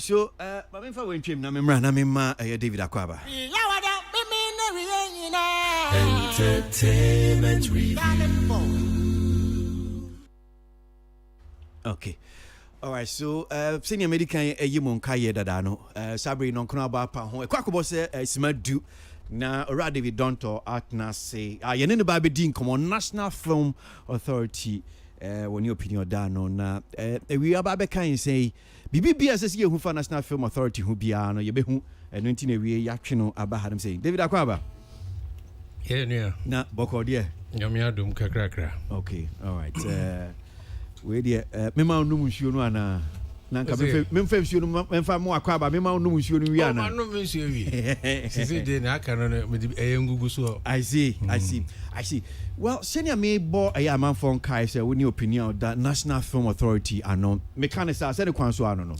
So, my main for him, Namima, David Aquaba. Entertainment review. Okay. All right, so senior medical yimon kaye dadano sabri non kuna ba pa ho kwakobo se simadu na ora David Donto atna say yene ne ba be din komo National Film Authority when your opinion dano na we aba be kan say bibi as ye hu fa National Film Authority hu bia no ye be hu eno nti na we yatwe no aba hadam say David Akwaba yeah na boko de nyame adum kakrakra. Okay, all right. We dey mema onum nsuo no ana na nka memfa nsuo no memfa mo Akwaba mema onum nsuo no wi ana onum nsuo wi sisi de na aka no ngugu so. I see. Well, senior me bo amanfo kai say we need opinion that National Film Authority ano mechanics say the kwan so ano no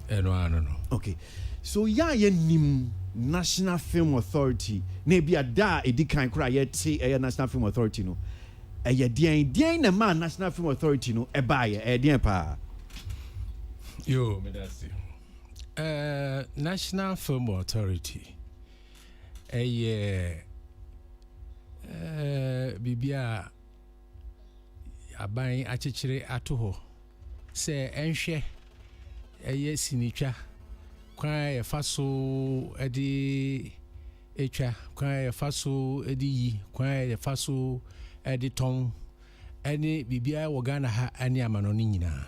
no. Okay, so ye nim National Film Authority na bia da edikan kra ye te National Film Authority no dien na man National Film Authority no baye dien pa yo me that's National Film Authority bibia aban achechire atoho se enhwe sinitwa kwan ye faso edi etwa kwan ye faso edi yi kwan ye faso edi ton eni bibia wo Ghana ha ani amano ni nyina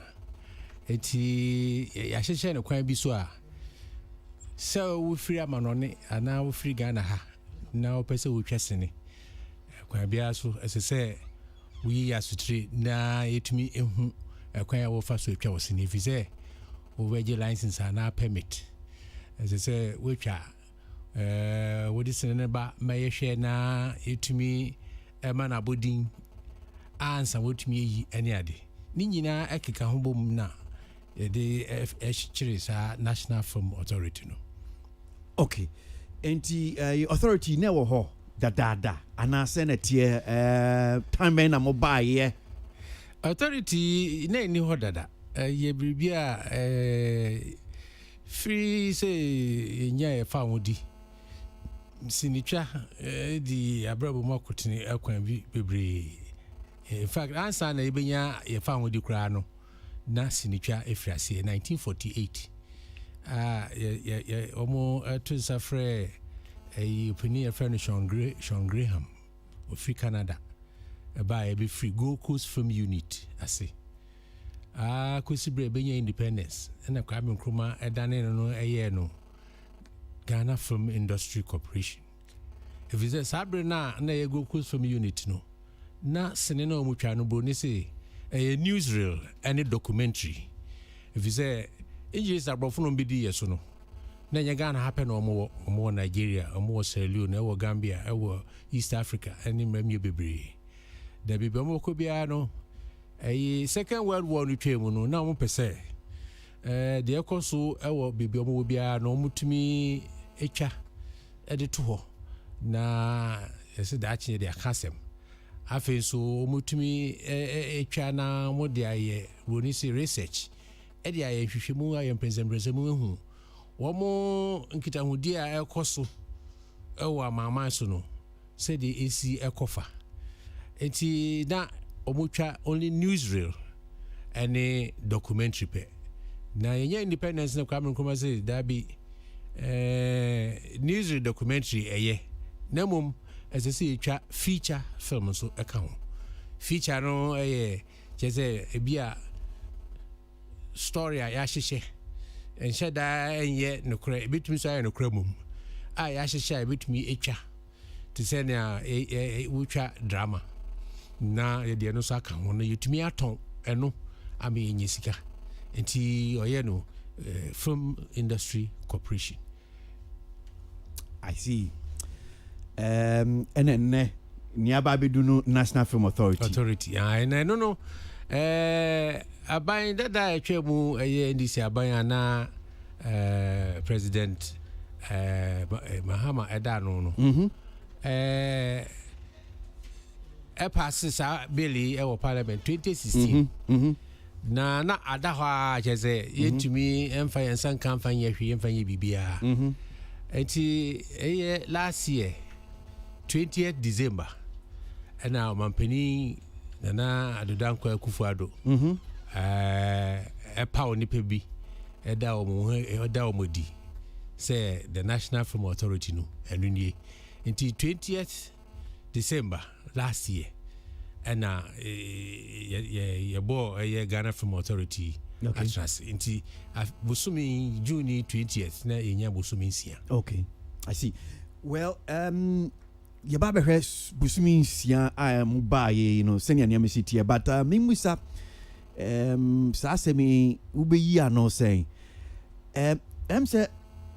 eti ya hyehyɛ ne kwan bi so a so wo free amano ne ana wo free Ghana ha na wo pese wo twesene kwan bia so esese wi ya sutri na yetumi ehu kwan ya wo fa so etwa wo sene fize wo weje license ana permit esese wo twa wo di sene ba mayehwe na yetumi na bodin ansa wotumi yi ene ade ni nyina ekeka ho bom na de chire sa National Film Authority no. Okay, enti authority na wo ho da ana senatie time na mobile authority na ni ho dada ye bibia free say nya e fa wodi sinitwa di abrabo makotini akwan bi bebre. In fact ansa na ibenya ye fa wodi kura no na sinitwa efriase 1948 omo to safre opinion friend Sean Graham of Free Canada by be free Gold Coast Film Unit ase kwesibre benya independence na kwa me nkruma edane no no Ghana Film Industry Corporation. If it's a sabre na ye Gold Coast Film Unit no na sene na omutwa no bo ni say a newsreel and documentary. If it's a injuries abrofo no bi di yeso no na nya Ghana happen omo Nigeria omo Sierra Leone ewo Gambia ewo East Africa any memie bebre da bi omo ko bia no Second World War no twemu no na omo pese de ekoso ewo bibi omo bia no mutumi etwa ede to ho na yesi da achi de akasem afi so mutumi etwa na mo de aye woni si research ede aye hwehwemu aye mpenzembrezemu ehu womo nkitahudi a ekoso ewo amama so no se de esi ekofa enti na omutwa only newsreel and documentary pe na yenye independence na kwame nkoma say da bi newsreel documentary na mum esese etwa feature film so eka ho feature no cheze ebia story a ya hyehye enhye da enye nokra ebetumi so aye nokra mum a ya hyehye ebetumi etwa to say na wutwa drama na ye de no so aka ho no yetumi aton eno ame yenye sika enti oye no Film Industry Corporation. I see. And then nearby do National Film Authority. No. Abain that chemu NDC abain na President Mahama Edano no. Passes our Billy our Parliament 2016. na ada ho a jeze yetumi emfa yensan kan fan ye hwe emfa ye bibia enti last year 20th December na mampani na adodanko akufuado pa oni pebi eda omodi say the National Film Authority no enunye until 20th December last year and ye Ghana Film Authority address until busumi June 20th na yenya busumi nsia. Okay, I see. Well, ye ba behwe busumi nsia am ba ye, you know, senior nyame city, but mimusa sa semi ubeyi ano saying say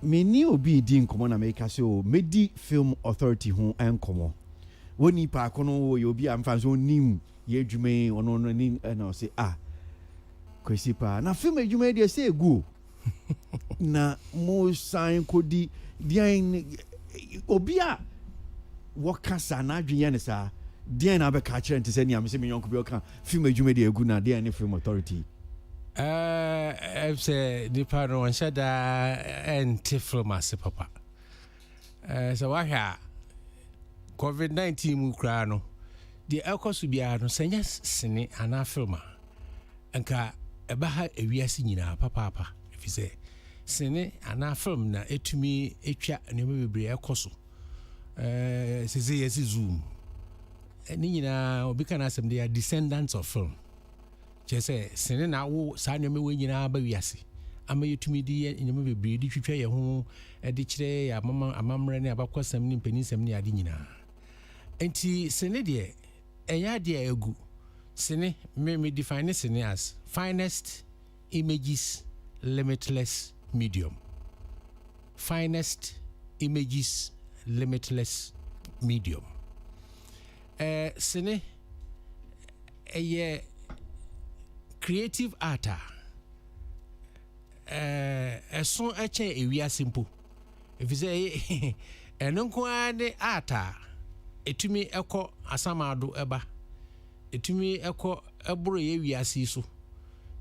many obi di nkomo na make so medi Film Authority ho enkomo woni pa kono yo bi amfa so nim ye dwume ono no ni na say kwesi pa na film dwume dey say go na mo sign kodi dian obi a wokasa na adwenya ne sa dian na be ka kire nte se ni am se me yonko bi oka film dwume dey egu na dian ni Film Authority. I've said the pardon one shada and tiflomasi papa. So I have COVID-19 mukrano. The alcosubiano senyas sini ana filma. Anka ebaha ewiasi nyina papa. If you say sini ana film na etumi etwa nemu bebre ekoso. Sisi yesi zoom. Ni nyina obika na asem they are descendants of film. Jese sene na wo sa nyame we nyina ba wiase ama yetumi di nyame bebre di twetwa ye ho de kire ya amamre ne abakosam ni mpanisam ni ade nyina enti sene de eya de egu sene me define sene as finest images limitless medium. Finest images limitless medium. Sene eye creative art son eche ewia simple if you say enonko ane art etumi eko asamado eba etumi eko eboro ye wiase so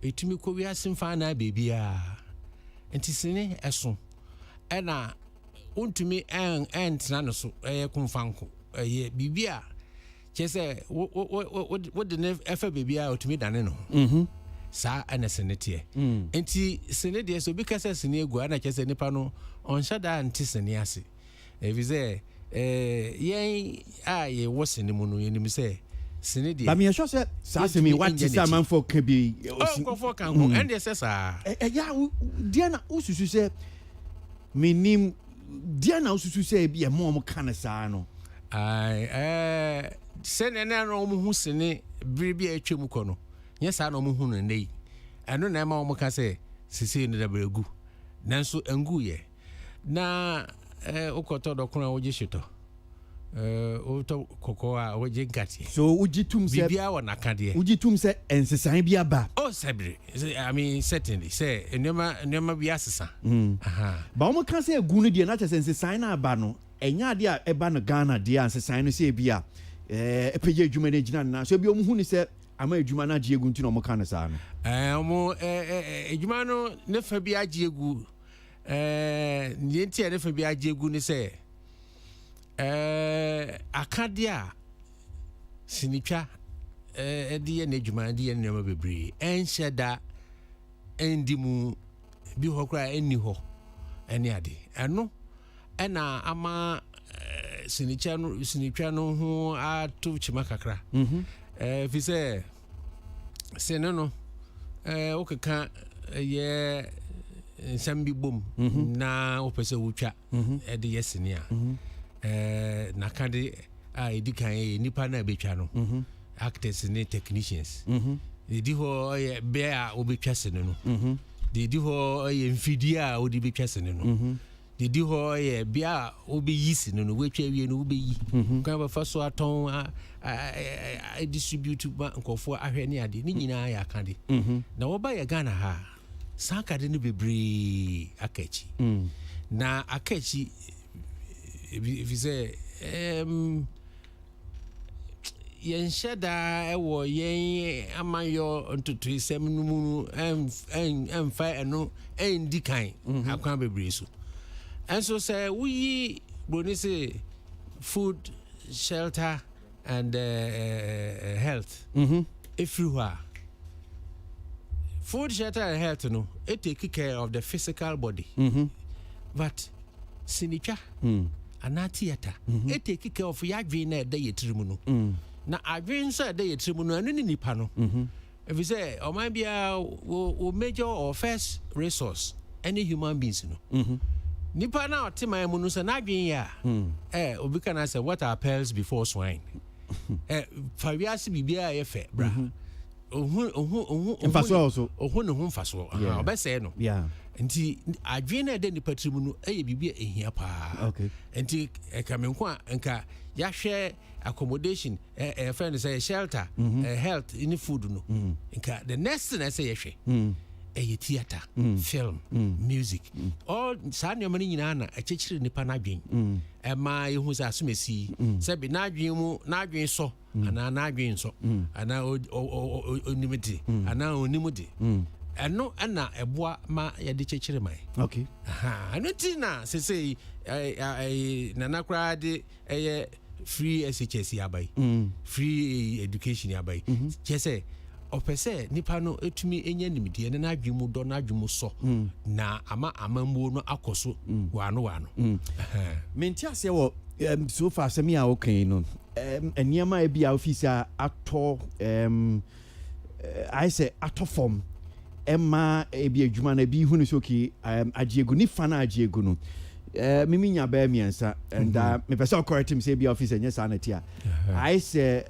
etumi ko wiase mfa na bebia entisene eso ena untumi entra no so kumfanko bibia chese what the efa bebia otumi dane no sa ana senete enti senede so bi kasa sene egu ana chese nipa no onshada anti sene ase evize yen ye wosene mu no yenim se senede ba me sure say sa se me what is a man for can be for kan go and say sa ya dia na ususu se minim dia na ususu se bi e mo kan sa no sene na no mu hu sene biribi a twem ko no nyesa na mu hu no nei eno na ma mu ka se sisi ne da bregu nanso engu ye na ukoto do kuna oje shito uto kokoa oje ngati so ujitum se bibia wona kade ujitum se ensesan bi aba sabre I mean certainly say enema bi asesa ba mu ka se egu no de na chese ensesan na aba no enya de a eba no Ghana de ensesan no se bia epeje adwuma na gina na so bi o mu hu ni se ama adwuma na agye egu nti na mo ka ne sa no omo adwuma no ne fa bi agye egu ne ntia ne fa bi agye egu ni se akade a sinitwa de ye na adwuma de ye nneema bebre enhyeda endimu bi ho kra enni ho ene ade eno ena ama sinitwa no ho atu chima kakra fi se sene no okeka ye nsam bi bom na opese wutwa de yesene a na kade a edikan nipa na betwa no actors ne technicians di ho ye be a obetwa sene no di ho ye mfidi a odi betwa sene no di ho ye bia obeyi sene no wetwa wie no obeyi kan ba fa so aton distribute ba nkofo ahwe ne ade ni nyina ya kade na wo ba ye Ghana ha sankade no bebre akachi na akachi if you say yen sheda e wo yen amayo ntutu isem no mu emfa eno endi kan akwan bebre so enso say we broni say food, shelter and health everywhere. Food, shelter and health no it take care of the physical body but sinicha ana theater it take care of yadwe na da yetirimu no na adwen so da yetirimu no anu ni nipa no if you say o man bia o major or first resource any human beings no nipa na otima mu no so na adwen ya obi kana say what are pearls before swine fawiase bibia ye fe bra mfaso also ne ho mfaso obese no nti adwen na de nipa trimu no bibia ehia pa okay nti kamenko nka ya hwe accommodation friend say shelter health in food no nka the next thing I say ye hwe theater film music all sa ne mani nyina na akekire nipa na adwen ma yehu sa asomesi se bi na adwen mu na adwen so ana na adwen so ana onimiti ana onimudi eno ana eboa ma ye de kekire mai okay ano ti na se na nakra de free SHS yabai free education yabai chese opese nipa no etumi enya nimdie na adwemu do na adwemu so na amambo no akoso wano menti ase wo so far semi a okay no eniema e bia officer ato I say ato form emma e bia adwuma na bi hu no so ki agiegu ni fa na agiegu no mimi nya ba miensa and me person correct him say be officer nya sanity I say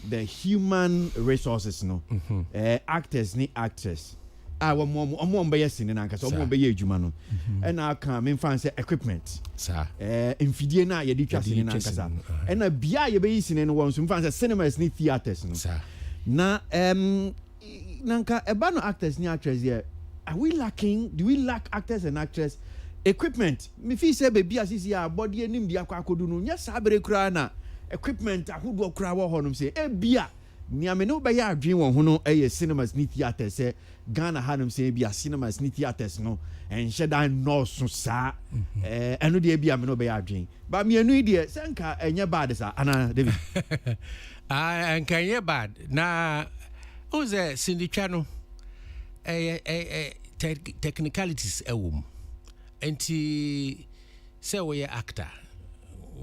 the human resources no actors ni actors omo be yesini na nkasa omo be ye adwuma no and na aka me fan say equipment sir mfidie na ye di twase ni na nkasa and na bia ye be yisini no won so me fan say cinemas ni theaters no sir na nanka eba no actors ni actors here are we lacking do we lack actors and actresses equipment me fi say baby asisi ya body enim bia kwa akodu no nya sabere kura na equipment ahodo kura wo honom say bia nia me no be ya adwen won ho no cinemas ni theaters say Ghana hanum say bia cinemas ni theaters no en sheda no so sa eno de bia me no be ya adwen ba me enu de senka enye bad sa ana David enka enye bad na oze sinditwa no technicalities ewum enti say we actor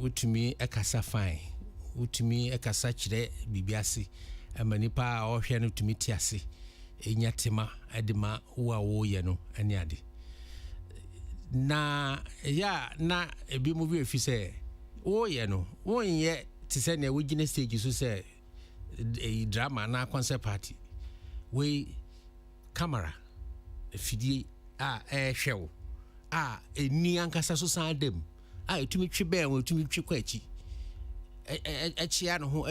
utumi ekasa fine utumi ekasa kire bibiase amanipa ohwe no utumi tiase enya tema edema wo ye no ani ade na ya na ebi mu bi say wo ye no wo ye ti say na we gine stage so say drama na concert party we camera fidie hwewo eni ankasa so san dem etumi twi be won etumi twi kwa achi achia no ho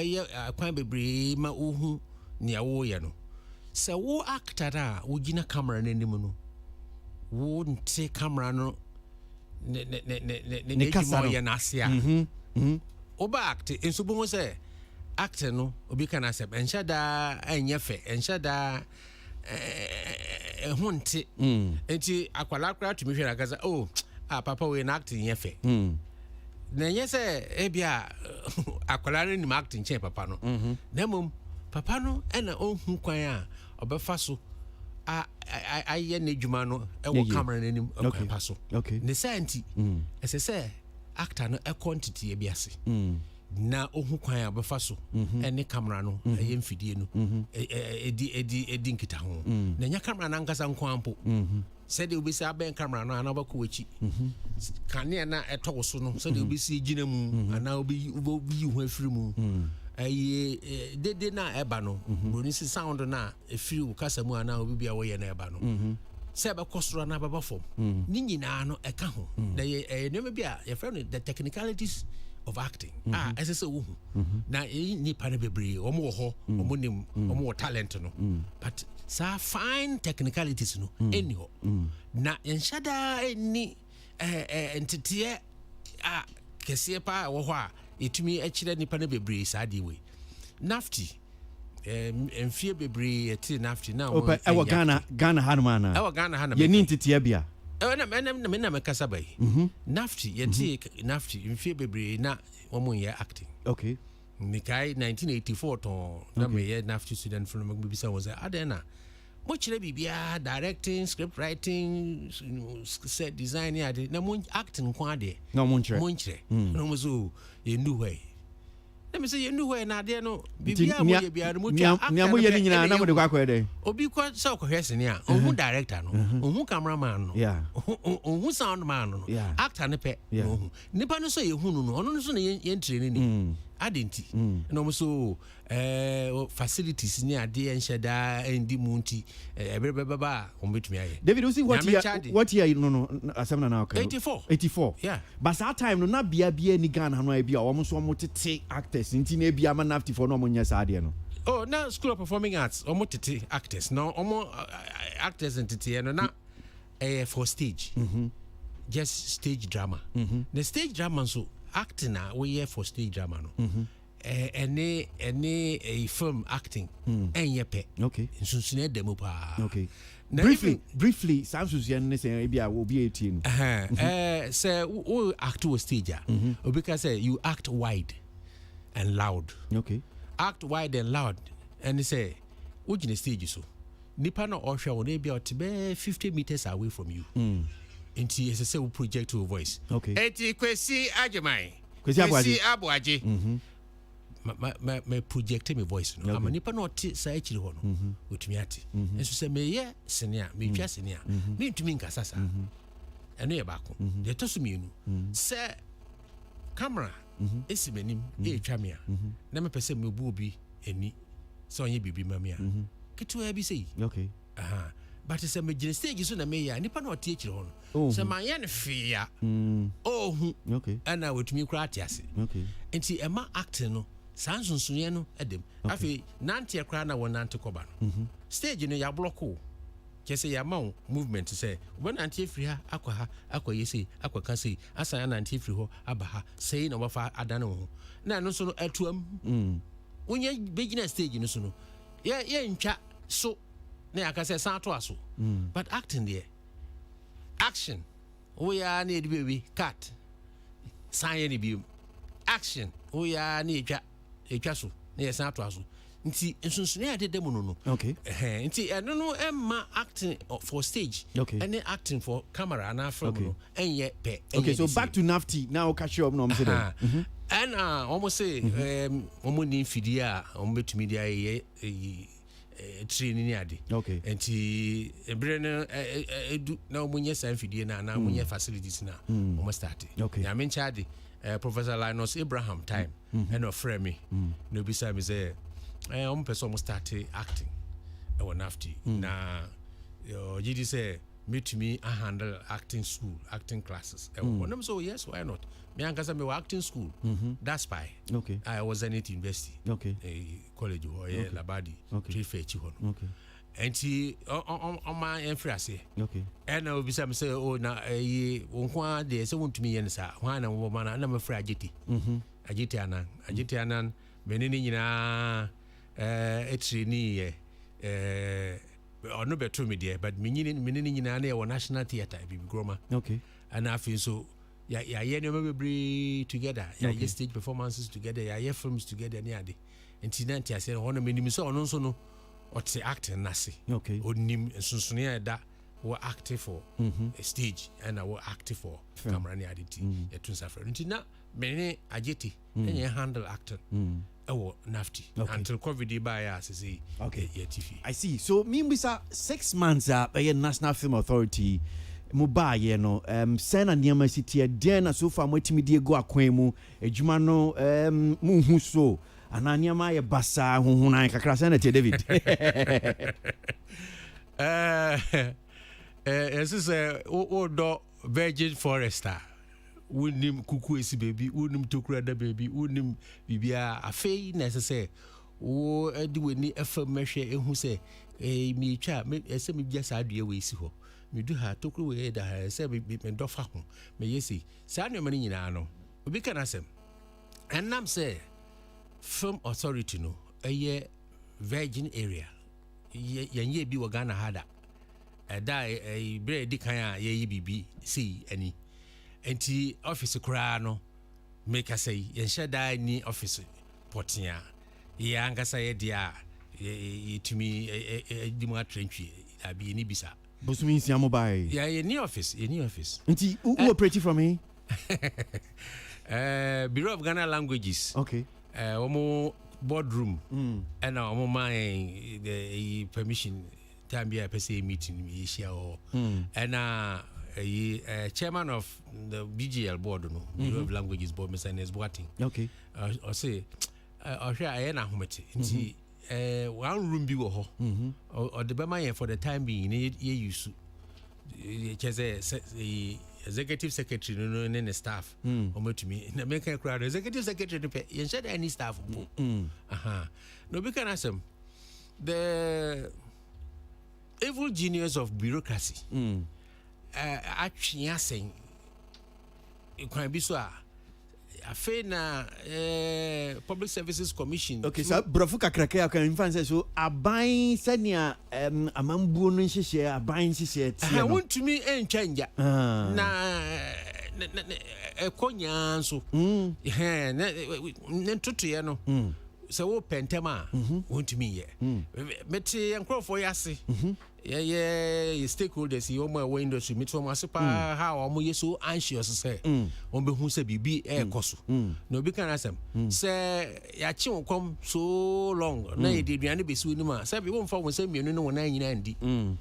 kwan bebre ma ohu ne awo ye no se wo actor da wo gina camera na nim no wo nte camera no ne kasa ye na asia oba act enso bo se actor no obi kana se enshada enyefe enshada hunte enti akwala kra tumi hwe na gaza papa we na acting yefe na yese ebia akwala ni ma acting che papa no na mom papa no na ohun kwan a obefa so aye na dwuma no wo camera na nim papa so ne senti ese actor no quantity ebia se na ohun kwan a befa so ene camera no eye mfidie no edi nkita ho na nya camera na nkasa nkwampo said you be say ben camera no ana bako wachi kane na eto so no said you be see gina mu ana obi hu afiri mu de na eba no broni si sound na afiri wo kasa mu ana obi bia wo ye na eba no se be kosoro na baba fom ni nyina no eka ho na no me bia your friend the technicalities of acting as I say na ni pa na bebre omo ho omo nim omo talent no but sa fine technicalities no anyhow na yenshada ni entity kese pa wo ho a etumi akire ni pa na bebre sa di we nafty mfie bebree eti nafty na o Ghana Hanumana Ghana Hanumana ye ni tete bia na mekasa bai nafty yeti nafty mfie bebree na omo ye acting okay nikai 1984 to na me ye nafty student from bibisa was adena mo kire bibia directing script writing set design ya de na mo acting kwa de no mo kire no mo so ye ndu hwe na me say ye ndu hwe na de no bibia mo ye bia no mo twa acting mo ye ni nyina na mo de kwa kwa de obi kwa so ko hwese ne a ohun director no ohun cameraman no ohun sound man no actor ne pe ohun nipa no so ye hunu no ono no so na ye train ni adenti no mo so facilities ni ade ensheda endi munti ebebeba o betumi aye David you see what year no asem na okay 84 yeah but that time no na bia ni Ghana no bia o mo so mo tete actors nti na bia ma nafty for no mo nya saade no oh now School of Performing Arts o mo tete actors no o mo actors entity no na for stage just stage drama the stage drama so acting we here for stage drama no any a film acting enyepe okay nsunsune demo pa okay briefly samsus yen say bia obi 18 say we act to stage because you act wide and loud okay act wide and loud and say ugine stage so nipa na ohwe wo na bia otbe 50 meters away from you Inti as I say we project your voice. Okay. Eti kwesi ajemai. Kwesi abuaje. Me project my voice no. Ama nipa no ti sa echiri ho no. Otumi ati. Enso se me ye senia, me twa senia. Me ntumi nkasa sa. Eno ye baako. De tosu mienu. Se camera esi menim e twa me a. Na me pese me bu obi eni. Se onye bibi ma me a. Kitu e bi sei. Okay. But it's a major stage so na me ya nipa na otie chire ho no so man ya ne fia okay and I with me kra atiase okay enti ema acting no sansonsunye no edem afi nante kra na wonante koba no stage no ya block o kese ya ma movement say when nante free ha akwa yesi akwa kasi asa nante free ho aba ha sei na obafa adane ho na no so no atuam onye begina stage no so no ye ntwa so na akase san to aso but acting there action we are need baby cut san ni bi action we are need etwa so na san to aso nti nsunsun ya de mu no okay nti eno no emma acting for stage and acting for camera na film no enye pe okay so back to nafty now catch you up no say that and almost say omo ni fidi a omo betumi dia ye training ni ade okay enti ebre no edu na omunye san fidie na omunye facilities na omo start ya men chade Professor Linus Abraham time and of frame no be say me say omo person omo start acting e won nafty na GD say meet me handle acting school acting classes e won so yes why not me ankasa me acting school that's why okay I was at university okay college or Labadi trade fair chi ho okay enti on my enfrase okay and I will be some say oh na wonko de say wontumi ye nsa hwan na wo mana na mafra agiti agiti anan menini nyina etreni ye ono beto me there but menini nyina na ye national theater bibi groma okay and I feel so yeah no be together yeah stage performances together yeah films together ni ade incident ya say hono menim so ono so no o te acting nase okay onim sunsuno ya da wo acting for a stage and I will act for camera ni ade ti etun safra nti na mene ageti enye handle acting ewo nafty until covid by ya say okay yeah TV I see so me bisa 6 months by National Film Authority muba ye no sena niam city den na so far matimi die go akwan mu adwuma no muhu so anania ma ye basa huhunan kakra sena te David this is o do virgin forester wonim kuku esi baby wonim tokura da baby wonim bibia afei na say wo edi weni afam mehwe ehu say mi twa ese mi bia sa dua we esi ho me do ha tokru we da say me do fa ho me yesi sa no nyina no obi kana sem enam say film authority no a virgin area. Ye be Wagana Hada. A die a bread dicaya, ye be see any. And the office crano make us say, yen shed die ni office portia. Ye angasa dia to me a dimwa trenchy. I be any bisa. But means you're mobile. Yeah, in the office, And who operated from me? Bureau of Ghana Languages. Okay. Omo boardroom. And now omo my the permission time be a PCA meeting we share or and chairman of the BGL board no Bureau of Languages board Mr. Nes Boating. Okay. Or say or share I na humete. Nti one room be wo or the bema for the time being ye use the executive secretary no and the staff omo to me na make crowd executive secretary pay yen share any staff no be can asem the evil genius of bureaucracy actually saying it can be so afe na Public Services Commission. Okay, so brofuka krake aka infanse so aban senia amambuo no nhihye aban nhihye tie no. Want to me enchanja. Na ekonya so. Na ntotoye no. So wo pentema want to me ye. Meti enkrofo yase. Yeah, stakeholders, you my industry, meet from Masipa, how am I so anxious to say, on be who say be a cosu. No, be can ask them. Say, Yachim come so long, nay, did you be soon? Say, we won't form same you know 990.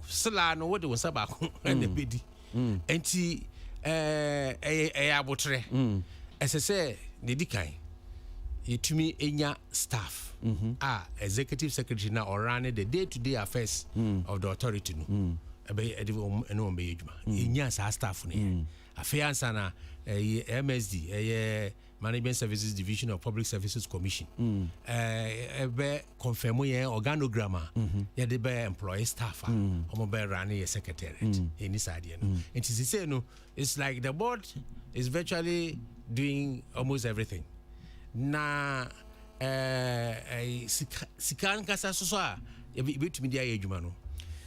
Salano, what was about and the biddy. And see, a abotre. As I say, the decay. To me, enya staff. Executive secretary now or running the day-to-day affairs of the authority. No, no be ejuma. Enya sa staff ne. Afiansa na MSD, Management Services Division of Public Services Commission. Be confirm ye organogram. Ye de be employee staff. Omo be running ye secretariat. In this idea. And to say no, it's like the board is virtually doing almost everything. Na sikan kasa so a betumi dia adwuma no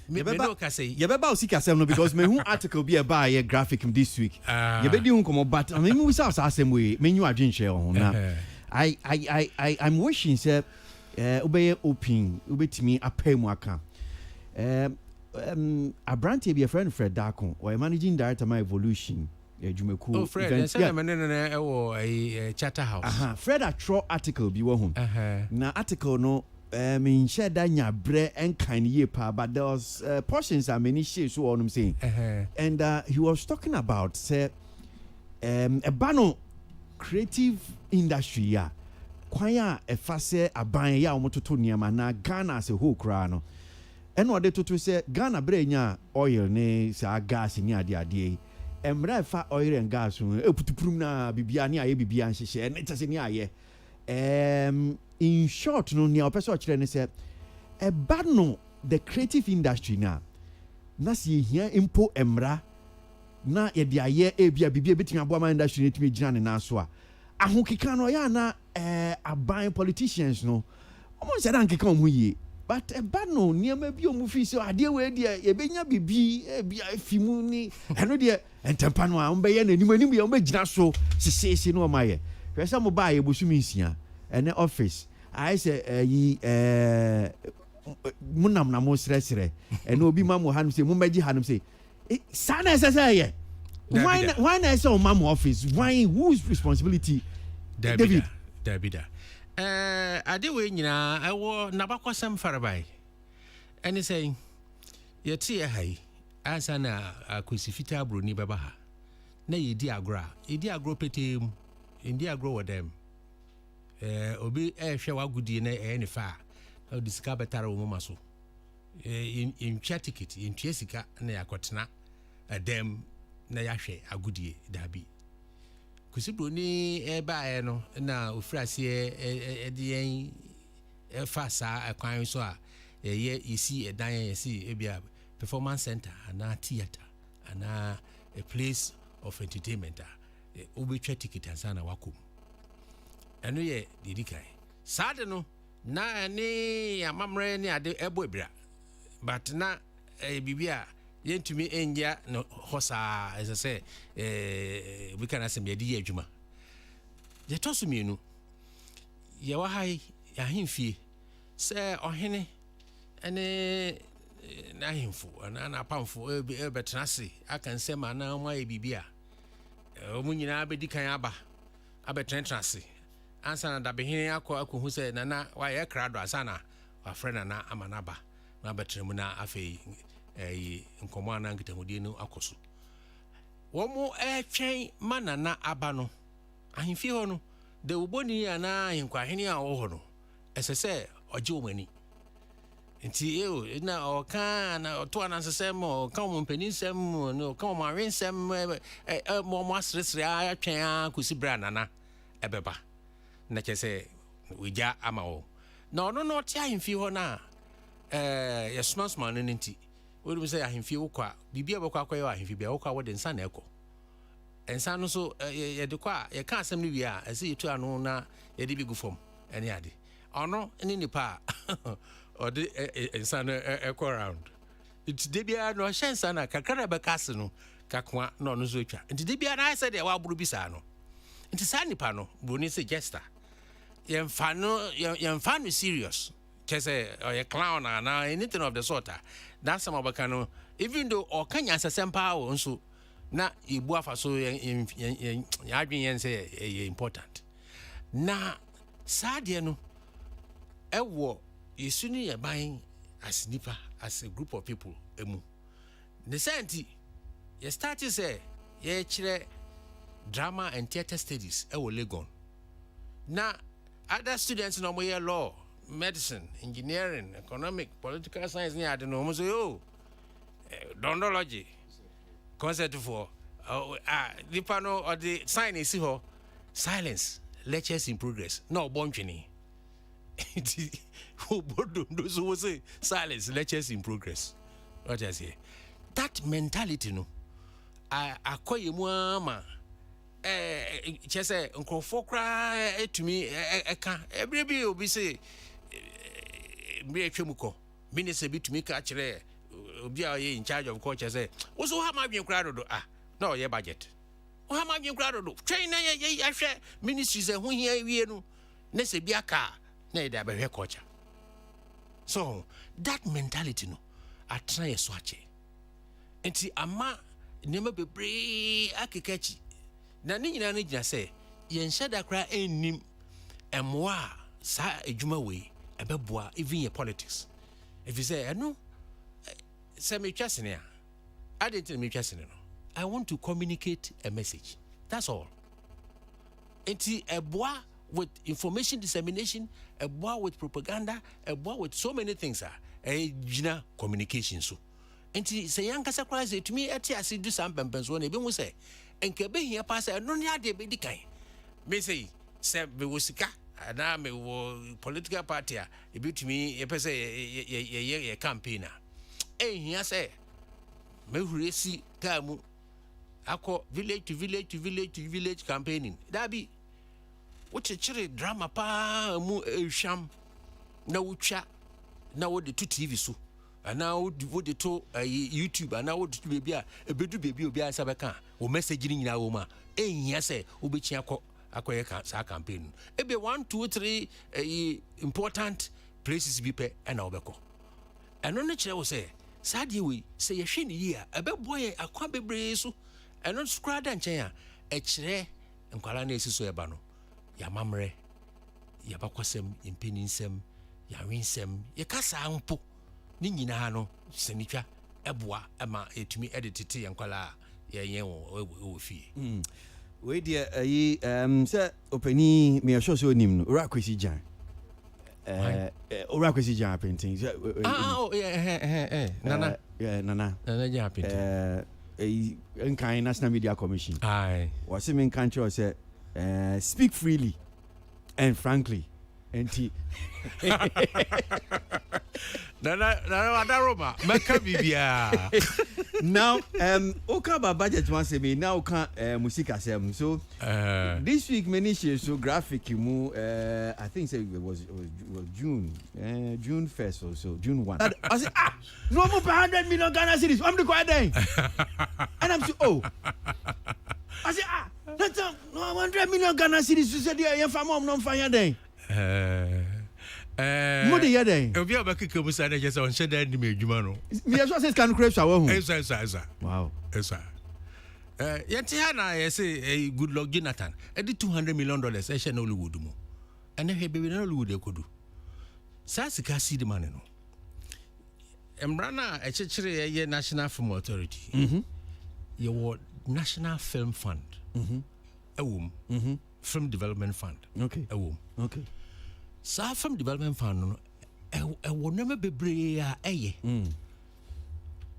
me no ka say ye beba o sika asem no because me hu article be about ye graphic this week ye be di hu komo but I mean we say asem we me nyu adwenche ho na I'm wishing say obey open obetimi apemu aka Abrante be a friend Fred Dakon or managing director my evolution. Oh, Fred, a chatter house. Fred a tro article be home. Na article no mean share danya bre and kind ye pa, but there was portions are many shades so on saying. And he was talking about say a bano creative industry ya. Kwaya e fase aban ya omototo niama na Ghana as a whole crano. And what they to say Ghana bre nya oil ne sa gas ni ade. Emra fa oil and gas eputuprum na bibia ni aye bibia nhihye na tase ni aye in short no nia opeso kire ne say e ba no the creative industry na si hia impo emra na ye dia aye ebia bibia betimi aboa industry netimi gina ne na so a ahokika no ya na aban politicians no omo se dan keka omo yie but eba no niam bi omu fi so ade we de ye benya bibi bia afimu ni eno de entempa no a ombe ye na anim ye ombe gina so sesese no maye hwese mo ba ye bosumi nsia ene office I say yi munam na mo sresre ene obi ma mo hanum se mo magi hanum se sana sese ye why na say o ma mo office why whose responsibility David ade we nyina ewo nabakwasam farabai ene say yeti ye hai ansa na akusifita abro ni baba ha na yedi agro petem indi agro wodem obi hwe wagudie na ne fa o disika betara wo mama so in ticket in tiesika na yakotena adem na yahwe agudie dabi kusibro ni eba no na ofrase edien fasa akwan so a ye isi edan yesi ebia performance center ana theater ana a place of entertainment obetwa ticket ansana wakom eno ye dedikai sade no na ne amamre ne ade eboebra but na bibia yentumi enja no hosa as I say we can asem ye di adwuma ye toso mienu ye wa hai ya hemfie se ohene ene na hemfo na apamfo betrase aka nsema na mo ye bibia omunyina abedi kan aba abetrentrase ansa na dabehene akɔhu sɛ nana wayɛ krado asana wafrɛ na amanaba na betremu na afei nkɔmɔ ana nkitamudie no akɔso wɔmo twɛn manana aba no ahemfie hɔ no de uboni ana ahemkwahene a wɔhɔ no ɛsɛ sɛ ɔgye wɔn ani nti na ɔka na ɔto anansesɛm ɔka wɔn mpanisɛm no ɔka wɔn awensɛm mo asresre atwɛn akɔsi bra nana ɛbɛba na kyɛ sɛ wogya ama wo na ɔno no ɔte ahemfie hɔ na yɛsomasoma no nti wodum sɛ ahemfie wokɔ a biribia bɛkɔ akɔyɛ wɔ ahemfie bia wokɔ a wode nsa na ɛkɔ nsa no so yɛde kɔ a yɛka asɛm no wie a ɛsɛ yɛtu ano na yɛde bi gu fam ɛne ade ɔno ne nipa a ɔde nsa no ɛkɔ round nti de biara no ɔhyɛ nsa no kakra na bɛka ase no kakoa na ɔno nso atwa nti de biara na ayɛ sɛ deɛ wɔaboro bi saa no nti saa nipa no broni sɛ jester yɛmfa no serious kyɛ sɛ ɔyɛ clown ana anything of the sort that's some ɔbɛka no even though ɔka nyansasɛm paa wɔ nso na yɛbu afa so yɛadwen yɛn sɛ ɛyɛ important na saa deɛ no ɛwɔ yɛsu no yɛban as nipa as a group of people emu ne sɛ nti yɛstarte sɛ yɛkyerɛ drama and theatre studies ɛwɔ Legon na other students no mo yɛ law medicine engineering economic political science ni ade no mo so yo dondology concept for nipa no or the sign is here silence lectures in progress no bontwini who bodo so we say silence lectures in progress what I say that mentality no akoye mu ama kyese nkrofo kra etumi eka ebre bi obi say mbe atwam ko minister bitumi ka kire obi a in charge of culture say wo so ha ma dwen kra dodo na o ye budget wo ha ma dwen kra dodo twɛn na ye ahwɛ ministry say ho hia wie no na se bi aka na e da behwɛ culture so that mentality no atra ye so ache enti ama nema bebre akekachi na ne nyina no gyina sɛ yɛnhyɛ da kra ennim ɛmoa saa adwuma wei ɛbɛboa even your politics if you say ɛno sɛ metwa sene a adentin metwa sene no I want to communicate a message that's all enti ɛboa with information dissemination ɛboa with propaganda ɛboa with so many things gyina communication so enti sɛ yɛnkasa kra sɛ tumi ɛte ase du saa mpɛmpɛnsoɔ no ɛbɛhu sɛ enke be hia pa say no ne ade be dikan me say se be wo sika na me wo political party a e betumi e pese ye campaign hia say me huresi ka mu akọ village to village to village to village campaigning da bi wo chechire drama pa mu ehwam na wotwa na wo de to TV so ana wo de to YouTube ana wo de to baby a ebedu baby obi ansa beka wo message ni nyina wo ma ehia se wo bechi akɔyɛ sa campaign ebe 1 2 3 important places bi pe na wo bɛkɔ ɛno no kyerɛ wo sɛ saa de we sɛ yɛhwɛ ne yi a ɛbɛbɔ yɛ akwa bebre so ɛno skra da nkyɛn a ɛkyerɛ nkwala na esi so ɛba no yamamrɛ yabakɔsɛm impeninsɛm yawensɛm yɛkasa mpo ni nyina no senitwa eboa ama etumi editete yankwala yenyen wo fie we dia ayi say opani me sure so onim no Bureaucracy jan Bureaucracy jan painting nana jan painting nkan National Media Commission was me nkan say speak freely and frankly enti na Roma meka bibia now oka ba budget one say me now can music asem so this week many share so graphic mu I think say it was June 1st or so June 1 I say no more 100 million Ghana cedis I'm the quiet day and I'm so I say that's 100 million Ghana cedis you said you fam no fire day Mudi yede. Obi abakeke musa na jesa on sheda ni me adwuma no. Me so say can create shower hu. Esa. Wow. Esa. Yenti ha na say good luck Jonathan. E di $200 million e she na Hollywood mu. Ene hwe bebe na Hollywood e kodu. Sa sika seed man no. Emra na e chechire ye National Film Authority. Ye wo National Film Fund. Ewom. Film Development Fund. Okay. Ewom. Okay. Sa Film Development Fund no wo nema bebre a eye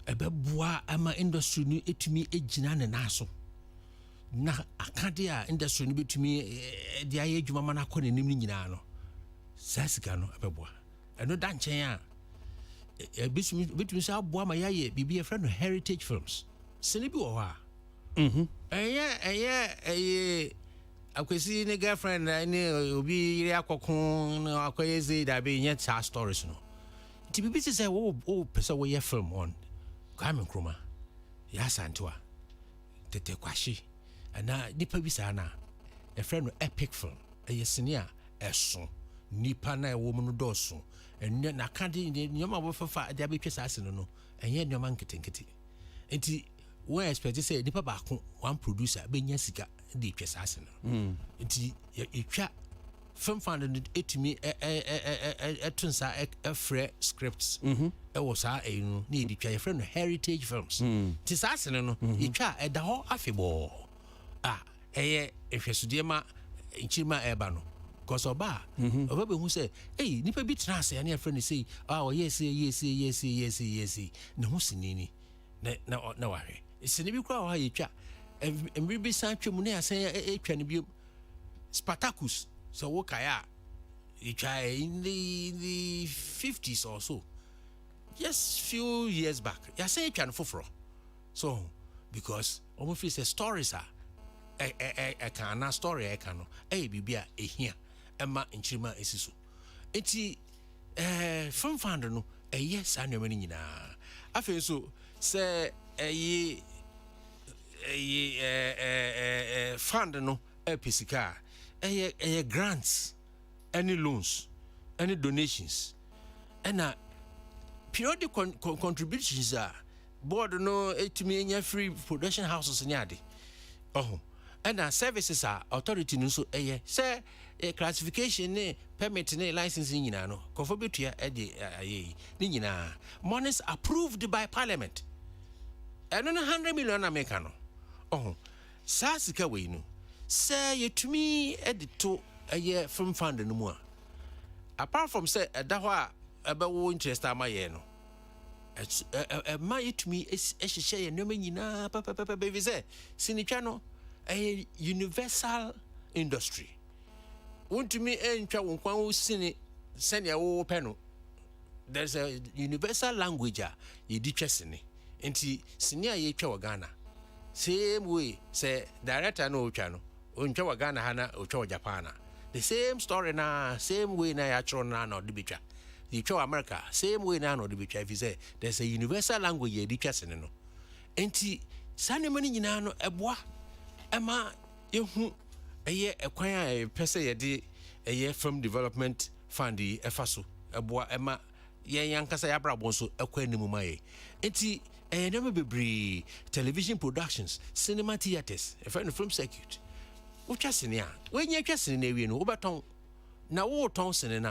ebeboa ama industry ni etumi egina ne naso na akade a industry ni betumi de aye adwuma ma na akọ nenim ni nyina no sa sika no ebeboa eno da nchen a betumi sa aboa ma yaye bibi e friend heritage films sene bi wo ha eye akwesi ne girlfriend ni obi ire akokon na akoyeze da be nya ta stories no ti bibi say wo pesa wo ye film on Kwame Nkrumah ya santua tete kwashi ana nipa bi sa na e friend no epic film sene a eso nipa na e wo mu no doso enne na kade nyoma bo fafa da be twesa ase no enye nyoma nketenkete enti we expect say nipa ba ko one producer be nya sika de twesa ase no enti etwa film fund etumi etunsa free scripts e wo sa no na editwa ye friend heritage films ti sa ase no etwa eda ho afebo eye ehwesude ma nchirima eba no cause oba be hu say nipa bi tena ase na friend say yes na hu sinini na ware sini bi kwa ha yetwa emri bi san twemu na asan etwa ne bi Spartacus so wo kaya etwa in the 50s or so just few years back ya say etwa no foforo so because almost feel say stories are kana story no bibia ehia ema nchirima esiso enti film fund no yes anwemani nyina afi so say fund no pesika grants, any loans, any donations, and periodic contributions are board no to me free production houses in yadi. And services are authority no so say classification permit licensing no conformity monies approved by parliament. And 100 million Americano. Sasika we no. Say you to me edito a year from fund no more. Apart from say dahwa about interest am I no. My to me is share no nyina papa baby say sinitwa a universal industry. Want to me entwa wonkwan wo sini senia wo peno. There's a universal language ye di twesene. Enti senia ye twa Ghana. Same way say director no twa no. Ontwa wa Ghana hana otwa wa Japan. The same story na same way na ya chro na no dibitwa. The twa America same way na no dibitwa if you say there's a universal language ye di twesene no. Enti sanemani nyina no eboa ema ehu eye ekwan a pese ye de eye film development fund efa so eboa ema ye yankasa ya brabo so ekwan nimu maye. Enti never bebre television productions, cinema theaters, a film circuit. Which is in when you're just in a way, no, but now all towns in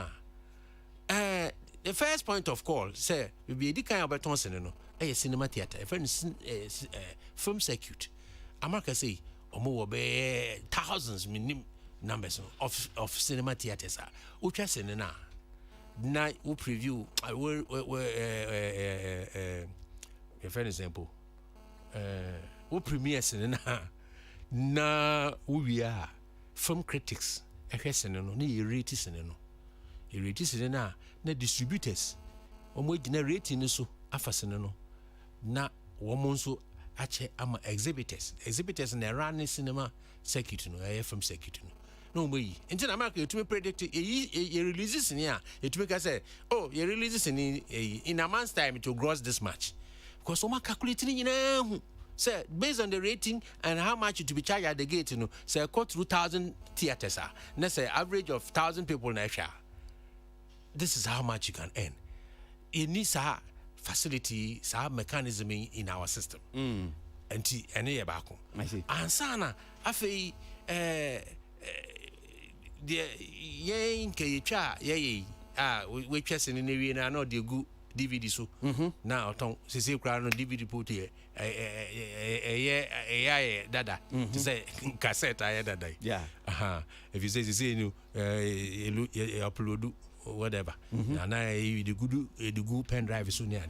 the first point of call, say, will be a kind of Tonson, a cinema theater, a film circuit. America say, or more be thousands numbers of cinema theaters, which is in now. Now we preview, I will, for example, we premieres na we are film critics, a question no, ni rate no. rate sini na distributors omo generating no so afasene no na womo nso ache ama exhibitors na run cinema circuit no film circuit no way until America you to predict you releases in here it make us say oh you releases in a month's time to gross this much because so calculating say based on the rating and how much to be charged at the gate say quote 2,000 theaters let's say average of 1,000 people in Asia. This is how much you can earn. It needs a facility, a mechanism in our system. And here back. I see. And sana afi the we chasing in the na no the good DVD so now ton say kra no DVD put here dada to say cassette dada if you say you upload whatever and the good pen drive so near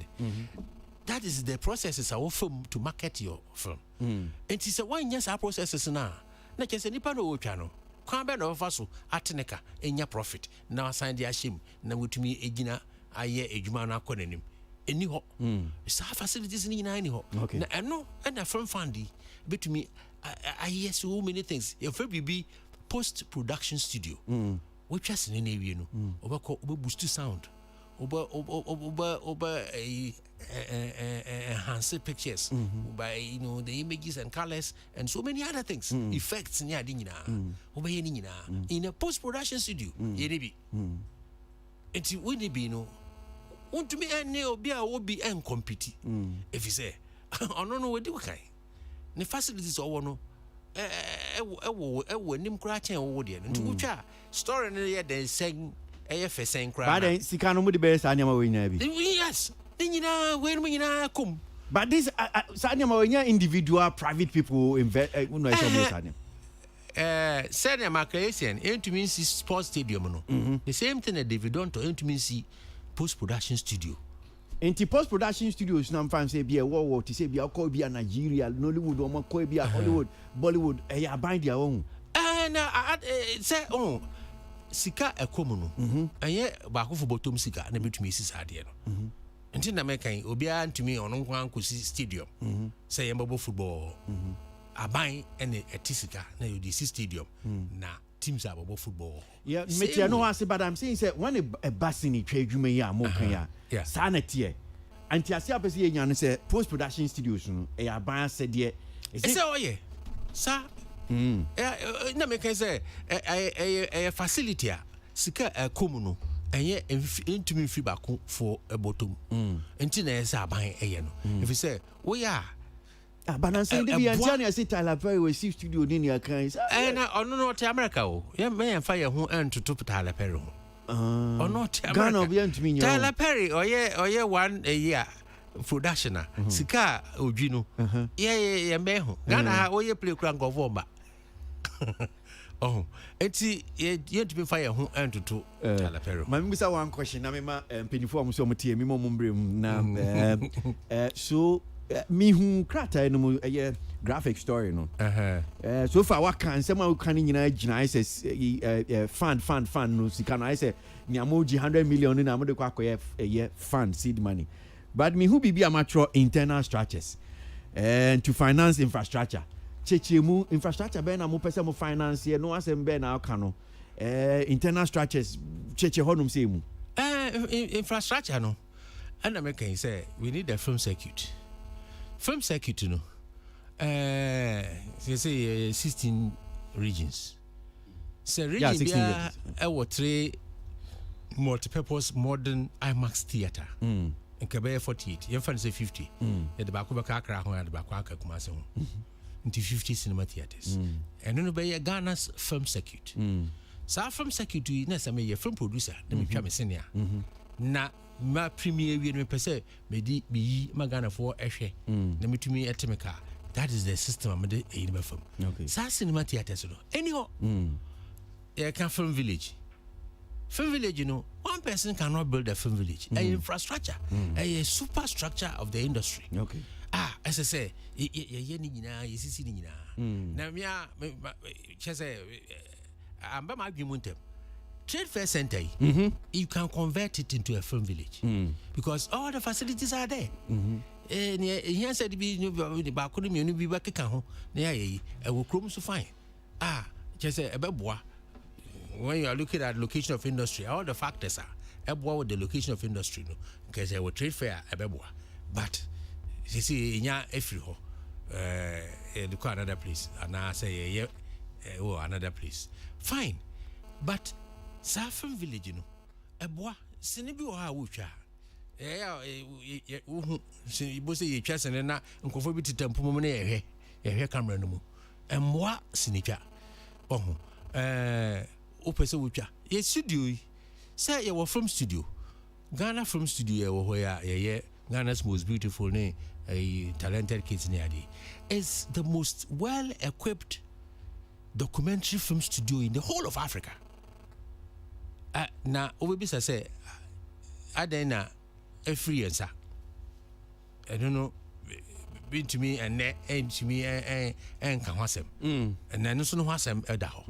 that is the processes our film to market your film and it's a one years our processes now na just any part of channel can be no faso ateneka enya profit na assign the ashim na wutumi egina aye ejuma na akonanim eni ho sa facilities ni na eni ho na eno na film fund betumi aye so many things your film be post production studio which is in any way no obako boost sound enhance pictures by the images and colors and so many other things effects in a post production studio it will be no want to be any will be and compete if you say I don't know what do okay the facilities or no nim kra chen wo de ntu twa story no ye den sen efesen kra but then sika no mu de be sa nyama we nya bi yes nyina we no nyina kom but this sa nyama we nya individual private people invest no e so mo sa nyama senior macreation into mean sports stadium no the same thing that David Donto into mean post production studio Enti post production studios na mfan say bia wo to say bia call bia Nigeria Nollywood o call bia Hollywood Bollywood aban dia wo na say sika ekomu no eye ba ko fo bottom sika na betumi sisa de no enti na mekan obi a ntumi ono nkwa ankosi stadium say yembo football aban ene etisika na yo di stadium na teams abobo football yeah metia no ase but I'm saying say when a basini twa adwuma yi amokan ya sanity anti ase apese ye nya no say post production studios no e aban ase de say oye sa na me can say a facility sika komu no enye intumi free back for a bottom enti na say aban eye no if you say we are but I'm saying the Antonio say Tyler Perry we see studio ni ya kan na ono no to America o ye me fire ho entutu Tyler Perry ho ono to America Ghana obi antumi nyo Tyler Perry oye one a year production sika odwi no ye me ho Ghana ha oye play kura ngofo mba enti ye to be fire ho entutu Tyler Perry ma mbisa one question na me ma penifo am so motie me mo mbrem na so me hu krata no mu graphic story no so far what can someone can nyina gina say fund no sika no I say ni amoji 100 million na mo de kwa fund seed money but me hu bibi amateur internal structures and to finance infrastructure chechemu infrastructure be na mo pese mo finance no asem be na aka no internal structures cheche honum say mu infrastructure no and American say we need a film circuit no they say 16 regions so region bia e 3 multi-purpose modern IMAX theater in Quebec 48 you find say 50 the back of Accra ho and the back of Kumasi ho into 50 cinema theaters and no be Ghana's film circuit so film circuit na say me film producer na me twa me senior na ma premier we me pese me di bi magana for ehwe na metumi etemeka that is the system am de e be fam okay sa cinema theaters no anyhow can film village you know one person cannot build a film village a infrastructure a superstructure of the industry okay as I say ye ni nyina ye sisi ni nyina na me chese amba ma adwumuntem Trade Fair Center, you can convert it into a film village because all the facilities are there. Here said to be back on the be back at home. I will chrome so fine. Just a bebois. When you are looking at location of industry, all the factors are about the location of industry, because there were trade fair a bebois. But you see, in every hole, look another place, and I say, another place. Fine, but Saffron Village, a bois, Sinibu or Hawucha. You say you chest and not conformity to Tempomone, a hair camera no more. And moi, Sinica. Opesa Wucha. Yes, studio. Say you were from studio. Ghana from studio, where Ghana's most beautiful name, a talented kids near is the most well equipped documentary film studio in the whole of Africa. Now, Obibisa say, Adena, a free answer. I don't know, been to me and to me and Kawasem. And then no son was a dao.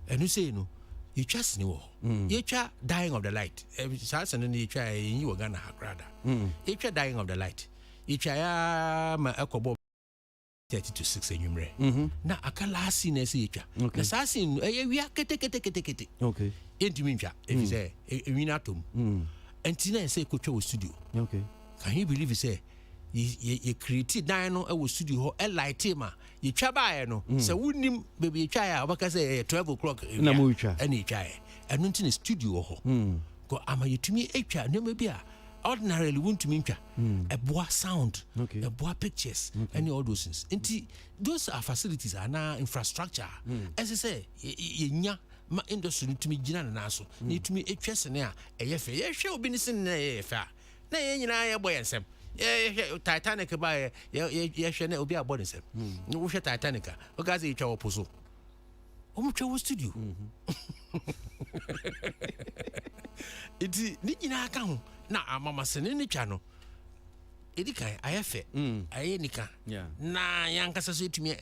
And you say, no, you just knew. You try dying of the light. Every chance and then you try, you were gonna have rather. You try dying of the light. You try my echo 30 to 6 anymore. Now, I can't last scene as each. The assassin, we are kete. Okay. Into Minja, if you say, a minatum. And Tina say, Coach studio. Okay. Can you believe you say, you created Dino a studio, a light tema, you chabayano, so wouldn't baby a child, because 12 o'clock in any child, and not in a studio. Go, am I to me a child, no maybe ordinarily won't to mincha a bois sound, a bois pictures, and all those things. And those are facilities are now infrastructure. As I say, my industry to me, Jinan and Aso, need to me a chest and air, a show business in a fair. Nay, you know, boy and Sam. Titanic by Chanel will be a body sem. No wish a Titanica, because each our puzzle. Omucho studio. It's Nina account. Now, I'm a son in the channel. Edika, I have it. I nika. Yeah. Na young say to me,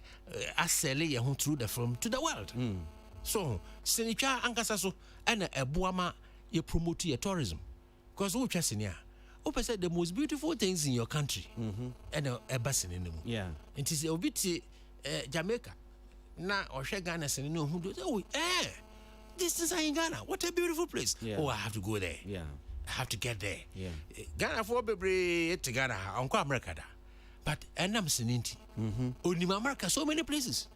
I sell a home through the film to the world. So, Senica Ancasaso and a Buama, you promote your tourism. Because who just in here? Opa said the most beautiful things in your country and a basin in them. Yeah. It is a bit Jamaica. Now, or Ghana, and no who do. This is in Ghana. What a beautiful place. Yeah. Oh, I have to go there. Yeah. I have to get there. Yeah. Ghana for baby to Ghana, Uncle America. But and I'm saying, only America, so many places.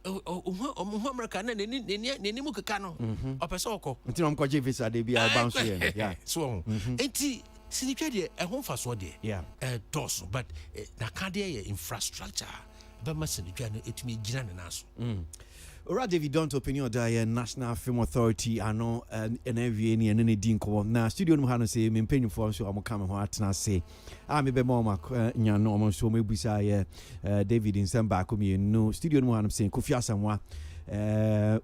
America, and then Nimukano, or Pesoko. Until I'm quite visa, they be bounce here. Yeah. So, Sinicadi, a home for Swadi. Yeah. Torso, but Nakadia infrastructure. But Massinicano, it me Jinan and Aso. Alright, David, don't opinion that National Film Authority, I know, and every any and any dinko. Now, studio no hano say, me penny for so I'm coming what na say. I may be more nya no so maybe say David in some back me no studio no hano saying Kofi Asamoah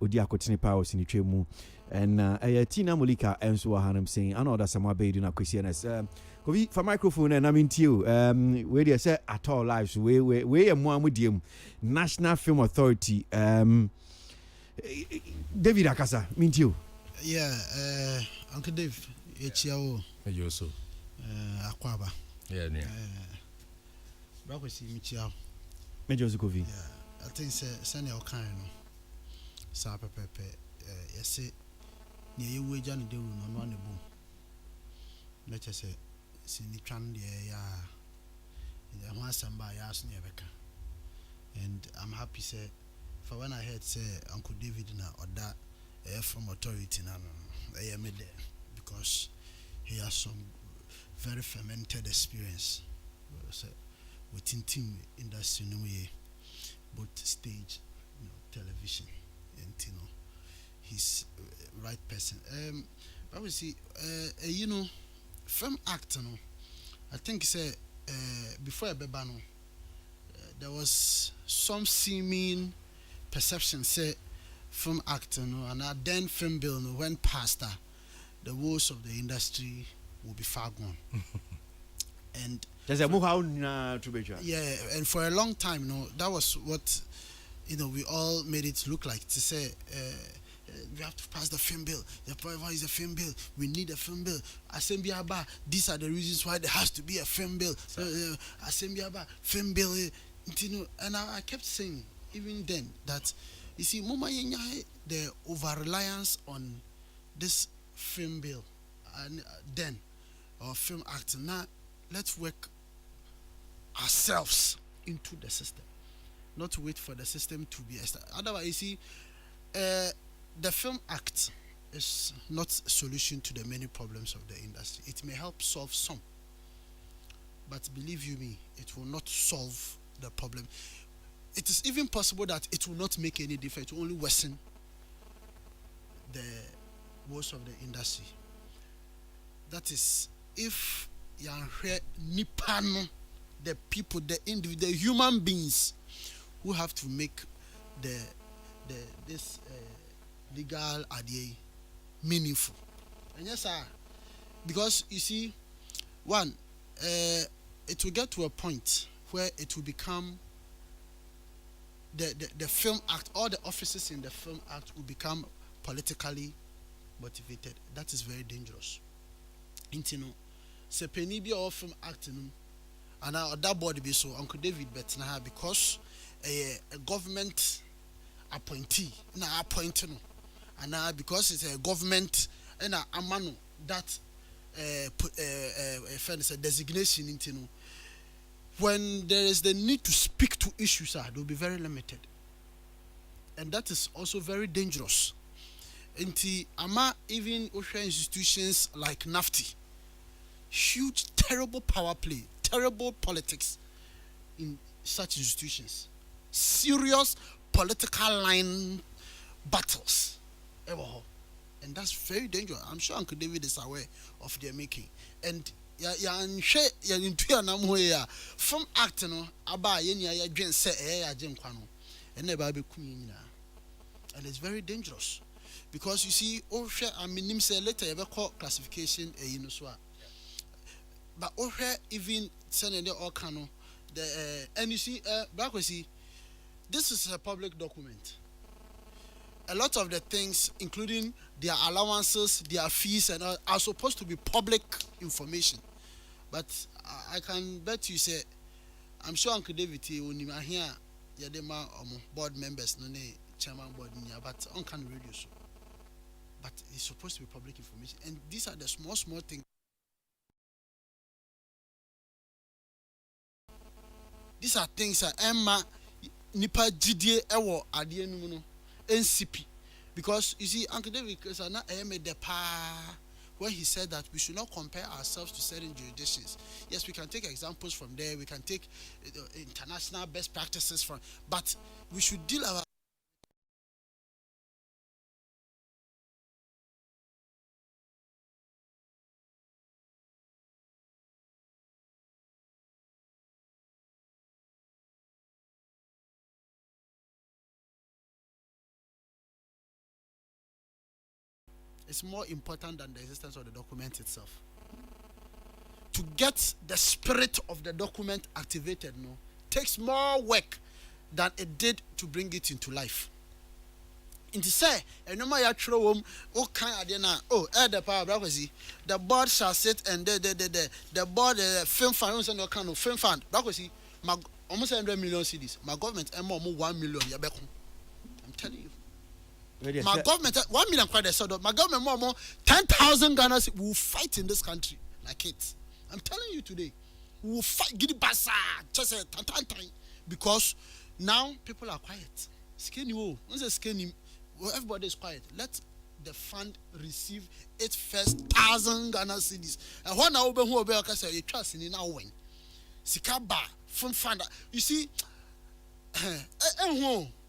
odi akotene powers in twemu and Tina Molika and so hano saying I know that Samoa be do na kwesianes Kofi for microphone and I'm into you where they say at all lives we am one with you National Film Authority David Akasa, meet you. Yeah, Uncle Dave, HCO. You also. Aquaba. Yeah, yeah. Bureaucracy, Michel. Major Zukovi. Yeah, I think send your kind. Sapa Pepe, yes, near you, we Johnny do on one boom. Let us say, Sinitran, yeah, the one somebody asked near Becca. And I'm happy, say. For when I heard say Uncle David na or that from authority na I made there because he has some very fermented experience within team industry no way both stage television and he's right person but we see film act I think say before a bebano there was some seeming perception say film acting and then film bill went past the woes of the industry will be far gone. And there's a move out to be yeah, and for a long time that was what we all made it look like to say we have to pass the film bill. The problem is a film bill. We need a film bill. Asembiaba, these are the reasons why there has to be a film bill. Asembiaba, film bill. And I kept saying, even then, that you see, the over-reliance on this film bill and then or film act. Now, let's work ourselves into the system, not wait for the system to be established. Otherwise, you see, the film act is not a solution to the many problems of the industry. It may help solve some, but believe you me, it will not solve the problem. It is even possible that it will not make any difference. It will only worsen the woes of the industry. That is, if Nipan, the people, the individual, the human beings who have to make this legal idea meaningful. And yes, sir, because you see, one, it will get to a point where it will become the film act, all the offices in the film act will become politically motivated. That is very dangerous. Intino, se penny be all film acting, and that body be so Uncle David Betna because a government appointee na appointing, and now because it's a government and a mano that a designation into. When there is the need to speak to issues, they will be very limited, and that is also very dangerous. Even institutions like NAFTI, huge, terrible power play, terrible politics in such institutions, serious political line battles, and that's very dangerous. I'm sure Uncle David is aware of their making, and from act no aba ya dwen se ya kwano and it's very dangerous because you see minim say later you call classification but even send all cano the and you see Bureaucracy, this is a public document. A lot of the things, including their allowances, their fees, and all, are supposed to be public information. But I can bet you say, I'm sure Uncle David when you are here, Yadema board members, no chairman board, but on can radio so. But it's supposed to be public information, and these are the small things. These are things that Emma Nipa GDA Ewo Adienu NCP, because you see, Uncle David made the when he said that we should not compare ourselves to certain jurisdictions. Yes, we can take examples from there, we can take international best practices from, but we should deal our it's more important than the existence of the document itself. To get the spirit of the document activated takes more work than it did to bring it into life. Into say, and no matter what kind of the power Bureaucracy, the board shall sit and the board film fund and kind of film fund Bureaucracy, almost 100 million CDs. My government more 1 million. I'm telling you. My government 1 million quite a sort. My government more 10,000 Ghanas will fight in this country like it. I'm telling you today, we will fight. Gidi basa, just a time because now people are quiet. Skinny, once a skinny, everybody is quiet. Let the fund receive its first 1,000 Ghana cedis. And when I open who will be you trust in now when Sikaba from fund. You see,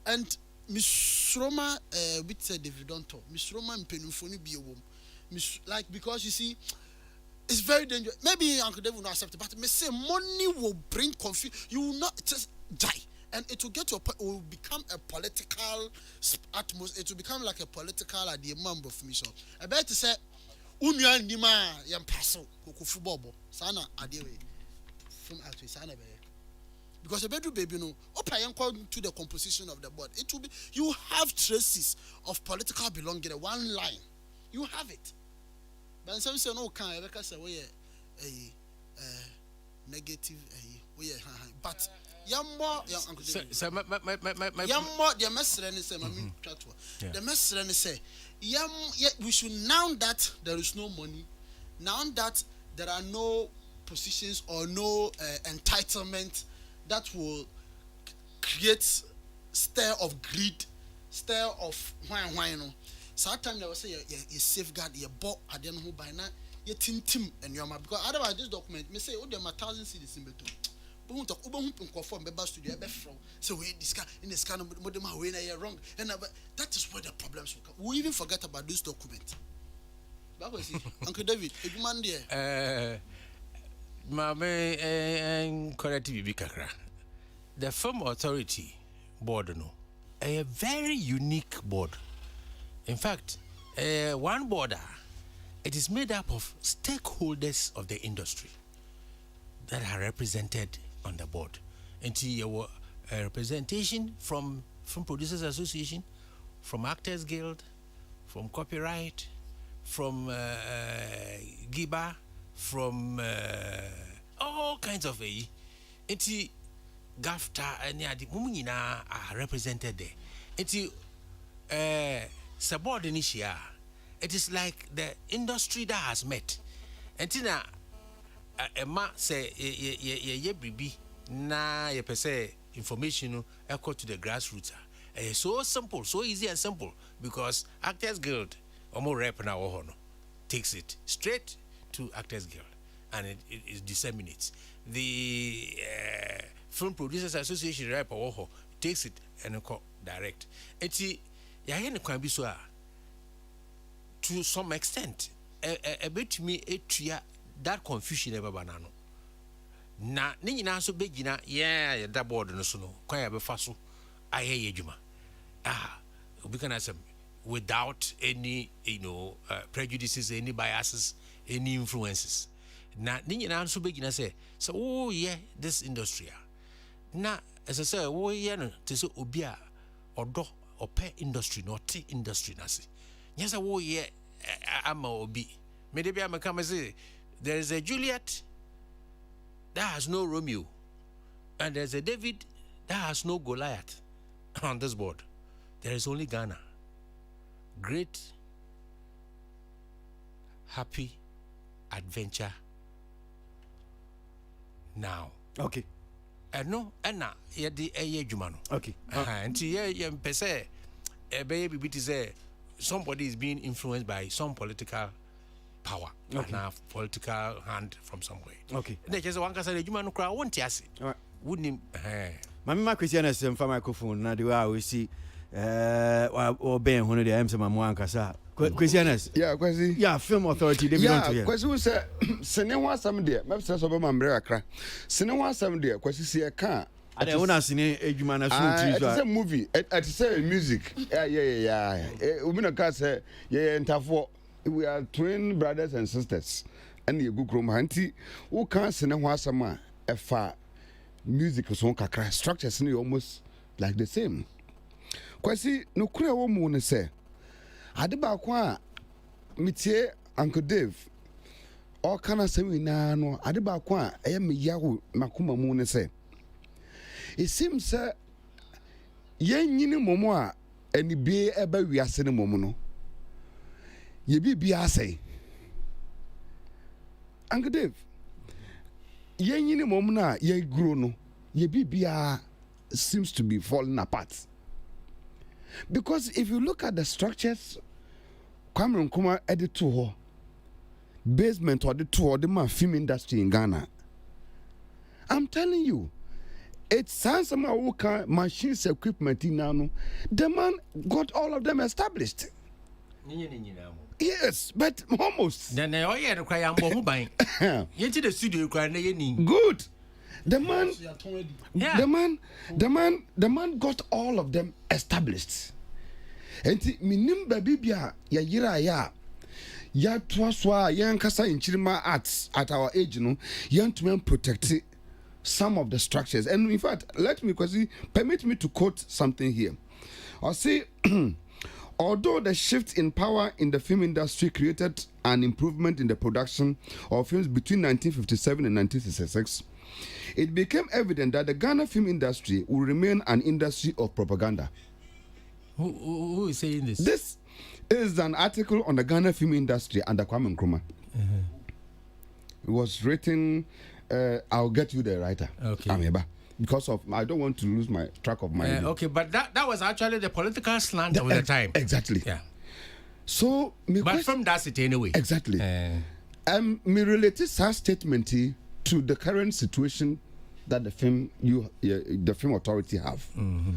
and Miss Roma with David Donto, Miss Roma and Penufoni be a woman. Like because you see, it's very dangerous. Maybe Uncle David will not accept it, but may say money will bring confusion. You will not just die, and it will get to a point. It will become a political atmosphere. It will become like a political idea. Member of me, so I bet to say, Unya Nima Yam Paso, Kufu Bobo, Sana Adewe from actually Sana. Because a bedroom baby, to the composition of the board, it will be you have traces of political belonging, one line, you have it. But some say no can because we a negative but yammo the message say the message say we should, now that there is no money, now that there are no positions or no entitlement that will create stir of greed, stir of wine. So at time they will say you safeguard your bought at the end who by now you tim and your because otherwise this document may say oh there are 1,000 cedis in between. But talk about who conform member studio from so we discuss in this kind of modern way you're wrong and that is where the problems will come. We even forget about this document. That was it. Uncle David, a man there. Mame correct bibi kakra. The Film Authority board no a very unique board. In fact, one board it is made up of stakeholders of the industry that are represented on the board. And your representation from Producers Association, from Actors Guild, from Copyright, from GIBA, from all kinds of GAFTA and the Mumina are represented there. Subordination. It is like the industry that has met. And Tina Emma say ye bibi na ye pese information echo to the grassroots. So simple, so easy and simple because Actors Guild omo rep na wo no takes it straight to Actors Guild and it disseminates. The Film Producers Association rep wo takes it and go direct. Enti ya ye ne kwan bi so a to some extent a bit me etua that confusion ever banano na ni nyina so begina da board no so no kwan ya be fa so aye adwuma obi kana say without any prejudices, any biases, any influences. Na ni nyina so begina say so oh yeah this industry na as I say oh yeah no to say obi a odo ope industry no te industry na say yes oh yeah ama obi maybe I'm come say there is a Juliet that has no Romeo and there's a David that has no Goliath on this board. There is only Ghana. Great happy adventure now. Okay. No, na ye di eye dwuma no. Okay. Nti ye pese be be say somebody is being influenced by some political power and a political hand from somewhere. Okay. They just one can say dwuma no kra won't ase. Wouldn't Mami ma Christian SM for microphone na the way we see or ben hono dey am say mamu ankasa. Christianes. Yeah, Kwesi. Yeah, Film Authority David on to here. Kwesi we say sene wa asam dey. Me say so be mamre akra. Sene wa asam dey Kwesi see e kan. Ade wona sene edwuma na so tri so. It's a movie. It's a music. Yeah. We no can say entafo. We are twin brothers and sisters. And you go krom hanti who can sene wa asam a efa music so kakra structures ni almost like the same. Kwesi no kura wo mu ne say ade ba kwa mitie Uncle Dave o kana semi na no ade ba kwa eye me yawo makoma mu ne say it seems yen nyini momo a ani bie eba wiase ne momo no ye bibia asai Uncle Dave yen nyini momo na ye grow no ye bibia seems to be falling apart. Because if you look at the structures, Cameron Kuma edit to basement or the tour the man film industry in Ghana. I'm telling you, it sounds somehow machines equipment in Nano. The man got all of them established. Yes, but almost. The studio good. The man got all of them established. And minim babibia ya yira ya twaswa ya nkasa inchirima arts at our age no ya to protect some of the structures. And in fact, permit me to quote something here. I say Although the shift in power in the film industry created an improvement in the production of films between 1957 and 1966, it became evident that the Ghana film industry will remain an industry of propaganda. Who is saying this? This is an article on the Ghana film industry under Kwame Nkrumah. It was written, I'll get you the writer. Okay. Ameba. Because of, I don't want to lose my track of my idea. Okay, but that was actually the political slant of the time. Exactly. Yeah. So, but from that it anyway. Exactly. Me related such statement to the current situation that the film authority have. Mm-hmm.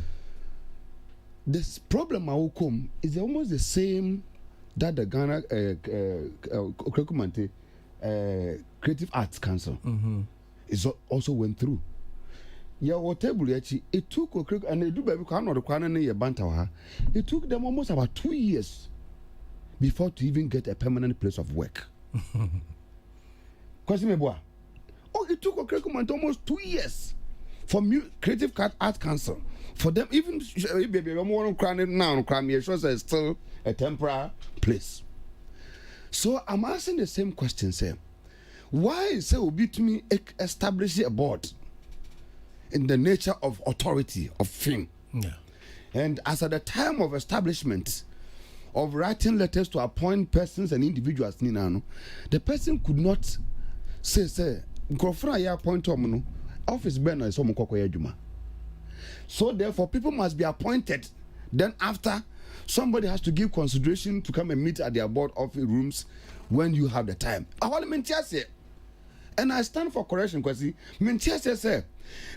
This problem I will come is almost the same that the Ghana Creative Arts Council is also went through. It took it took them almost about 2 years before to even get a permanent place of work. It took almost 2 years for Creative Arts Council for them even now it's still a temporary place. So I'm asking the same question, say, why is it to me establish a board in the nature of authority of film? Yeah. And as at the time of establishment of writing letters to appoint persons and individuals, the person could not say, appoint office burner is so therefore people must be appointed. Then after, somebody has to give consideration to come and meet at their board office rooms when you have the time. And I stand for correction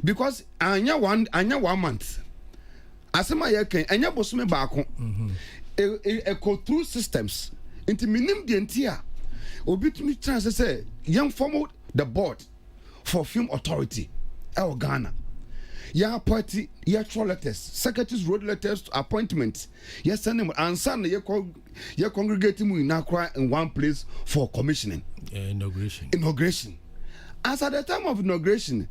because anya one month asema yake anya bosume baako go through systems into minim de ntia obi tumi chance say young form the board for film authority our Ghana. Ya party, ya letters, secretaries wrote letters to appointments. Yes, send them and son you congregating in Accra in one place for commissioning. Inauguration. As at the time of inauguration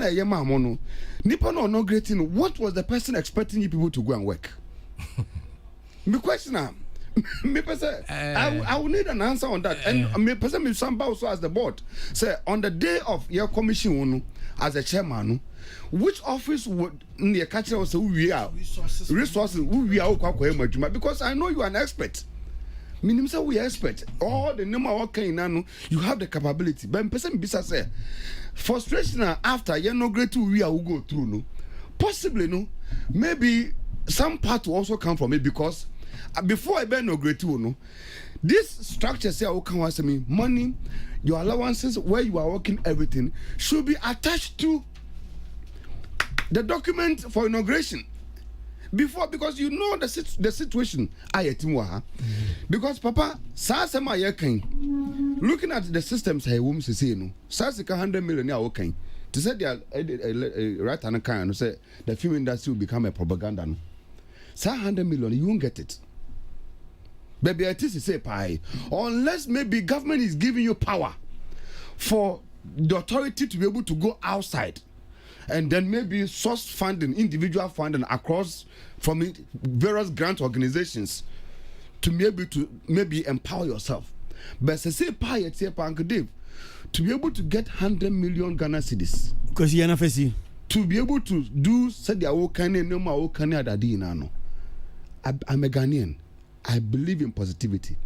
at Yama Mono, Nippon inaugurating, what was the person expecting you people to go and work? My question now. I will need an answer on that. And me person me some also as the board. Say on the day of your commission as a chairman, which office would near catch us we are resources we are because I know you are an expert. Meaning say we are expert. All the number working nano, you have the capability. But person bisa say frustration after you know great we are go through no. Possibly no, maybe some part will also come from it because before I bear no great no, this structure say I can ask me money, your allowances where you are working, everything should be attached to the document for inauguration. Before, because you know the situation because Papa Sasema Yakin looking at the systems I womb say no Sasika 100 million okay to say they right and kind say the film industry will become a propaganda. No. 100 million you won't get it. Baby, it is say pie unless maybe government is giving you power for the authority to be able to go outside and then maybe source funding, individual funding across from various grant organizations to be able to maybe empower yourself. But say pie to be able to get 100 million Ghana cedis. Because you are not to be able to do said their kind no more kind I'm a Ghanaian. I believe in positivity,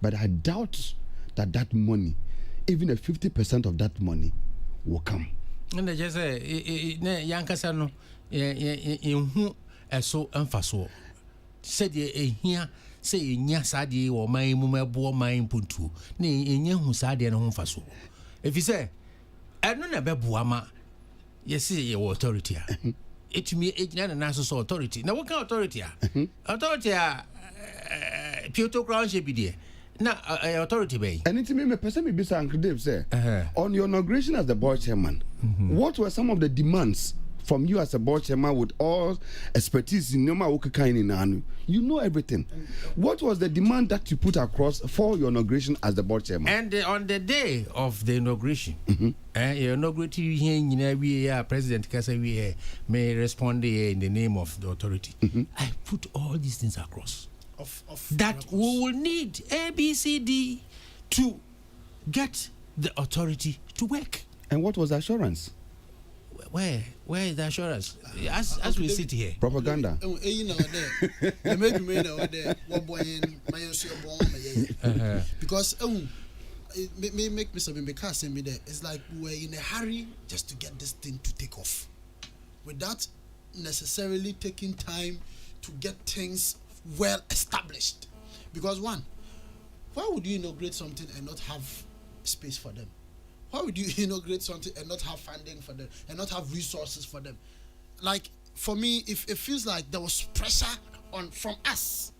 but I doubt that money, even a 50% of that money, will come. And I just say, Yankasano, who so emphasis said ye here say Yasadi or my mumabo my puntu, nay, in Yahu Sadi and home faso. If you say, I don't know about Buama, yes, your authority. It me 89 national authority. Now, what kind of authority? Authority, Puerto Crown should be there. Now, authority bay. And it may person me be Uncle Dave say on your inauguration as the board chairman, what were some of the demands from you as a board chairman with all expertise in you know everything. What was the demand that you put across for your inauguration as the board chairman? And on the day of the inauguration, President Kasa may respond in the name of the authority. I put all these things across. That we will need A, B, C, D to get the authority to work. And what was the assurance? Where is the assurance? As we sit here. Propaganda. Because it may make me something because it's like we're in a hurry just to get this thing to take off without necessarily taking time to get things well established. Because one, why would you inaugurate something and not have space for them? Why would you inaugurate something and not have funding for them and not have resources for them? Like, for me, if it feels like there was pressure from us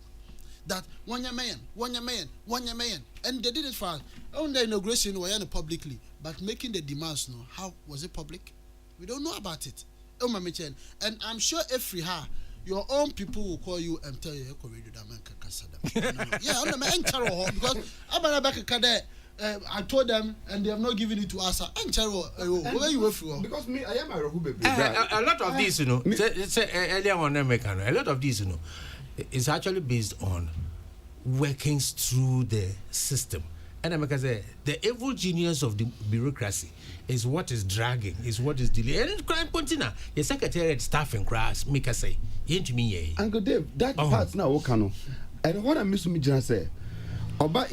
that one year man, and they did it for us. On the inauguration, we publicly, but making the demands, no, how was it public? We don't know about it. And I'm sure every your own people will call you and tell you, yeah, because I told them and they have not given it to us. Because me, I am a baby. A lot of these, earlier on American, a lot of these, is actually based on workings through the system. And America say the evil genius of the bureaucracy is what is dragging, is what is delaying. And crime pontina, the secretariat staff and class make us say, Uncle Dave, that part's now okay. And what I miss me just say. About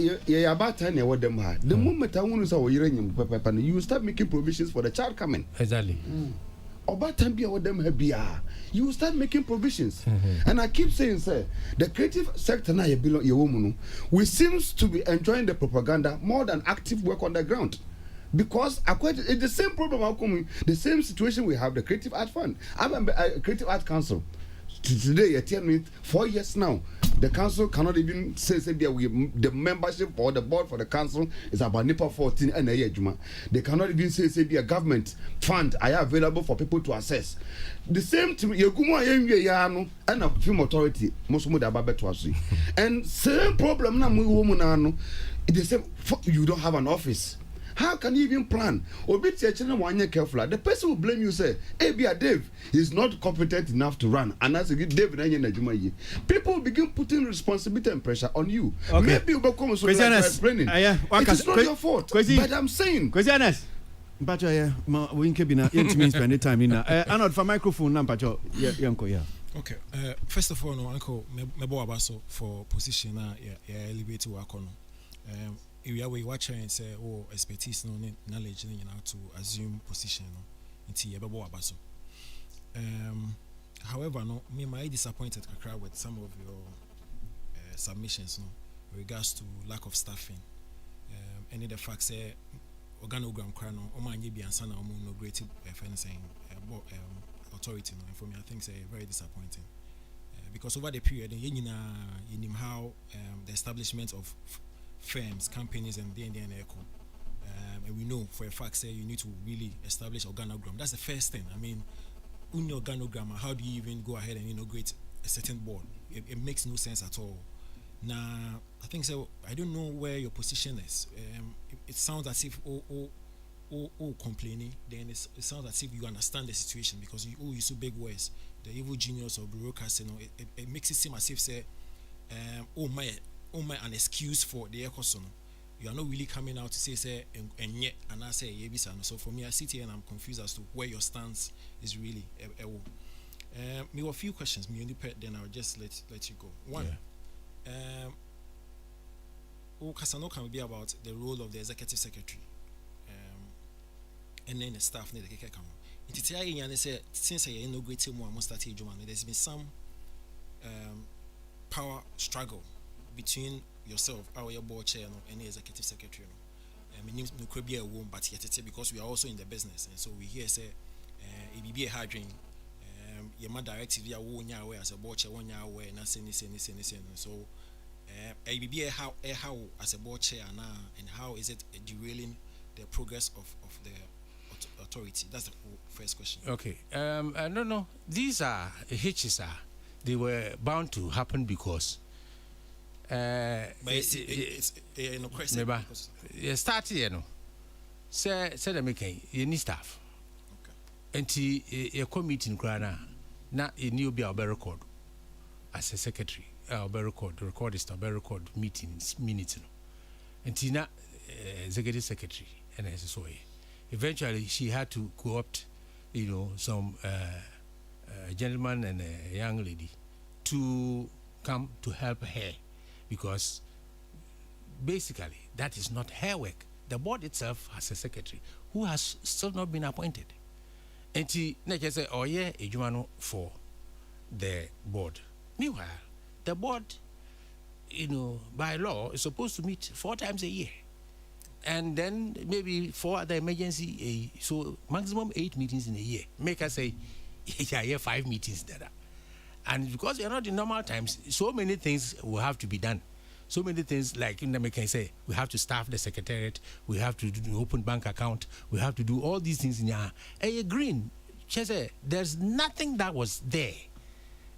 time what them had. The moment I want to say you start making provisions for the child coming. Exactly. About time be what them have you start making provisions. And I keep saying, sir, the creative sector now we seems to be enjoying the propaganda more than active work on the ground. Because it's the same problem, the same situation we have the Creative Art Fund. I'm a Creative Art Council. Today, you tell me 4 years now, the council cannot even say the membership or the board for the council is about NIPA 14 and a year. They cannot even say a government fund are available for people to access. The same thing, and a film authority, most of them to us. And same problem now, the same, you don't have an office. How can you even plan? The person will blame you, say, hey, Dave is not competent enough to run. And as you get Dave, people begin putting responsibility and pressure on you. Okay. Maybe you become so explaining. It is not your fault. But I'm saying. But we can spend time in Arnold for microphone number. Okay. First of all, no, Uncle, Mebo Abaso for position elevate work on. If you are watching and say, oh, expertise, no knowledge, you know, to assume position, no, until you are abaso. However, no, me might disappointed with some of your submissions, no, in regards to lack of staffing. Any the fact say organogram crano, Oman Yibi and Sana no great fencing authority, no, and for me, I think it's very disappointing. Because over the period, you know how the establishment of firms, companies, and echo. And we know for a fact say you need to really establish organogram. That's the first thing. I mean, on your organogram, how do you even go ahead and inaugurate a certain board? It makes no sense at all. Now, I think so. I don't know where your position is. It sounds as if complaining. Then it sounds as if you understand the situation because you use so big words. The evil genius of bureaucracy. You know, it makes it seem as if say, an excuse for the ecoson. You are not really coming out to say and yet and I say so for me I sit here and I'm confused as to where your stance is really. Me have a few questions. Then I'll just let you go. One, Kasano can be about the role of the executive secretary, and then the staff. Since I inaugurated more, there's been some power struggle between yourself, our board chair, and the executive secretary. I mean, no could be a womb, but yet because we are also in the business, and so we hear say, it be a hard drink. Your directive, you are 1 year away as a board chair, 1 year away, and say. So, it be a how as a board chair now, and how is it derailing the progress of the authority? That's the first question. Okay. No. These are hitches. They were bound to happen because. But it's no question. You start here, no. Say the making. You need staff. Okay. And a committee in na you need to be a record as a secretary. Recordist, meetings, minutes. And Tina, executive secretary, and as so. Eventually, she had to co-opt, some gentleman and a young lady to come to help her, because basically that is not her work. The board itself has a secretary who has still not been appointed. And she just say, oh yeah, a Jumano for the board. Meanwhile, the board, by law, is supposed to meet 4 times a year. And then maybe 4 other emergency, so maximum 8 meetings in a year. Make us say, yeah, 5 meetings there. And because we are not in normal times, so many things will have to be done. So many things, like we can say, we have to staff the secretariat, we have to do open bank account, we have to do all these things in a green. She said, there's nothing that was there.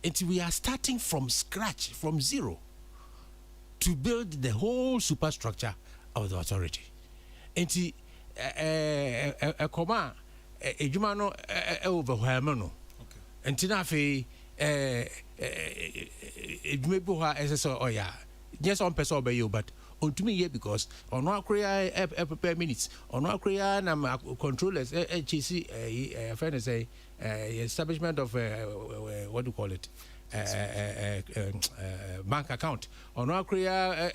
Until we are starting from scratch, from zero, to build the whole superstructure of the authority. Until a command, a Jumano overwhelming. Until now, it may be as oh yeah, just on person by you, but on to me here because on our career prepare minutes, on our career controllers, HC, friend say, establishment of what do you call it? Bank account. On our career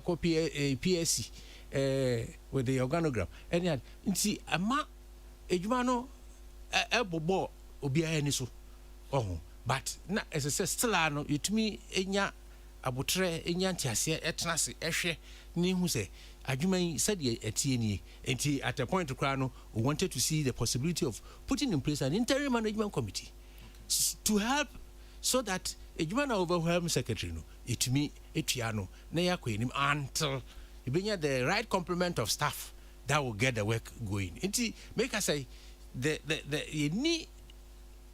copy a PSC with the organogram. And yet, see, a ma, a Jumano, a bobo, obia eniso. Oh, but na as I said, still I know you to me, enya abutre, enya tiasia, etnasi, eshe, ni who say, Ajuma said ye etieni, and at a point to crown, wanted to see the possibility of putting in place an interim management committee to help so that a human overwhelmed secretary, it me, etiano, nea queen, until you bring the right complement of staff that will get the work going. It make us say, you need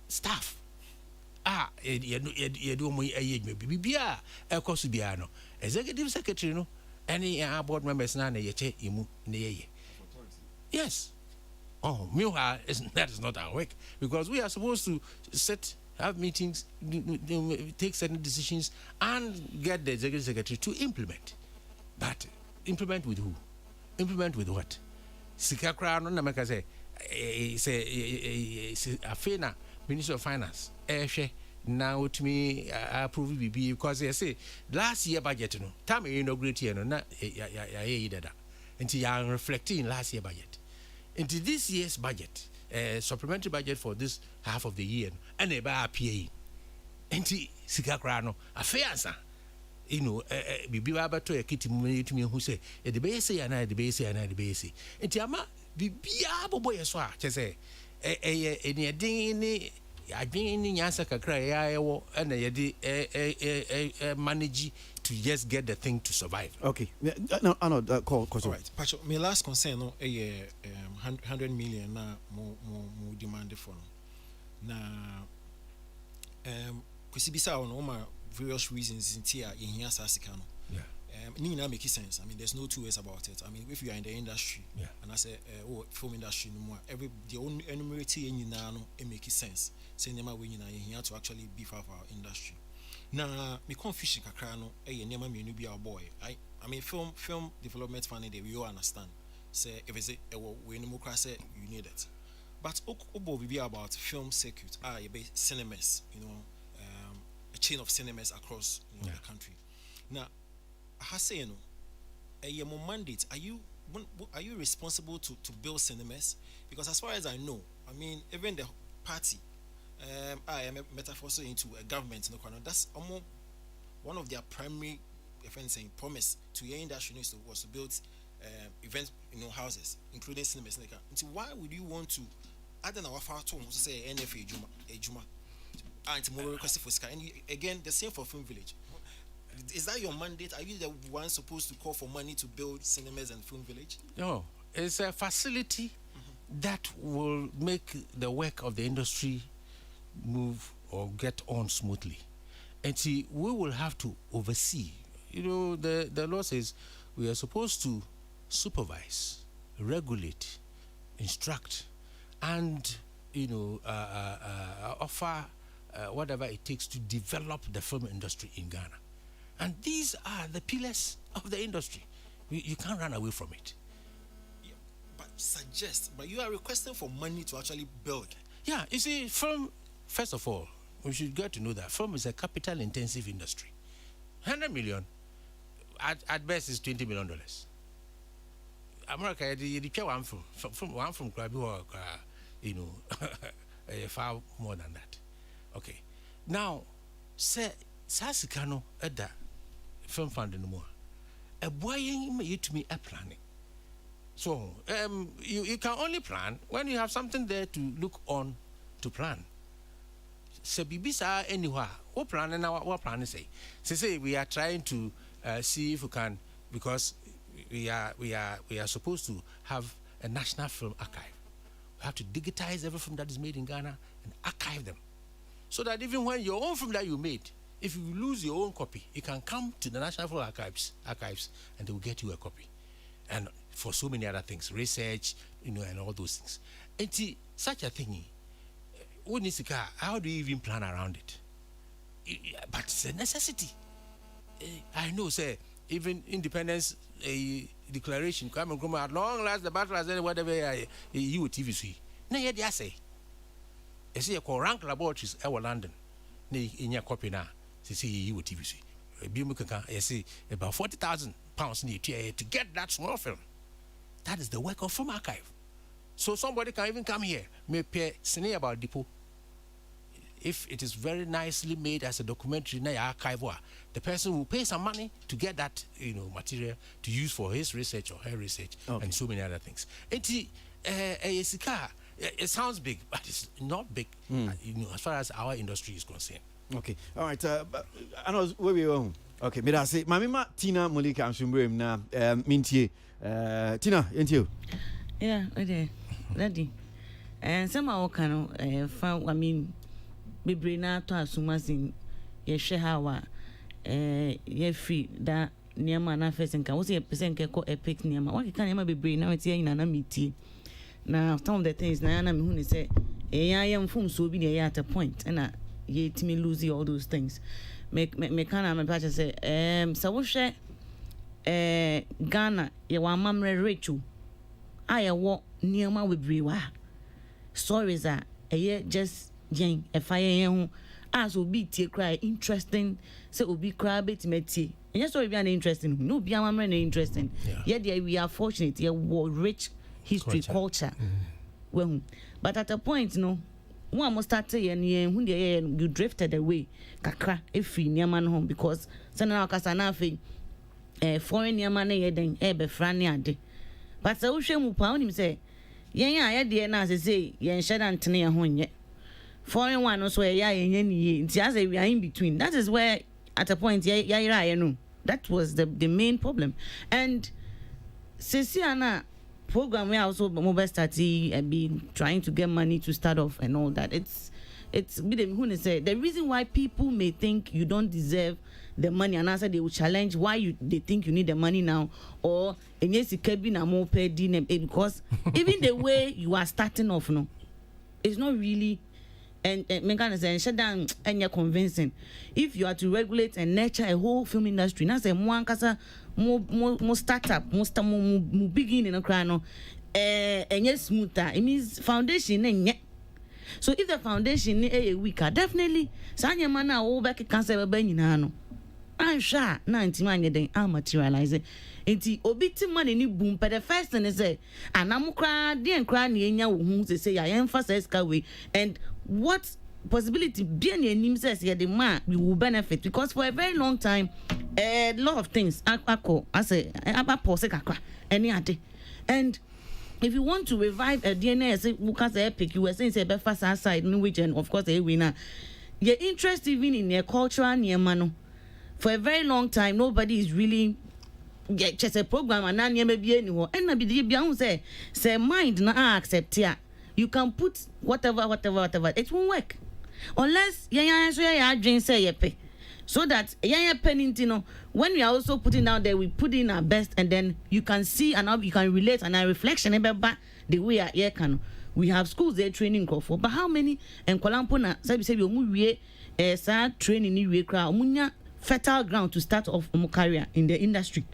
staff. You do me a bibia, a cosubiano, executive secretary, no, any board members, none, imu, ne. Yes. Oh, meanwhile, that is not our work because we are supposed to sit, have meetings, take certain decisions, and get the executive secretary to implement. But implement with who? Implement with what? Sikakra no na meka say afena Minister of Finance now to me approve BB because they say last year budget no time inaugurate year no na ya dada until you are reflecting last year budget into this year's budget supplementary budget for this half of the year and about PA into Sikakra no afeansa bibi wa bato ya kiti mu to me who say the base and I the base and I the base into ama bibia bobo yeso a che say eni edin ni adwen ni nyansa kakra ya ewo na ye de manage to just get the thing to survive. Okay. No, call. All right. Pacho, my last concern no 100 million na mo demand for no. Na kusibisa ono ma various reasons in tia in here sasika no. Yeah. It make sense. I mean, there's no two ways about it. I mean, if you are in the industry, and I say, film industry no more, the only enumerate in now it makes sense. Saying them when you here to actually beef up our industry. Now, me confusion kakrano, nema me no be our boy. I mean, film development funding we all understand. Say if it's we no more say you need it. But obo be about film circuit. You be cinemas, a chain of cinemas across the country. Now. I say your mandate. Are you responsible to build cinemas? Because as far as I know, I mean, even the party, I am a metaphor into a government. That's almost one of their primary, if anything, promise to your industry was to build event, houses, including cinemas. So why would you want to add an offer to say NFA Juma, and tomorrow request for Sky? And again, the same for Film Village. Is that your mandate? Are you the one supposed to call for money to build cinemas and film village? No, it's a facility that will make the work of the industry move or get on smoothly. And see, we will have to oversee. The law says we are supposed to supervise, regulate, instruct, and offer whatever it takes to develop the film industry in Ghana. And these are the pillars of the industry. You can't run away from it. Yeah, but you are requesting for money to actually build. Yeah, you see, film, first of all, we should get to know that film is a capital intensive industry. 100 million, at best is $20 million. America, the one from Krabi, far more than that. Okay. Now, say Sasikano Edda film fund no more. A boy you to me a planning. So you can only plan when you have something there to look on to plan. So bibisa anywhere. What plan and what plan say? Say we are trying to see if we can, because we are supposed to have a national film archive. We have to digitize every film that is made in Ghana and archive them, so that even when your own film that you made, if you lose your own copy, you can come to the National Film Archives, and they will get you a copy. And for so many other things, research, and all those things. And see, such a thing, how do you even plan around it? But it's a necessity. I know, say, even independence declaration, come at long last the battle has ended, whatever you TV see. No, yet I say. You see, a rank laboratories in London, in your copy now. See you with TVC. You see about £40,000 need to get that small film. That is the work of Film Archive. So somebody can even come here, may pay sine about depot. If it is very nicely made as a documentary in the archive, the person will pay some money to get that material to use for his research or her research, and so many other things. It sounds big, but it's not big, as far as our industry is concerned. Okay, all right. I know where we are. Okay, me that say, Mamima Tina Molika Amsumbrem na Mintie. Tina, into you. Yeah, okay, ready. And somehow can found. I mean, be brina to assume ye shehawa. Ye free that near my face and can was a percent call epic near my. What can never be brina? It's here in an amity. Now, some of the things Nana Mihuni say, I am from so be at a point, and yet me lose all those things. Make kind of my patch say, so we share Ghana, you are mamre Rachel. I walk near my with Brewa. Stories are a year just jang a fire as will be tear cry interesting, so will be cry bit meti. And yes, so be an interesting, no be a mamre interesting. Yet we are fortunate, you war rich history, culture. Well, but at a point, one must start saying, you drifted away, kakra, if you near man home, because Sana Casanafi, foreign near money, then ebe franiade. But so shame pound him say, I had the answer say, yen shed Antonia home yet. Foreign one also a ye, just we are in between. That is where, at a point, that was the main problem. And Ceciana program where also mobile study and be trying to get money to start off and all that. It's who say the reason why people may think you don't deserve the money, and answer they will challenge why they think you need the money now, or because even the way you are starting off, it's not really and shut down and you're convincing. If you are to regulate and nurture a whole film industry, now say more startup, more beginning a crano, and yes, smoother. It means foundation and so if the foundation is weaker, definitely Sanya mana all back a cancer benino. I'm sure 90 man then I'll materialize it. Enti obiti money ni boom, but the first thing is say, and I'm crying, dear crying, who say I emphasize Kawi, and what possibility being a name says here the man we will benefit, because for a very long time a lot of things I say about poseka any ate. And if you want to revive a DNA say because epic, you were saying say fast outside in which, and of course a winner your interest even in your cultural near mano for a very long time nobody is really just a program and nan yeme bi any ho and na bi de bia hu say mind na accept ya you can put whatever it won't work unless yan so ya adwen say yepe so that yan penny no when we are also putting down there we put in our best and then you can see and you can relate and a reflection about the way here can we have schools there training for but how many and kwalampo na say omu wie sa training ni wie kra omunya fertile ground to start off omu career in the industry.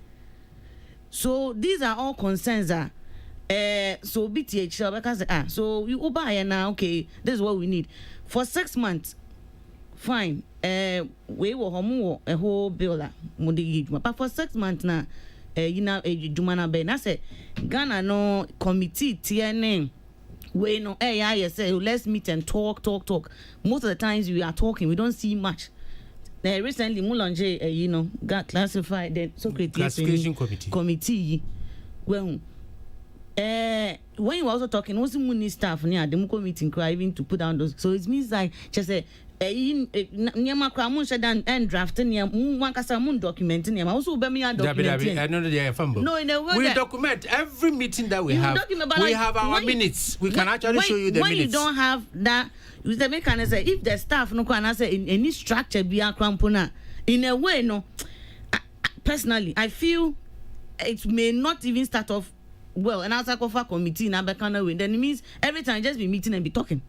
So these are all concerns so BTH because so you buy now okay this is what we need for 6 months fine we will homo a whole bill but for 6 months now you know jumana be na say Ghana no committee TNA we no I say let's meet and talk most of the times we are talking we don't see much. Recently Mulanje you know got classified the classification committee well when you were also talking was muni staff near the Muko meeting cry even to put down those so it means like just say nyama kwa mun shedan and drafting nyam one kasa mun documenting nyam also be me documenting I know they are fumble. No, in a way we document every meeting that we have. We have our minutes. We can actually show you the when minutes. You don't have that you the make can say if the staff no can say in any structure be a crampona in a way no personally I feel it may not even start off well and outside of a committee na be kind way then it means every time just be meeting and be talking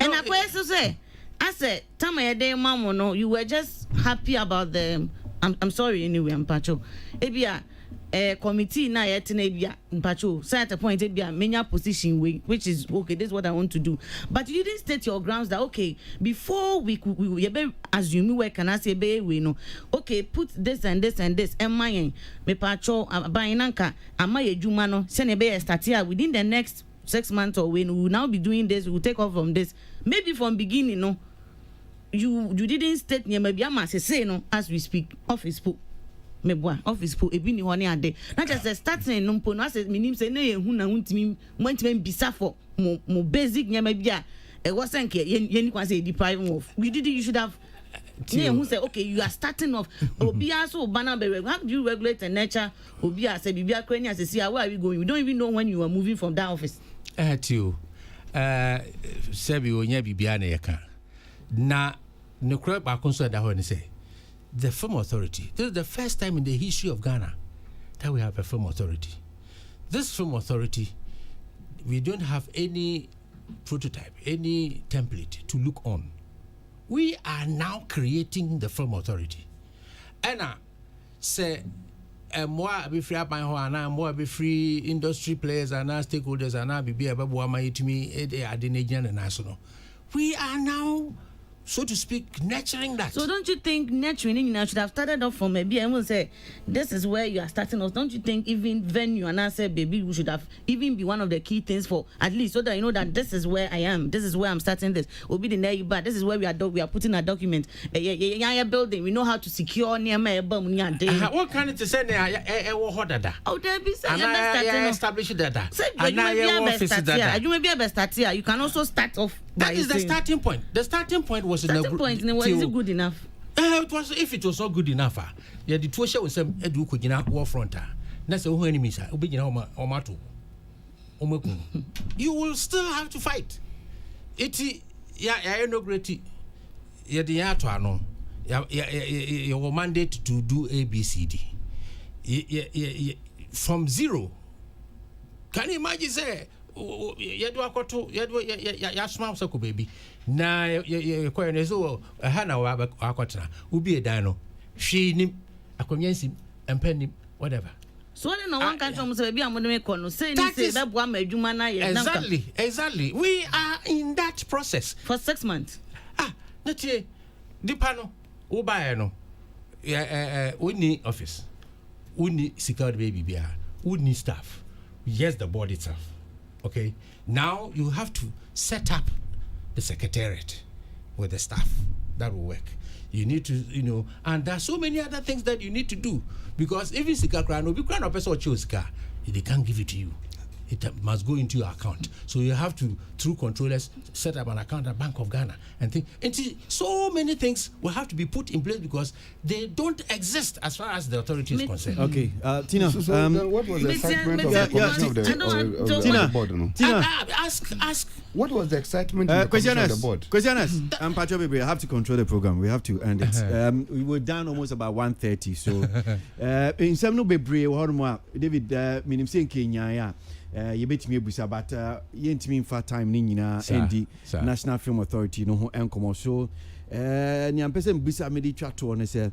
and I question say I said, "Tama yede mamo no, you were just happy about the. I'm sorry anyway, Mpacho. Ebia, committee na yete na ebia Mpacho. So at a point ebia menya position which is okay. This is what I want to do. But you didn't state your grounds that okay before we assume we can say be we no. Okay, put this and this and this. And my me Pacho abayinanka amaye juma no. Sene be start here within the next 6 months or when we will now be doing this. We will take off from this. Maybe from beginning no." You didn't state maybe am say no as we speak office po me boa office po ebi ni hone ade na just starting no po no as minim say na ye hu na huntimi montimi bisa for mo basic nyama bia e was enke ye ni kwa say deprive of you should have who say okay you are starting off obi aso bana be how do you regulate the nature obi say bibia kwani as say where are we going we don't even know when you are moving from that office too sebi onya bibia na yeka na no crap ba konso da ho ni say the film authority this is the first time in the history of Ghana that we have a film authority. This film authority we don't have any prototype any template to look on. We are now creating the film authority and say more be free up ho ana more be free industry players and stakeholders and be able to ma yetumi e ade na gina na so no. We are now so to speak nurturing that. So don't you think nurturing should have started off from maybe I will say this is where you are starting off. Don't you think even venue and answer baby we should have even be one of the key things for at least so that you know that this is where I am, this is where I'm starting this will be the name but this is where we are putting a document building we know how to secure near my what kind of to say oh there be say establish data you may be a best start here you can also start off that is the starting point. The starting point was is it good enough? It was if it was not good enough. Yeah, the two show was edu ko gina war front. Na say who enemies are obi gina o mato. You will still have to fight. It ya no great. Ya the ya to ano. Your mandate to do ABCD. From zero. Can you imagine say yedu akoto yedu ya smart so ko baby na ye ko ne so ha na wa akotena ubi edan no hwe nim akonyansi empani whatever so no one can from say baby amode me ko no say ni say be boa ma adwuma na ye exactly we are in that process for 6 months na tie dipa no wo ba no uni office uni security baby bia uni staff yes the board itself. Okay, now you have to set up the secretariat with the staff that will work. You need to, and there are so many other things that you need to do because even Sika Krano, be Krano person chose car, they can't give it to you. it must go into your account. So you have to, through controllers, set up an account at Bank of Ghana and think. And so many things will have to be put in place because they don't exist as far as the authority is concerned. Okay, Tina. So then what was the excitement of the commission of the board? Tina, ask. What was the excitement in the commission of the board? Questioners, I'm Pacho Baby. I have to control the program. We have to end it. We were done almost about 1:30. So, in some no Baby, David, minim saying Kenya, you bet me busa, but yentimi for time nina ND National Film Authority no enkomo so ni ampese busa me di twa to ne se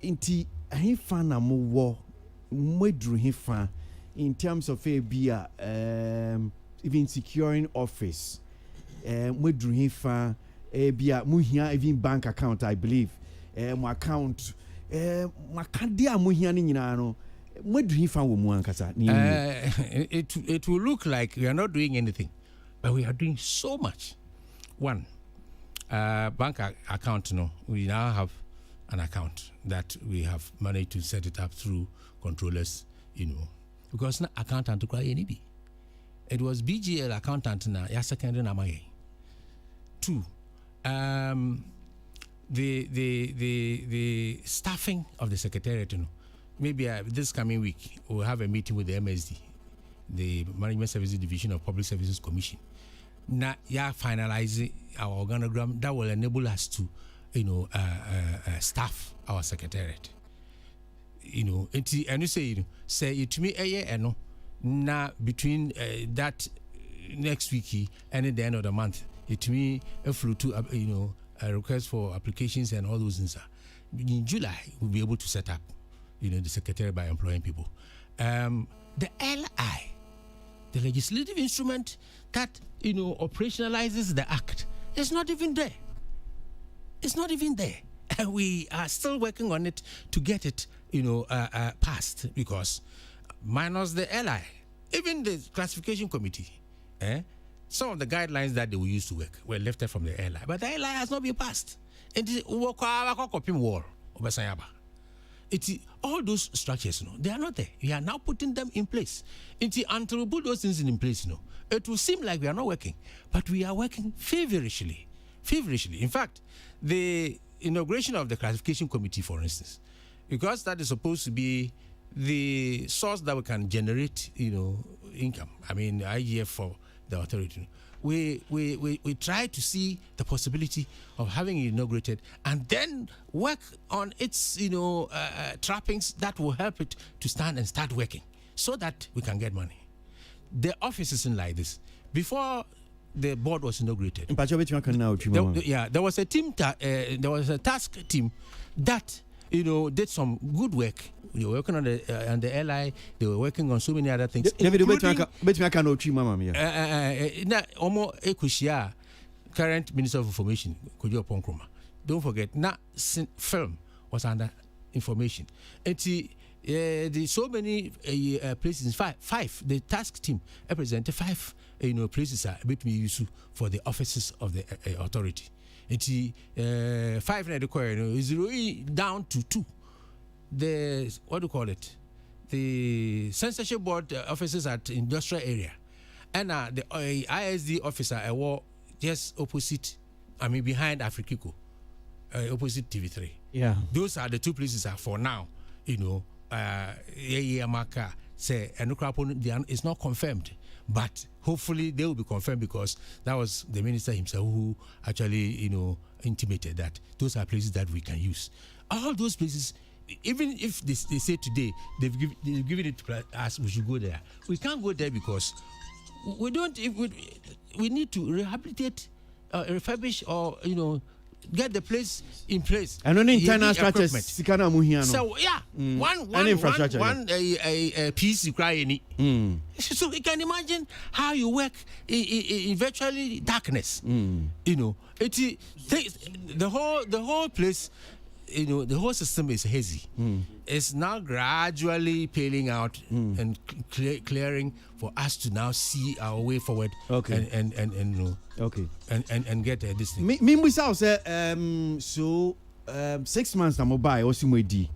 inti ahifa na mo wo modru hifa in terms of a bia even securing office modru hifa bia muhia even bank account I believe mo account makadia muhia ni nyina no. It will look like we are not doing anything, but we are doing so much. One, bank account. No, we now have an account that we have managed to set it up through controllers. Because na accountant to cry any. It was BGL accountant na ya second na my. Two, the staffing of the secretariat. Maybe this coming week we'll have a meeting with the MSD, the Management Services Division of Public Services Commission. Now, finalize our organogram that will enable us to, staff our secretariat. And you say it to me now between that next week and at the end of the month, it to me a flew to a request for applications and all those things. In July, we'll be able to set up. The secretary by employing people. The LI, the legislative instrument that, operationalizes the act, is not even there. It's not even there. And we are still working on it to get it, passed because minus the LI, even the classification committee, some of the guidelines that they will use to work were lifted from the LI, but the LI has not been passed. It is wall. All those structures, they are not there. We are now putting them in place. Until we put those things in place, it will seem like we are not working, but we are working feverishly. In fact, the inauguration of the classification committee, for instance, because that is supposed to be the source that we can generate, income. I mean, IGF for the authority. We try to see the possibility of having it inaugurated and then work on its trappings that will help it to stand and start working so that we can get money. The office isn't like this. Before the board was inaugurated, there was a team. There was a task team that did some good work. They were working on the LI. They were working on so many other things. Current Minister of Information, Kojo Ponkroma. Don't forget, film was under information. There's so many places. Five. The task team represented 5 places are between used for the offices of the authority. 5 is down to 2. The the censorship board offices at industrial area, and the ISD officer just opposite. Behind Afrikiko, opposite TV3. Yeah, those are the 2 places for now. Marker say it's not confirmed, but hopefully they will be confirmed because that was the minister himself who actually intimated that those are places that we can use. All those places, even if they say today they've given it to us, we should go there. We can't go there because we don't. We need to rehabilitate, refurbish, or get the place in place. And only internal structures. So one infrastructure. One piece you cry any. So you can imagine how you work in virtually darkness. The whole place. The whole system is hazy. It's now gradually peeling out and clearing for us to now see our way forward. Okay. And get this thing. Me say 6 months na mobile osimwedi.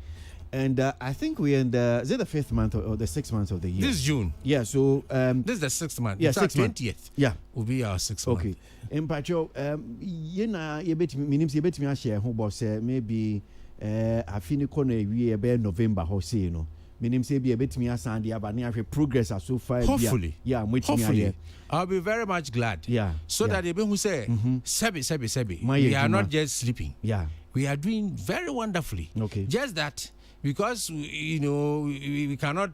And I think we're in is it the 5th month or the 6th month of the year? This is June. Yeah, so this is the 6th month. Yeah, It's our 6th month. 20th. Yeah. Will be our 6th Okay. month. In Pacho, you bet me share who boss maybe I finish we about November or say you know. Meaning say be a bit me asande but near progress so far. Hopefully. Yeah, I'm waiting. Hopefully. I'll be very much glad. Yeah. So that they who say sebi. My We are Juma. not just sleeping. Yeah. We are doing very wonderfully. Okay. Just that because you know we cannot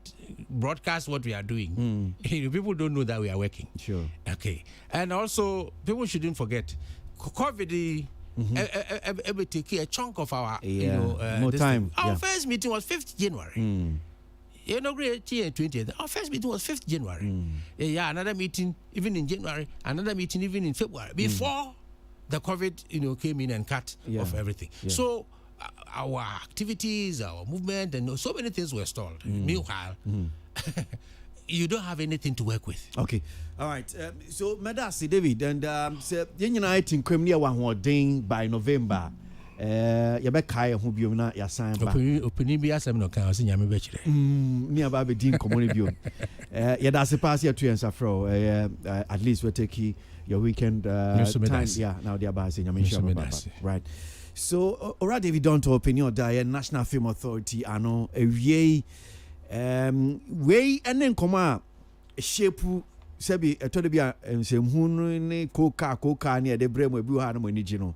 broadcast what we are doing. People don't know that we are working. Sure. Okay. And also people shouldn't forget COVID take a chunk of our more time. Our first meeting was 5th January. You know, great 20th. Our first meeting was 5th January. Yeah, another meeting even in January, another meeting even in February. Before the COVID, came in and cut off everything. Yeah. So our activities, our movement, and so many things were stalled. Meanwhile, you don't have anything to work with. Okay. All right. So, Madasi David, and so I think one ding by November. You be kai who be na ya sign ba. Opinion be asem no kan o se nyame be kire. Me aba be din common bio. Ya da se pass here to answer fro. At least we take your weekend time. Yeah, now they about say nyame sure. Right. So, already we don't opinion da National Film Authority ano ewie way and then come shape sebi etodo bia nsɛmhu ne koka ne de brɛ mu ebi ha no mo anigye no.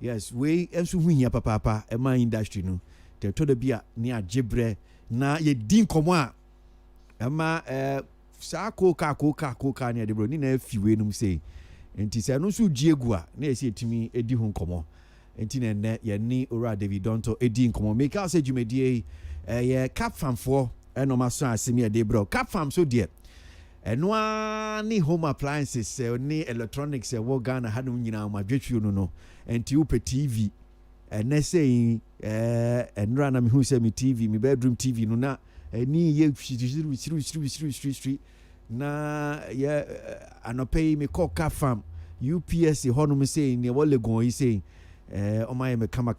Yes, we enso hu hia papa e man industry no te etodo bia ne agebrɛ na ye din komo a ama saa koka ne de brɛ ni na afiwe no say enti sɛ no so giegu a na esi etimi edi ho komo enti na ne ye ni ora David Donto edi komo make out say dwumadie ye cap famfo eno maso asemi de brɛ cap fam so de eno ni home appliances ni electronics wo Ghana hanum nyina ma dwetwe no enti upe TV and say enra na me hu say me TV me bedroom TV no na ni ye street na ye anope me call car farm UPS hono me say ne wole gon yi say o my me kama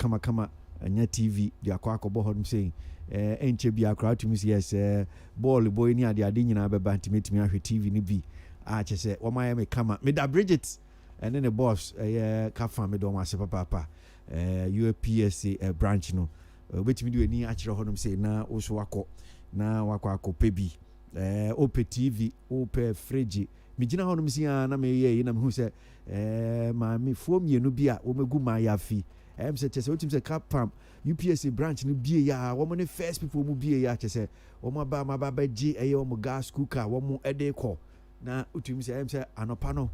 anya TV di akwa hono say enche bi akra to me yes ball boy ni ade nyina beba ntimetimi ahwe TV ni bi a che say o my me kama me da Bridget and then the boss ka fam do ma se papa UPSC branch no which me do any akire honum say na wo so wakọ pebi ope TV ope fridge me gina honum say na me ye na me hu say ma me fo mienu bi a wo megu ma ya fi say chese wetim say ka fam UPSC branch no bie ya wo mo ne first people mu bie ya chese wo ma ba gi wo mo gas cooker wo mo ede ko na utum say anopa no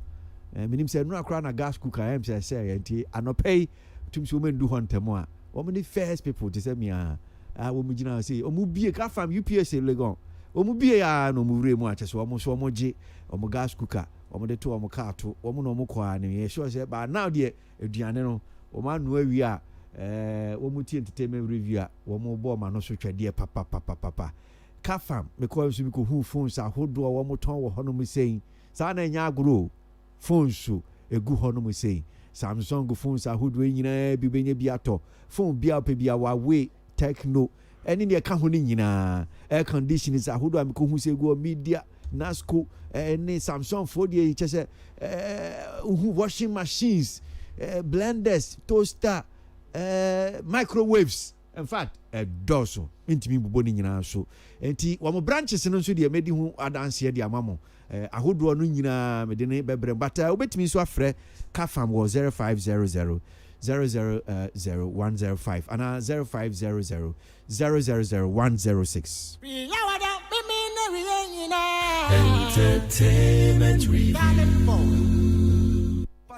minim say no akra na gas cooker say enti anopay tum so men do hontemo a wo me the first people to say me wo mu gina say o mu bie ka fam UPSC legon o mu bie ya no mu wure mu a chese wo mo so mo gi o mo gas cooker o mo de to o mo car to wo mo no mo kwa ne ye sure say ba now de aduane no o ma no awi a wo mu ti entertainment review a wo mo bo ma no so twade papa ka fam me ko so bi ko hu phones ahodo wo mo ton wo hono mu say sa na nya agro phones so egu hono mu say Samsung phones ahodo nyina bi benya bi ato phone bi a pe bi a Huawei Techno eni ne ka ho ni nyina air conditioners ahodo am ko hu say go media Nasco any Samsung 40 chese washing machines blenders toaster microwaves in fact doso intimi bubo ni nyina so enti wo mo branches no so de medi hu adanse de amamo ahodo no nyina mede ne bebre but obetimi so afre ka fam wo 0500 0000105 and 0500 000106 Entertainment Review.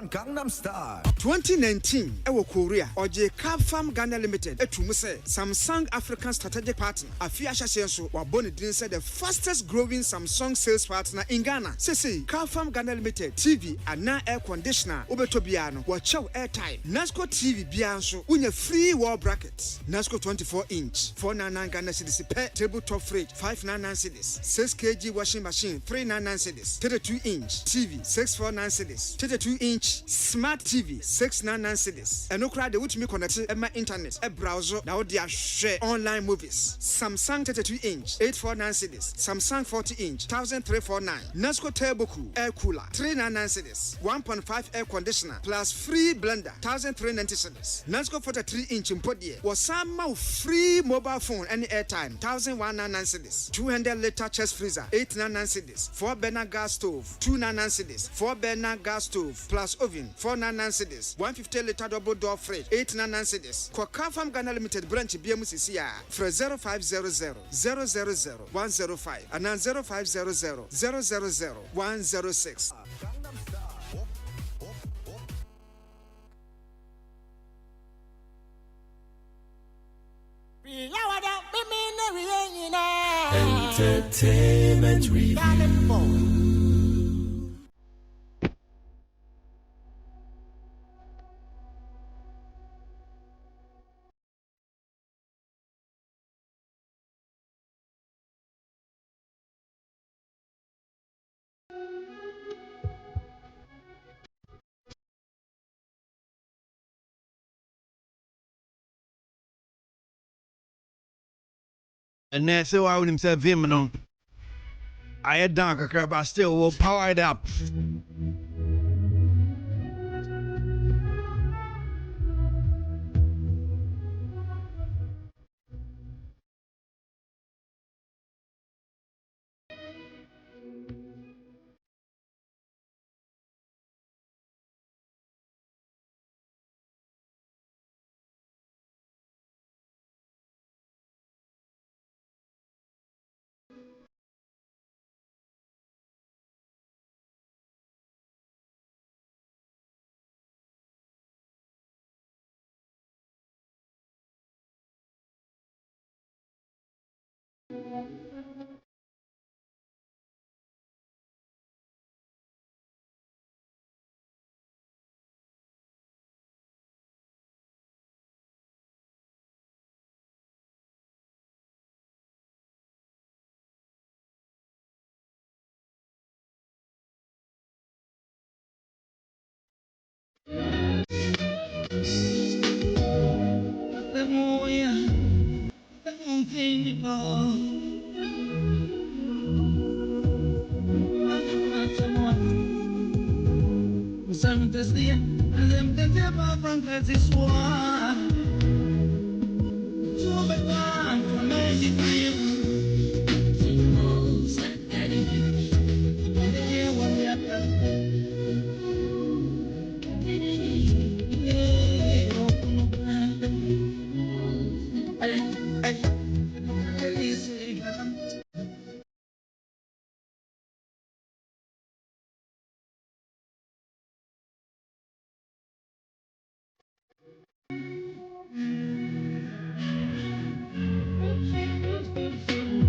Gangnam Style 2019 ewo Korea oje Capfarm Ghana Limited etumu say Samsung African Strategic Partner afia hyehye so wabone din say the fastest growing Samsung sales partner in Ghana. Say Capfarm Ghana Limited TV and air conditioner obeto bia no wachew airtime. Nasco TV bia nso unya free wall brackets. Nasco 24 inch 499 Ghana cedis per tabletop fridge 599 cedis. 6 kg washing machine 399 cedis. 32 inch TV 649 cedis. 32 inch fridge, smart TV 699 cedis. And no crowd which me connect my internet, a browser, now they are share online movies. Samsung 32-inch 849 cedis. Samsung 40-inch 1349. Nasco Turbo Cool air cooler 399 cedis. 1.5 air conditioner plus free blender 1390 cedis. Nasco 43-inch import was some free mobile phone and airtime 1199 cedis. 200-liter chest freezer 899 cedis. 4-burner gas stove 299 cedis. 4-burner gas stove plus oven 499 cedis. 150-liter double door fridge 899 cedis. Koka Farm Ghana Limited branch BMCCA for 0500 000 105 and then 0500 000 106. Entertainment review. And that's so I would himself him no. I had done a but still will power it up.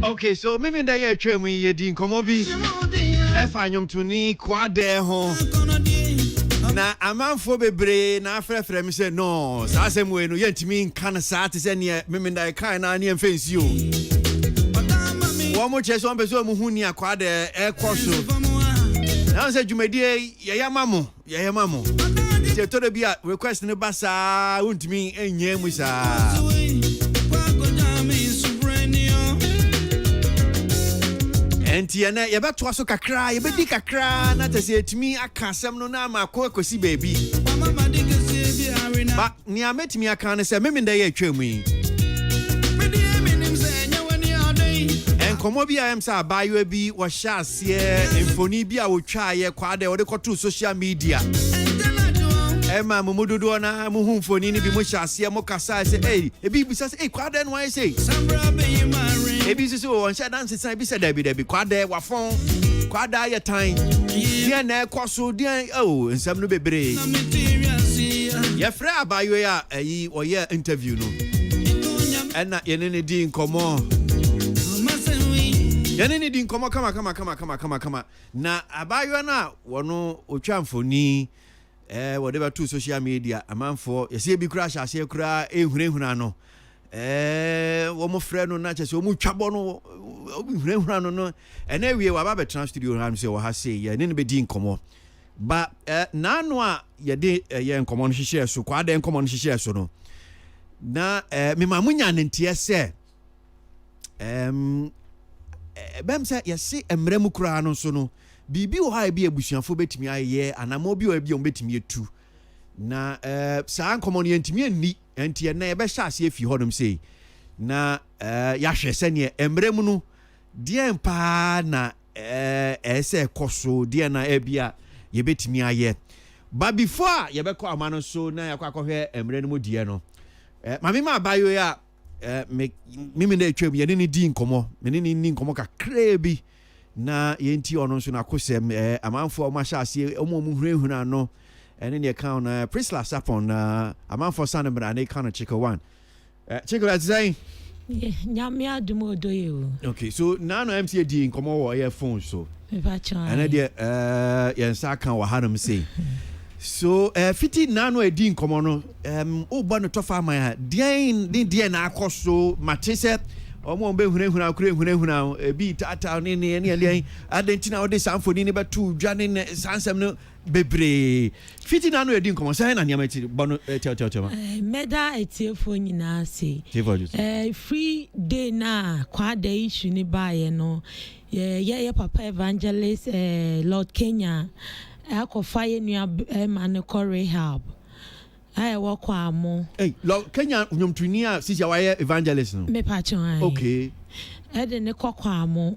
Okay, so maybe that you try me ye din komo bi e fa nyom tuni kwa de ho na amanfo bebre na afrefre me say no sa asem we no yantimi nka na sa te say ne maybe that kan na ne mfensi o wo mo che so mbeso mu huni akwa de e koso na say dwumadie ye yamamo je to de bia request ne basa untimi enye mu sa entiana ye beto aso kakra ye bedi kakra na tese etimi aka asem no na ma akosi baby ba ni ametimi aka ne se memenda ye atwamu yi enkomo bi am sa bayo bi wo hya ase emfoni bi a wo twa ye kwade wo de koto social media ema mumududu na muhu mfoni ni bi mo hya ase mo kasa se ebi bisa se kwade no ayi se ebi sisi wo on dance san bi se dabi kwada wafon kwada ya time dia na ekoso dia nsam no bebre ya fra abayo ya ayi oye interview no ena yenene di nkomo kama na abayo na wono otwa mfoni whatever to social media amanfo yesi bi kura hya kura ehunehuna no wo mo frɛ no na kyese wo mu twabɔ no hurahura no ena wie wa ba betra studio ha no se wo ha se ye ne be di nkomo ba nano a yɛde yɛ nkɔmmɔ no hyehyɛ so kwa de nkɔmmɔ no hyehyɛ so no na me mamunya nentie sɛ bɛm sɛ yɛse mmerɛ mu koraa no so no biribi wɔ ha bi abusuafo betumi ayɛ anamo bi wɔ bi betumi etu na saa nkɔmmɔ no yɛntumi anni ɛnti na yɛbɛhyɛ ase afi hɔ nom sei na yɛahwɛ sɛ ne mmerɛ mu no deɛ mpa na ɛsɛ kɔ so deɛ na ebia yɛbɛtumi ayɛ but before yɛbɛkɔ ama no so na yɛkɔ akɔhwɛ mmerɛ no mu deɛ no mame ma abayo ya mimi na etwam yɛne ne di nkɔmmɔ mene ne ni nkɔmmɔ kakraa bi na yɛnti ɔno nso na akosɛm amanfo ɔmo ahyɛ ase ɔmo hurahura no ɛne ne ka na Priscilla Sapon na amanfo san mbra ne ka no Chico one Chico let's say nyame adumo odoye o okay so now no MC di nkɔmmɔ wɔ ɛyɛ phone so ɛna deɛ yɛnsa ka wɔ hanom sei so fiti nano edi nkɔmmɔ no o bɔ no tɔfa ma deɛ na akɔ so mate sɛ ɔmo be hunahuna akure hunahuna ebi tata ne adentina ɔde samfoni ne betu dwa ne sansɛm no bebre fiti nano edi nkɔmmɔ sɛ na nyama ti bɔ no tell meda etiefo nyina se free day na kwada issue ne bae no ye papa evangelist Lord Kenya akɔfa yɛ nua ma ne kɔ rehab ai wɔkɔ amo Lord Kenya nyomtuni a sisi awayɛ evangelist no me pa chon okay ɛde ne kɔkɔ amo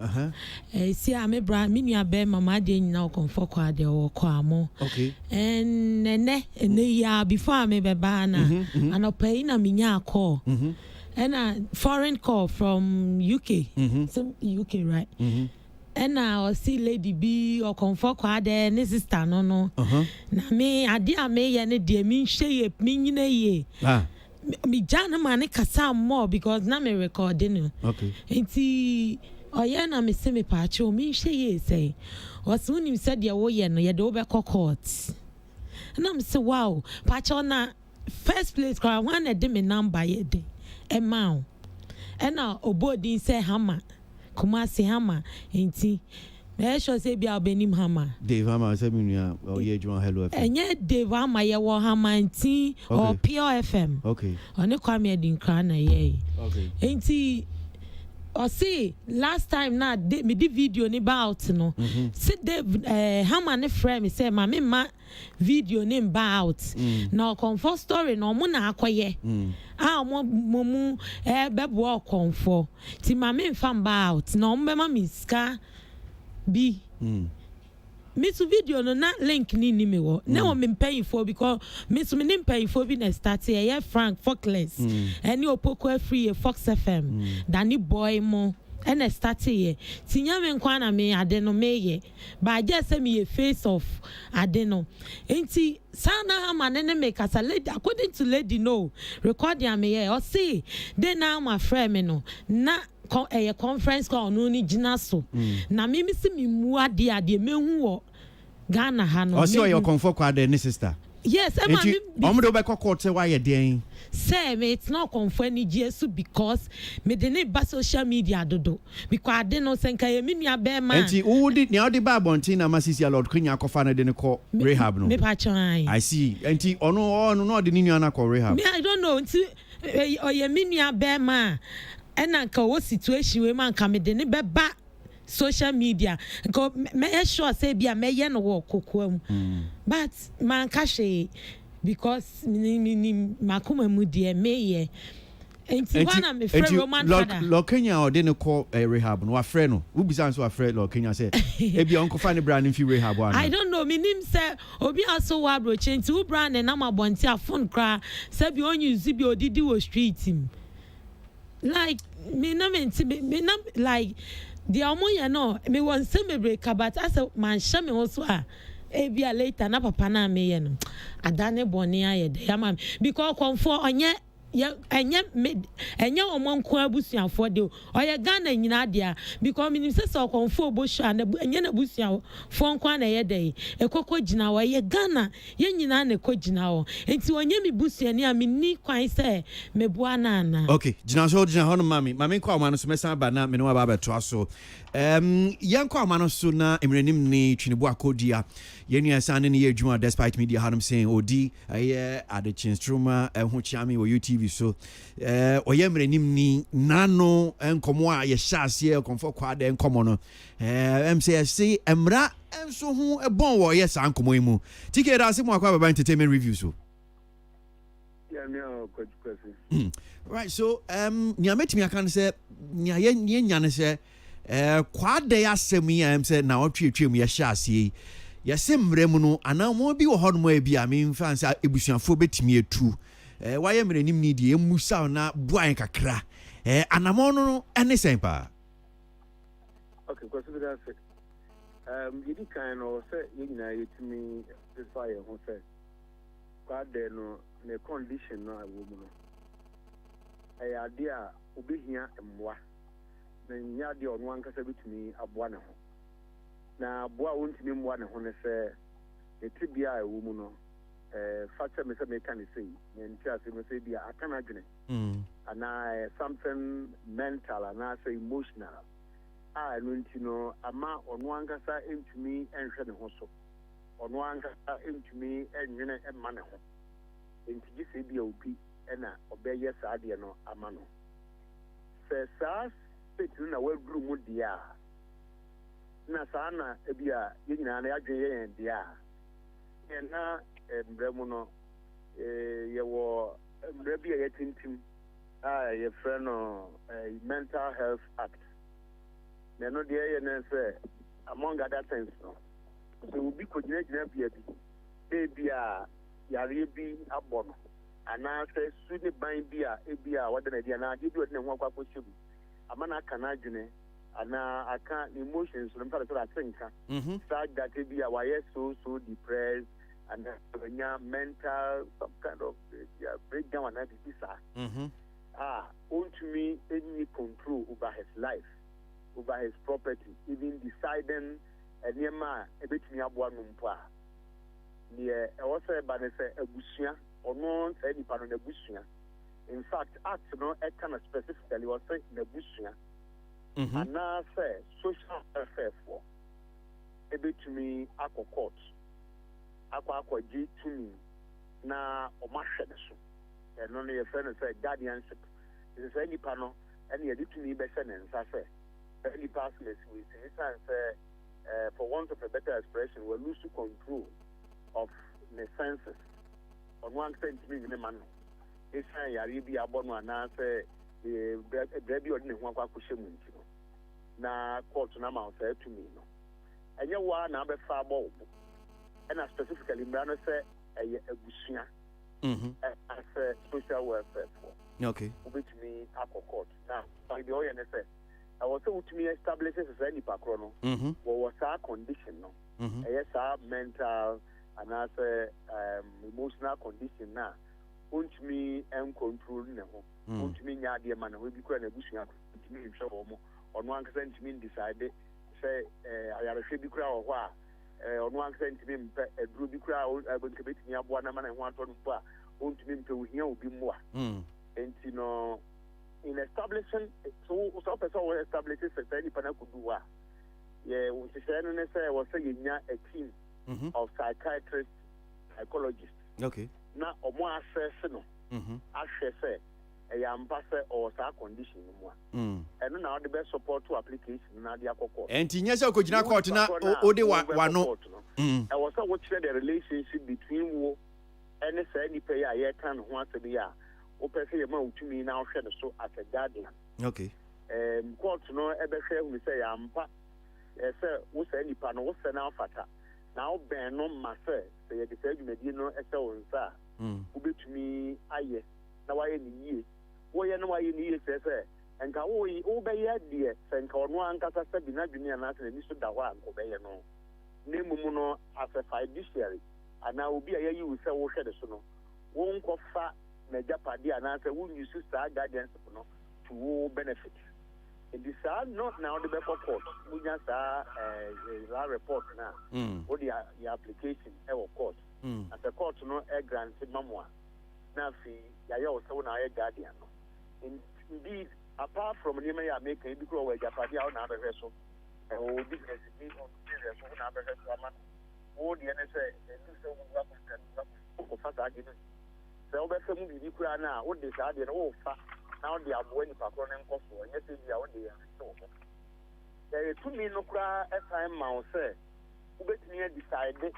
si a me bra me nua bɛ mama de nyina ɔkɔmfɔ kɔ ade wɔkɔ amo okay ene ya before me bɛba na anɔpa yi na me nya akɔ and a foreign call from UK some UK right and I see lady B or comfort kwade ne sister no na me ade a me ye ne de me hye me nyina ye me jana mane kasa more because na me recording okay enti oye na me se me paache o me hye ye say wasu nim said ye wo ye no ye de wo be court and I'm say wow paache na first place kwa one de me number ye de emao and na obodi say hammer kuma se hammer enti me sure say bia obenim hammer Dave Hammer say me nua o ye dwon hello FM enye Dave Hammer ye wo hammer enti or Pure FM okay one kwa me din kra na ye okay enti o see last time na me di video ni about no see Dave Hammer ne frame me say ma me ma video ni about na comfort story no mo na akoye mo bebo konfo ti ma me fam about na mo be ma miska bi me to video no na link ni me wo na o me pay for because me so me pay for bi na start here Frank Fockless any opoko free Fox FM Danny boy mo and start here tinya me nkwa na me ade no me ye ba just say me face of ade no enti sana ama ne make as a lady according to lady no record ya me ye o see dey na my friend me no na conference call no ni gina so na me si me mu ade mehu wo Ghana ha no o see your comfort kwa de ne sister yes e ma me omodo be court say why ye den say me it's not confirm ni Jesus because me de ne ba social media dodo because ade no senka ye me nua be ma enti wo di ne odi ba bontin na masisi Lord Kenya kofa na de ne ko rehab no me pa chan I see enti ono no de ne nua na ko rehab me I don't know enti o ye me nua be ma ena ka wo situation we man ka me de ne be ba social media go me sure say bia me ye no wo kokoam but man ka she because ni makoma mu de me ye enti wana me friend Roman father Lord Kenya o de ne ko rehab no wa friend no wo bisa so wa friend Lord Kenya say e bia onko fa ne brand fi rehab one I don't know me nim say obi aso wa bro chenti wo brand na ma bonti afon kra say bi on use bi odidi wo street him like me na like the omoya no me won say me break but as man sha me also e bia later na papa na me ye no adane boni aye de ya mam because comfort onye enye omo nko abusuafo de oye Ghana nyina dia because minim se okonfo obosha na enye na abusuafo nko na ye dey ekoko gina wo ye Ghana ye nyina na ekogina wo enti onye mi busuani a minni kwan se mebua na ana. Okay, gina ho no mami nko amano so mesa ba na me no aba beto aso yanko amano so na emrenim ni twinibu akodia yenu asane ne ye adwuma despite media hanum saying odi ade chinstruma ho chiame wo UTV so oye emrenim ni nano enkomo a ye hyase konfo kwa de enkomo no MCSC emra enso ho ebon wo ye san komo imu tike da se mo akwa baba entertainment review so right so nya metimi aka say nya ye nya ne say kwa de asem yi say na otwetwem ye hyase ye se mrem no ana mo bi wo hono mo abi a me mfa say ebusuafo betimi etu waye mrenim ni die emusa na buan kakra anamo no ene sempa. Okay, because that's it. You kind of say you know yetimi this fire who say God there no the condition no a woman no idea obi hia emwa na nya de ono ankasa betumi aboa ne ho na aboa wontumi mwa ne ho ne se etibia a woman no factor me say me can say nti ase me say bia akana dwene ana something mental and say emotional no nti no ama ono ankasa entumi enhwe ne ho so ono ankasa entumi enwene emma ne ho enti gise bia obi na obeye saade no ama no se sa spetu na waduru mu dia na sa na bia yenyina na yadwen ye dia na mbremu no yewo mbrabi ye tintim ye friend no mental health act na no dia ye na say among other things no so obi ko gina bia yare bi abono ana say suni ban bia wada na dia na di do ne ho akwa koshebu amana kana adwene ana aka emotions no mfa so atenka sad that bia why so depressed and mental some kind of breakdown and this want me any control over his life, over his property, even deciding anyama ebetimi aboa numpa ne also ba ne say abusua ono say ni pa no abusua. In fact act no e kind specifically was say abusua and na say social welfare for ebetimi akọ akwa ji tumi na o ma hwede so no ne ye friend say guardianship is say ni pa no ene ye tumi be se ne nsa say any passless we say for want of a better expression we lose control of the senses on one sense me man it's yare bi abono na say baby odine ho akwa hwemu ntino na court na ma say to me no enye wa na be fa abo and specifically mbrano say abusua as a social welfare for okay which me court now by the oye say I was able to establish as any patrono what was our condition no yes our mental and as emotional condition now want me control no want me nya de man we be kwa na busua me hwe omo ono anka sentimi decide say ayarehwe bi kura ho a ono anka sentimi mpe eduro bi kura abonke betimi aboa na man ho ato no po a want me mpe ohia obi mmoa enti no in establishing so person will establish any panel could do what we say was saying a team of psychiatrists, psychologists. Okay. Now or more access no say a ambassador or sa condition and now the best support to application na the court. And tinyesa ko jina court na o de wa no. I was watching the relationship between wo and any payer ye can want to be o pese ye ma utumi na ohwe so as a guardian. Okay. Court no ebe hwe we say ampa say wo say nipa no wo say na fata na o ben no ma say ye de say dwumadi no ese wo nsa wo betumi aye na waye ni yie wo ye na waye ni yie say enka wo be ye de say enka ono ankasa say bi na dwumi na say ni so da ho anko be ye no na mumu no as a fiduciary ana obi aye yi wo say wo hwe de so no wo nkofa Japadi and answer who use guidance to benefit. It is not now the Becker court. We just report now. What the application ever court. As a court no granted mamma. Now see, Yayo so now a guardian. Indeed, apart from the may make a big row where Japadi on another vessel. Or business is on another vessel. Or the NSA and fast argument. So that's a movie you could now. What they said, now they are going to patrol and cost for. Yes, they are on the there are 2 million at time mouse. Who bet me decided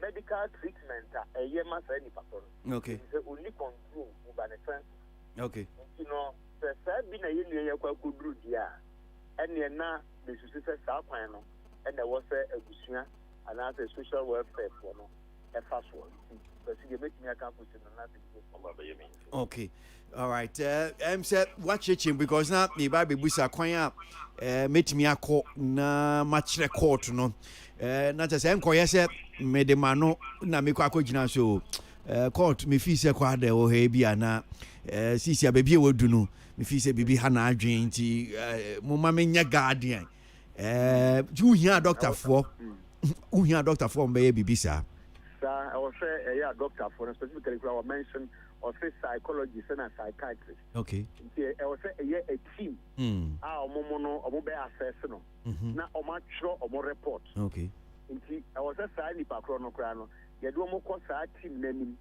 medical treatment a year must any patrol. Okay. The only control over the friend. Okay. You know, the third been a year could do here. And you're not the success South Pino. And there was a Bushia and as a social welfare for a fast one. Okay, all right. Said watch it because now me baby busa kwanya meet me akọ na match record no na just enkoye say me de mano na me kwa akogina so court me fi say kwa de o he bia na sisi ababi e wodu no me fi say bibi ha na adwen nti mo ma me nya guardian you hear doctor for me bibi sa. I will say a doctor for specifically I mention or say psychologist and a psychiatrist. Okay. I will say a team. Our momono or mobile assessment. Now or much or more report. Okay. I was a sign Pacrono Crano. You do more cost team naming.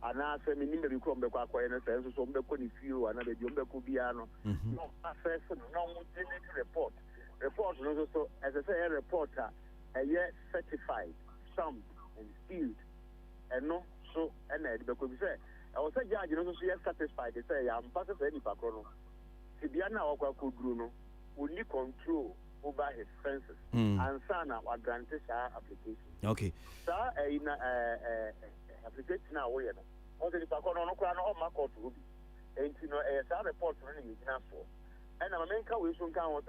And I say minimum become the Quaquanas and so on the Conifio another Jumbe Cubiano. No assessment, no report. Report also as I say a reporter a year certified some and sealed and no so and because we say I was a judge you know so you satisfied they say I'm passing any patrono Sibiana or Bruno will need control over his fences and sana or granted application. Okay. Sir in application now we know also the patrono no crown or my court will be and you know a report running in for and I'm main car we soon can want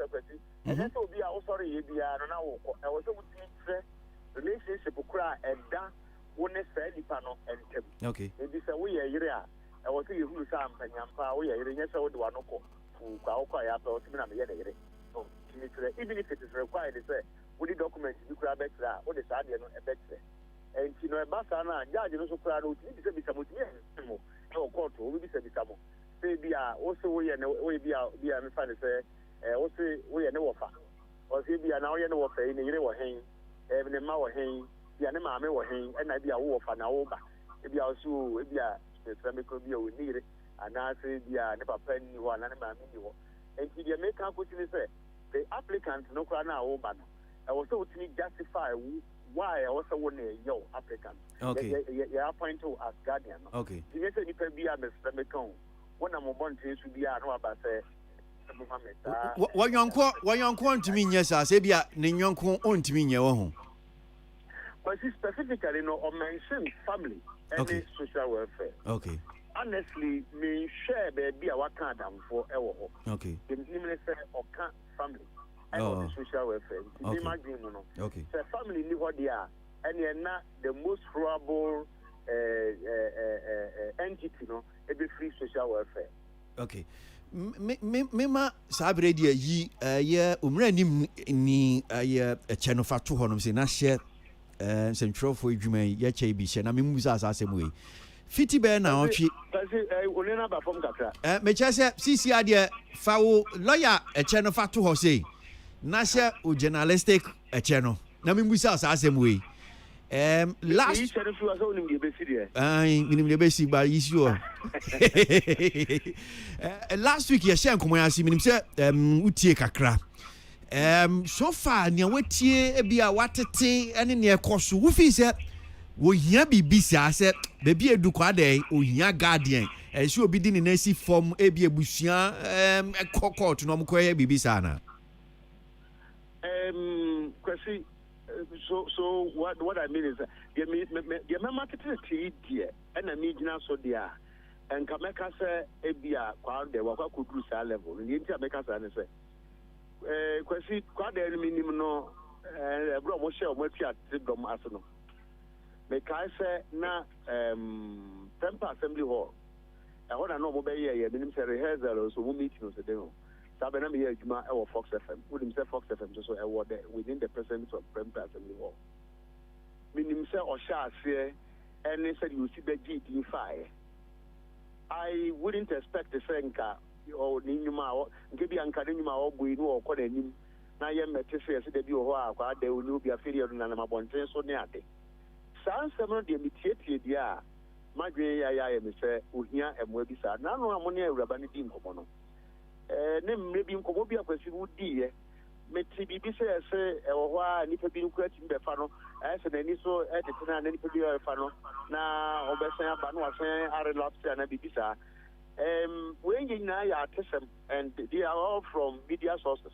and that will be our sorry now I was able to relationship kura eda woni say nipa no entem okay e bi say we ye yire a e wo say you hu say ampanyampa we ye yire nya say wo de wa no ko fu kwa ya pa o timi na me ye na yire so timi tire even if it is required say we the document you kura betra wo de sa de no e betre and you know e ba sa na judge no so kura no timi say bi sa mo timi e mo e o court o bi say bi sa mo say bi a o so we ye na we bi a me fa ne say o say we ye ne wo fa o say bi a na wo ye ne wo fa ni yire wo hen even ma wa hen ya ne ma me wa hen na bia wo fa na wo ba e bia so e bia se me ko bia wo ni re ana se bia ne papa ni wo ana ne ma me ni wo enti dia make am continue say the applicant no kra na wo ba no e wo so tini justify why I was one yo applicant okay you appoint to as guardian okay you say ni pa bia me me kan wona mo bon tin su bia no aba say Wanyonko ntimi nye sa se bia ne nyonko ontimi nye wo ho. But specifically no or mention family and okay. Social welfare. Okay. Honestly, me share baby a waka dam for ewo. Okay. The name say or can family and social welfare. Okay. Okay. So family ni what they are and you're not the most probable entity no every free social welfare. Okay. Mema sabre dia yi ye umra ni ye channel fa to honom se na share central for adwuma ye che bi she na me musa asasem we fiti be na otwe onena ba fom kakra me che se sisi ade fa wo lawyer channel fa to ho say na share o journalistic channel na me musa asasem we last minim de besi ba issue last week ye share nkomo yasi minim se utie kakra so far ne watie e bia watete ene ne ekoso wo fi se wo hia bibisa se be bia edu kwa dey o hia guardian so obi di ne na si form e bia busua court no mko ye bibisa na kwesi so what I mean is the marketing here and I mean so there and Kameka say ebia kwa de wa kwa kudu sa level ni nti Kameka say kwesi kwa de minimum no bro mo share mo tia dom aso no me kai say na Temper Assembly Hall. I want to know mobile year, meaning say rehearsal so we meeting no say no. Sabena me Juma or Fox FM. Would say Fox FM so award there within the presence of Temper Assembly Hall. Meaning say Osha say and they said you see the GT5. I wouldn't expect the Senka or Ninuma, maybe Ankanima or Buino or Kodenim. Now, you met to say, they do what they will be a failure in an abundance so near. Sans some of the immediate idea, my gray I am say, Uhia and Webisa. Now, no ammonia Rabani Dim Comono. Name maybe in Comobia, because you would be. Metri say, or if a being quite in the funnel, as an initial at the Tana and any funnel. Now, Obesa, Banoa, are lobster and a bibisa. When you know your testim, and they are all from media sources.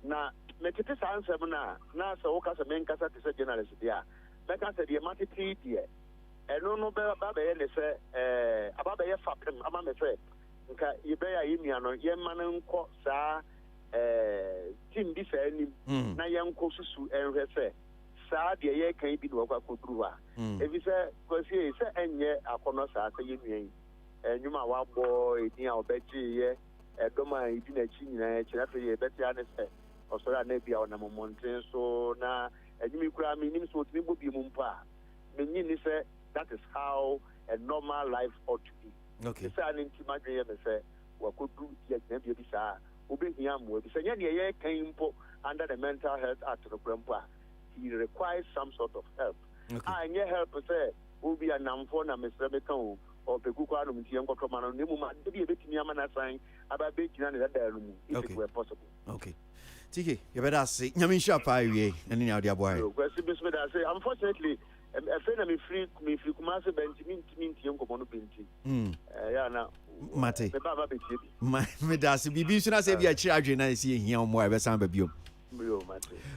Now, Metris answer now, so Okas and Menkasa is a journalist, yeah. Like I said, the amount of tea, dear. And no, Baba, they say, about a fact, I'm a friend. You bear Imiano, Yeman, Sa. Tim this any na young Kosusu and Rese. Sa the year can be Waka Kudrua. If you say, because he is and yet a conosa, and you my boy, near Betty, a doma, you didn't chin, Betty Anne, or so that maybe our number mountain. So now, and you cry me, so it will be Mumpa. Meaning, say that is how a normal life ought to be. Okay. The son in Timagia say, what could do yet maybe be sa. Under the Mental Health Act of Grandpa, he requires some sort of help. I need help say will be a namphona Mr. Becon or Peguano Museum Command Nimuma to be a bit Yamana sign about baking and that room if it were possible. Okay. Tiki, you better say, Yamin Shop, I and in our dear boy. Unfortunately, a friend of me free Kumasa Benjamin Young Common Pinty. Now. Mate, my das be soon as if you are charging. I see here on more of a sample view.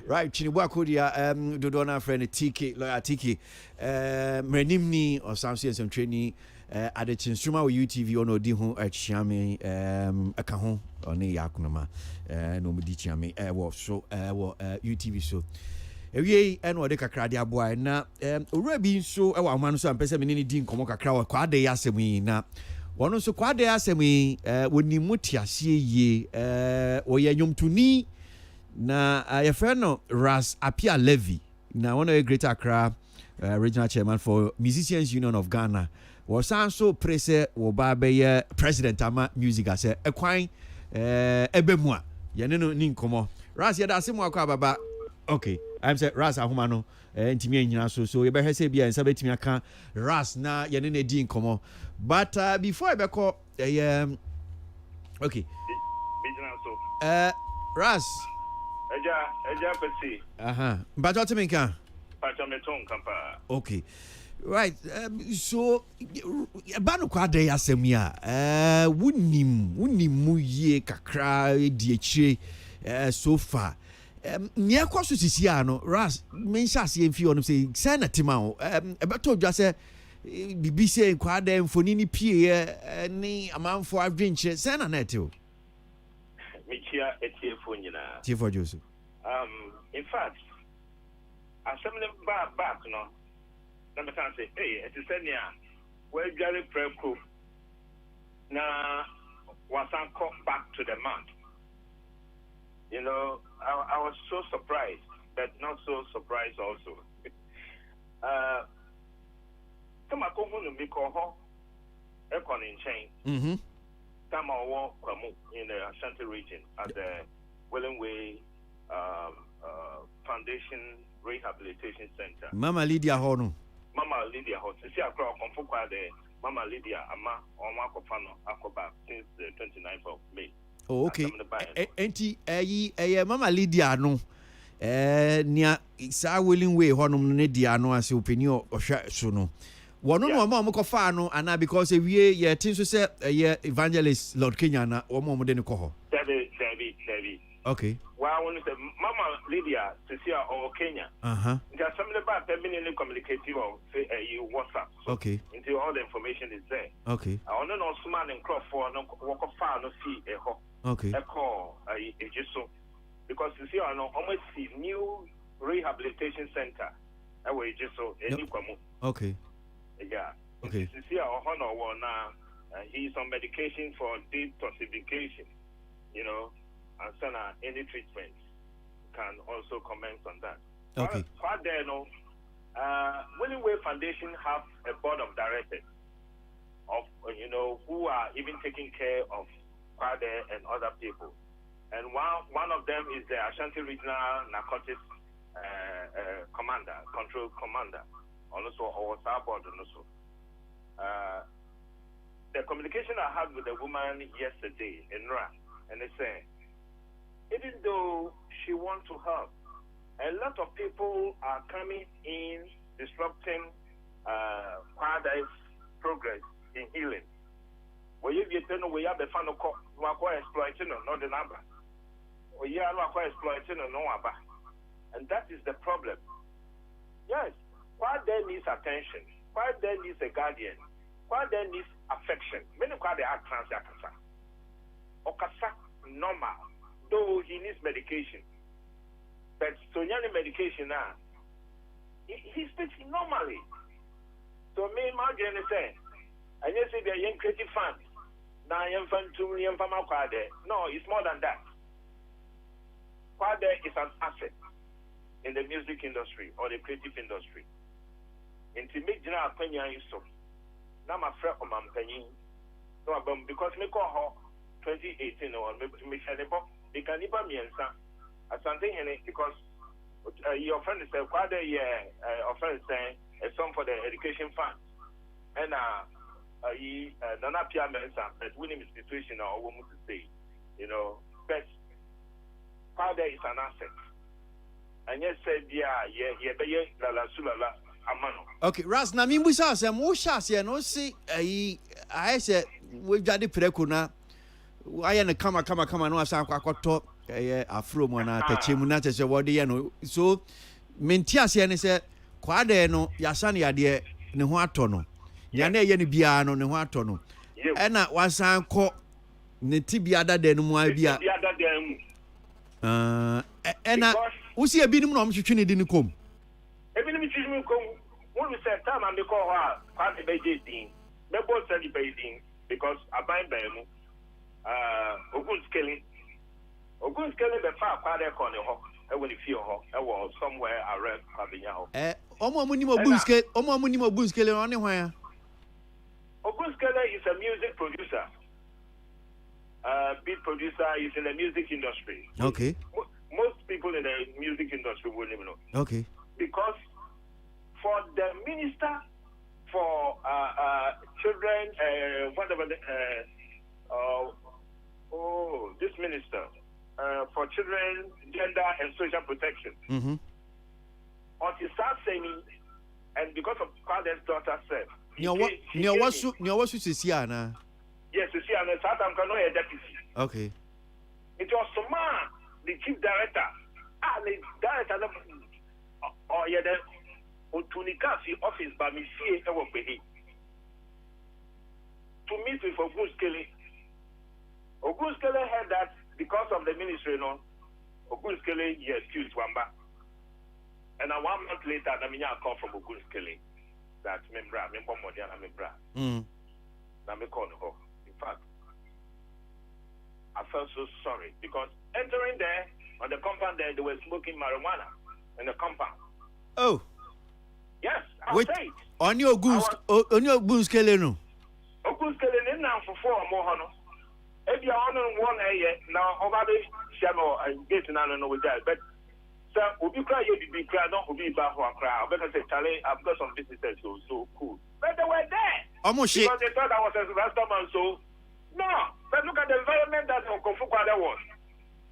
Right, Chiniwakudia, Dodona friend Tiki, lawyer Tiki, Menimni or some sense of training at the Chinsuma UTV on Odihu at Shami, a Kahon or Ne Yakunama, no Medichami, so UTV so. Ewie eno de kakra de aboa na owura bi nso e wa man so ampese me ni din komo kakra wa kwa de yasemi na wono so kwa de yasemi woni mutiase ye oye nyomtuni na ye friend no Ras Apia Levy na one of the Greater Accra regional chairman for Musicians Union of Ghana was also prese wo ba be ye president ama music ase ekwan ebemu a ye ne no ni nkomo Ras ye da se mu akwa baba. Okay, I'm saying Ras Ahumano, Intimi Nyina so you better say be and sabet me aka Ras na ye ne di nkomo. But before I call okay. Ras. Eja pesi. But what me kan? Pacha me ton kampa. Okay. Right. So banu kwa dey asem ya. Wunim mu ye kakra di echi so far. Near course sisi ano Ras mention see mfi on say send atima o ebeto dwa say bibi say kwa da mfoni ni pie ni amanfo adwenche send na net o michia etiefo nyina tiefo Joseph in fact assembly back no na me can say hey it is enia we dware preko na wasan come back to the man. You know, I was so surprised, but not so surprised also. Come on, me call her, Econ in chain. Come on, in the Ashanti region at the Welling Way Foundation Rehabilitation Center. Mama Lydia Horno. Mama Lydia Horno. See, I call Comfort there. Mama Lydia Ama on Wakofano Akoba since the 29th of May. Oh, okay. Enti Mama Lydia no nia sa willing way honum ne dia no as opinion ohwa so no wono no ma mo kofa no ana because ewie ye tin so say ye evangelist Lord Kenya na wo mo de ne ko ho David okay wa wonu say Mama Lydia Cecilia or Kenya nti assembly ba pe mini communicative or say WhatsApp okay until all the information is there okay I want no smart and crop for no wo kofa no see ho okay call just so because you see I know almost see new rehabilitation center just so any kwamu okay yeah Okay. He's on medication for detoxification, you know, and so now any treatment can also commence on that. Okay. Willingway Foundation have a board of directors of, you know, who are even taking care of Kwade and other people. And one of them is the Ashanti Regional Narcotics Control Commander, also our board also. The communication I had with the woman yesterday in Ra, and they say, even though she wants to help, a lot of people are coming in disrupting Kwade's progress in healing. We have the fan of exploiting not the number. We are exploiting no number. And that is the problem. Yes, Kwade needs attention. Kwade needs a guardian. Kwade needs affection. Many Kwade are transactions. Okasa normal, though he needs medication. But Sonyani medication now, he speaks normally. So me, my journey say, and you say they're young creative fans. Now young fan to young fan Kwade. No, it's more than that. Kwade is an asset in the music industry or the creative industry. Intimate general opinion is so. Now my friend of my opinion. No, because me call her 2018 or me they can even me answer. Something in it because your friend said quite a year offense saying a song for the education fund. And he Nana Pia Mensa, but winning is situation or woman to say, you know, but father is an asset. And yes said la sulala amano. Okay, Ras na mimbusa se mo hya no si I said we jade preko na aye ne kama no asan kwakoto afro mo na tachemu na tese wode ye no so menti ase ne se kwade no yasa ne yade ne ho ato no ya na ye ne bia no ne ho ato no e na wasan ko ne tibia dada no mu abia ena usi ebinim no mhwehwe ne di ne kom ebinim twizim kom wonu say time am call her kwade be din me both say be din because aban ba mu ogun scaling the far kwade ko ne ho e woni fie ho e wo somewhere around Abinya ho omo amunim ogun scale on ne hwan ya Ogun Scale is a music producer. Beat producer is in the music industry. Okay. Most people in the music industry won't even know. Okay. Because for the minister for children, this minister for children, gender and social protection. Mm-hmm. On his start saying, and because of father's daughter said, what you see na? Yes, you see, and South Africa no deputy. Okay. It was Soma, the chief director, the director or the Otunikasi office by Monsieur Ewopehi to meet with Ogun Scale. Ogun Scale heard that because of the ministry, Ogun Scale he excused Wamba. And 1 month later, I call from Ogun Scale that membra. Now me call her. In fact, I felt so sorry because entering there on the compound there, they were smoking marijuana in the compound. Oh. Yes, I'll say it. On your goose scale no. Ogun Scale now for 4 more. If you're on one area now, over the shadow and getting on and with that, but. So, we cry, you be cry, not be back for a crowd. Because I've got some visitors, so cool. But they were there. Almost because they thought I was a restaurant, so no. But look at the environment that Okonfu Kwade was.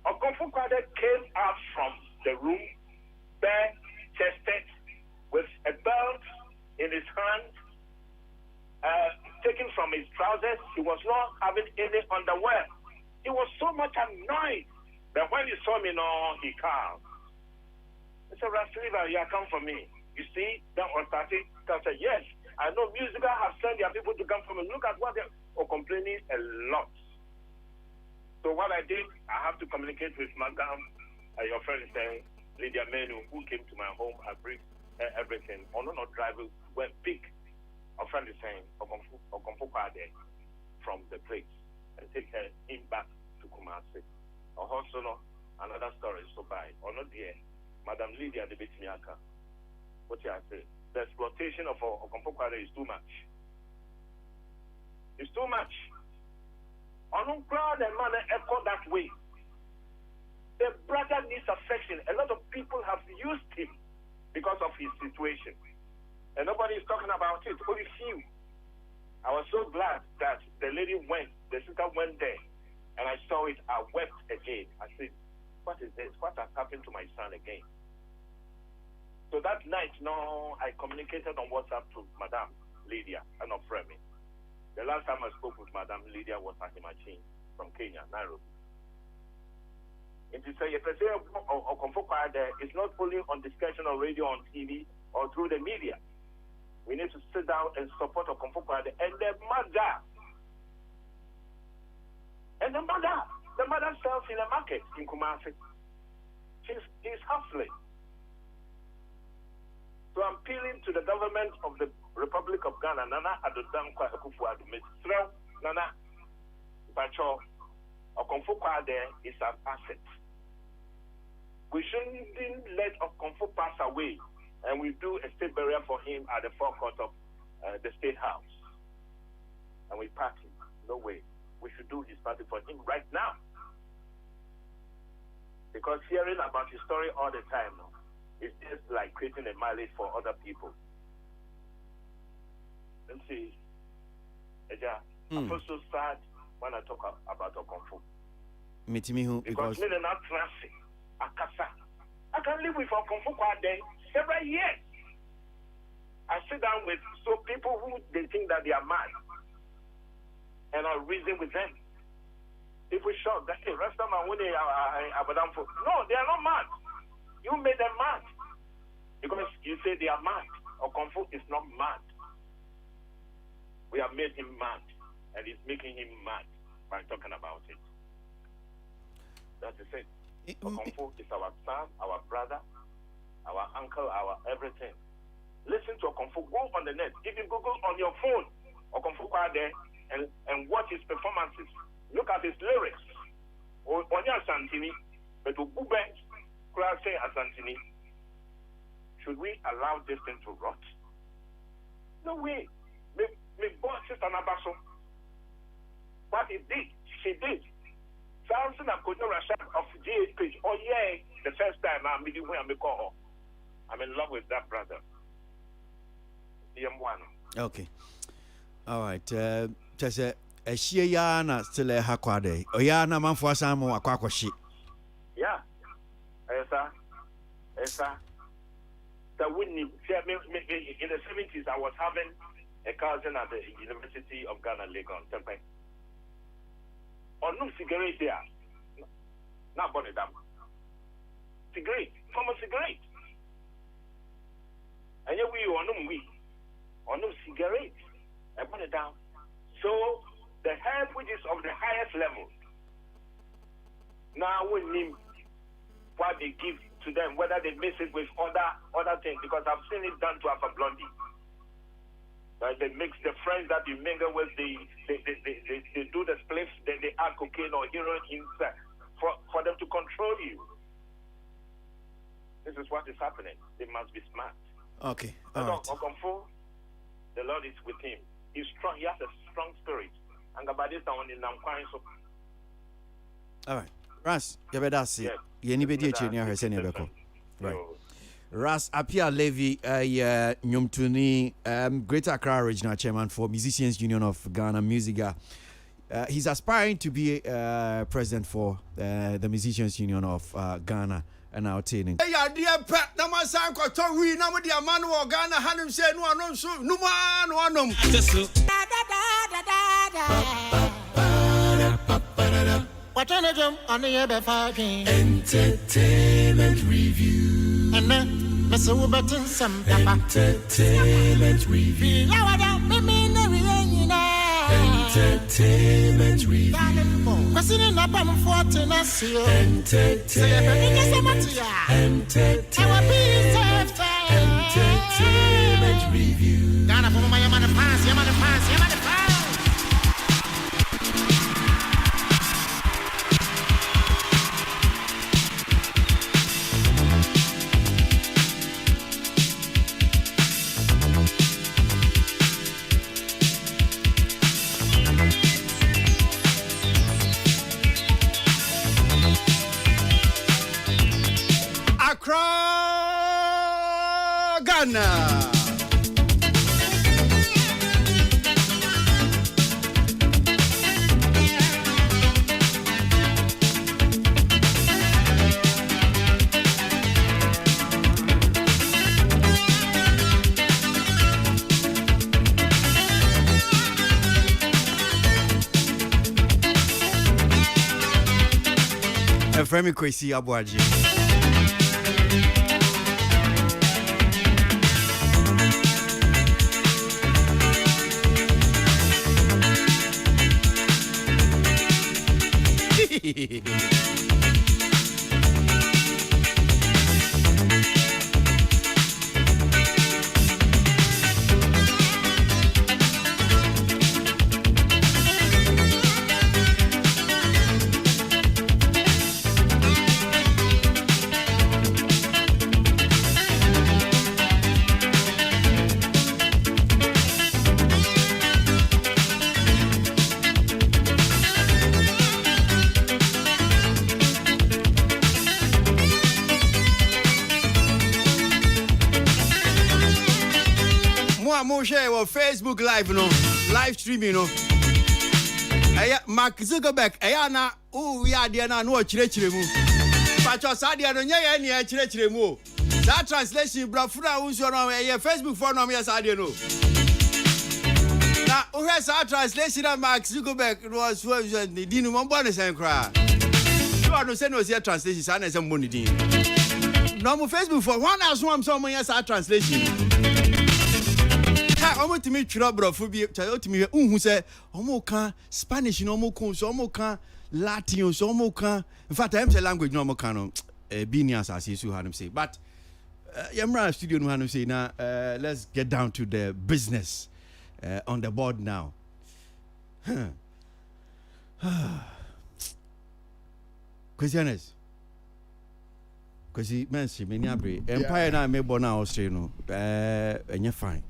Okonfu Kwade came out from the room, bare chested, with a belt in his hand, taken from his trousers. He was not having any underwear. He was so much annoyed that when he saw me, he calmed. I said, Rasliva, you come for me. You see, that was starting. I said, yes, I know musical have sent their people to come for me. Look at what they are complaining a lot. So what I did, I have to communicate with Madam, your friend saying, Lydia Menu, who came to my home. I briefed everything. On not driving, went pick our friend is saying, from the place and take her in back to Kumasi. Or also, another story, so by, or not dear, Madam Lydia de Bitmiaka. What you say? The exploitation of Okompokwade is too much. It's too much. On crowd and man echo that way. The brother needs affection. A lot of people have used him because of his situation. And nobody is talking about it, only few. I was so glad that the sister went there, and I saw it. I wept again. I said, what is this? What has happened to my son again? So that night, I communicated on WhatsApp to Madam Lydia and of Remy. The last time I spoke with Madam Lydia was at Himachin from Kenya, Nairobi. And to say, it's not only on discussion on radio, on TV, or through the media. We need to sit down and support Okomfokwade and the mother. And the mother sells in the market in Kumasi. He's hustling. So I'm appealing to the government of the Republic of Ghana, Nana Adodankwa Akufo-Addo, Nana Bacho, Okomfokwade is an asset. We shouldn't let Okomfo pass away. And we do a state burial for him at the forecourt of the State House. And we party. No way. We should do his party for him right now. Because hearing about his story all the time is just like creating a mileage for other people. Let's see. I feel so sad when I talk about Okomfo. Because men are not transit. I can live with Okomfo several years. I sit down with people who they think that they are mad, and I reason with them. People shock that rest of my money no, they are not mad. You made them mad because you say they are mad. Okomfo is not mad. We have made him mad, and it's making him mad by talking about it. That is it. Okomfo is our son, our brother, our uncle, our everything. Listen to Okomfo. Go on the net. If you Google on your phone, Okomfo there and watch his performances. Look at his lyrics. Onya Santini, but Ubube Krase Asantini. Should we allow this thing to rot? No way. My boss is an abaso. What he did, she did. Samson and Kojo Rashad of GH page. Oh yeah, the first time I'm meeting where I'm call. I'm in love with that brother. DM1. Okay. All right. Just a shia na still a hakwade. Oyana man for some akwakoshi. Yeah. Esa. The winning in the 70s I was having a cousin at the University of Ghana, Lagos. Or no cigarette there. Not body down. Cigarette. Common cigarette. And yet we or no cigarette. I put it down. So the help which is of the highest level. Now we need what they give to them, whether they mix it with other things, because I've seen it done to Alpha Blondie. They mix the friends that you mingle with, they do the spliffs, then they add cocaine or heroin inside for them to control you. This is what is happening. They must be smart. Okay. All right. Okomfo, the Lord is with him. He's strong. He has a strong spirit. And all right. Ras, you better see. You need to be near her. Right. Ras Apia Levy, Nyumtuni, Greater Accra Regional Chairman for Musicians Union of Ghana, Musica. He's aspiring to be president for the Musicians Union of Ghana. And our training. Hey, dear pet, no man sang for Tory, no more dear man or Ghana, Hanum said, no, no man, What on a jump on the other 5 Entertainment review. And then, Mr. Uberton, some Entertainment review. Entertainment review. Entertainment review. Ghana for my man pass, your man pass, your man pass. Accra, Ghana. Fremi Kwesi Abuaji. Mo share on Facebook live live streaming Mark Zuckerberg na we are there na no chire mu pacho sadia no nya ya chire mu that translation brafuna unso no Facebook for no me sadia no na o he that translation na Mark Zuckerberg was the dinu mo bone sen kra you no say no say translation sa na say mo ni din no mo Facebook for one as one so mo ya that translation omo timi twira brofo bi otimi unhu se omo kan Spanish no omo kun so omo kan Latin so omo kan in fact I am say language no omo kan no bi ni asase su hanum say but yamra studio no hanum say na let's get down to the business on the board now. Questioners because man she many abre empire na me born na Australia no enye fine.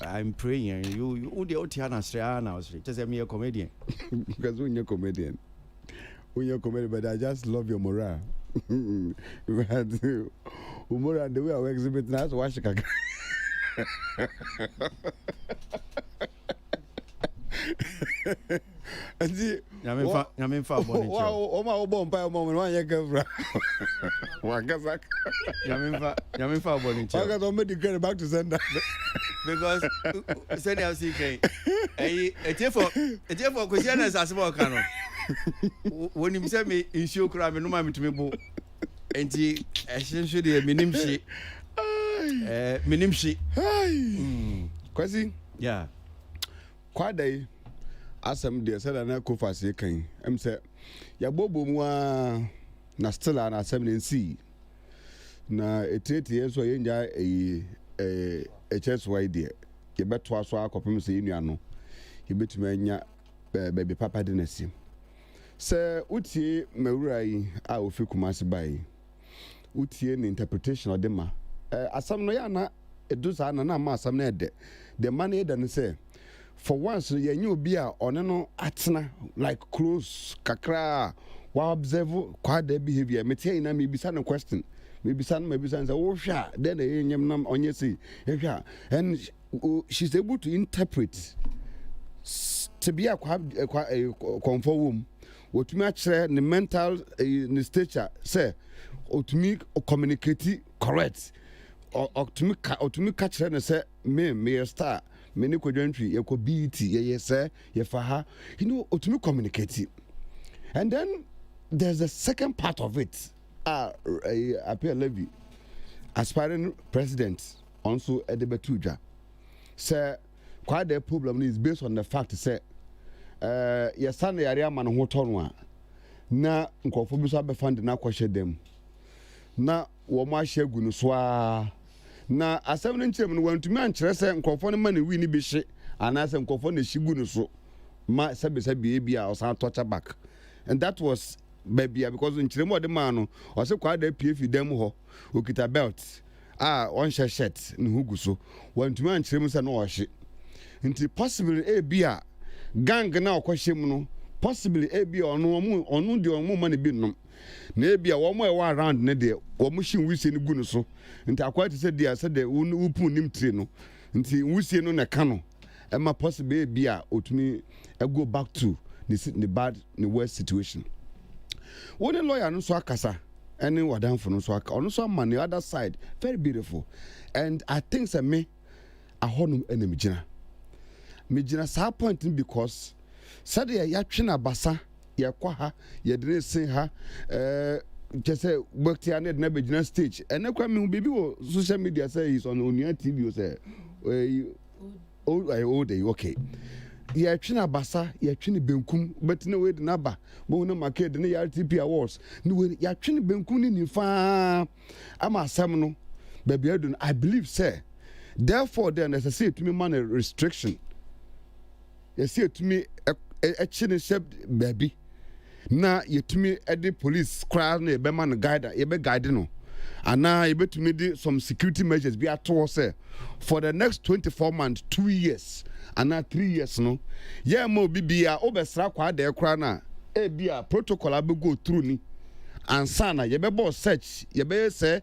I'm praying you the Otiana Australia just me a comedian because when you're comedian but I just love your morale. Umura the way I exhibit now so watch it. Yamin fa boni cho. O ma obo mpa mo mo wan ye kafra. Wa kazak. Yamin fa boni cho. I got me get back to sender. Because send you see e for question as asbo kan no. When him say me insure kra me no ma metumi bo. Enti ehyenhwe de minimshi. Kwasi? Yeah. Kwadai asem de said na kofase kan em say ya bobo mu na still na asem ne nsi na etete yeso yenja HSY de ye beto aso akopem se yenu ano ye betuma anya baby papa de nasim se utie mawura yi a ofi kumase bai utie ne interpretation of them asem no ya na edusa na ma asem na ede the man ede ne say for once you knew be on no atna like close kakra wa observe quite their behavior me tell na me be some question maybe say oh sha then nyem nam onye say and she's able to interpret to be a conform what me actually the mental the stature say to me communicate correct or to me catch and say me star many quadrantry you could be yes sir you for her you know to me communicate and then there's a second part of it appear levy aspiring president also at the Betuja say quite the problem is based on the fact say your son area man who turn na nkofo bi so be fund na kwahye dem na wo ma hye gu no so na asɛm no nkyerɛ mu no wantumi ankyerɛ sɛ nkurɔfoɔ no ma ne wi ne bi hye anaasɛ nkurɔfoɔ no hye gu no so ma sɛbesɛbea bi a ɔsan torture back, and that was baby because nkyerɛ mu ɔde maa no ɔsɛ kwaa da pie fi dam hɔ okita belt a ɔnhyɛ shirt ne ho gu so wantumi ankyerɛ mu sɛ no ɔhye nti possibly bi a gang na ɔkɔhyɛ mu no possibly bi ɔno de ɔmo ma ne bi nom na bi a wɔn a ɛwɔ around ne deɛ wɔn hye nwusie no gu no so nti akwa te sɛ deɛ sɛ de wupu nim tire no nti nwusie no na ka no ɛma possibly bi a otumi go back to the bad the worst situation. What the lawyer no so akasa any wadanfo no so aka ono so man the other side very beautiful, and I think say me ahonum ene megina sa point because said ya twena basa ya kwa ha ya dire sen ha just say work tia na begina stage and kwa me bibi wo social media say is on Onia TV say old day okay. Ya twena basa ya twene benkum but no way the naba bo no market ne RTP awards no way ya twene benkum ni nifa ama asem no baby adun I believe say therefore there necessary to me man a restriction you see to me a chine shep baby na you to me the police crowd na be man guide you be guide no ana you be to me some security measures be at say for the next 24 months 2 years ana 3 years no yeah mo bibia obesra kwa de kra na e bia protocol abe go through ni ansana ye be bo search ye be say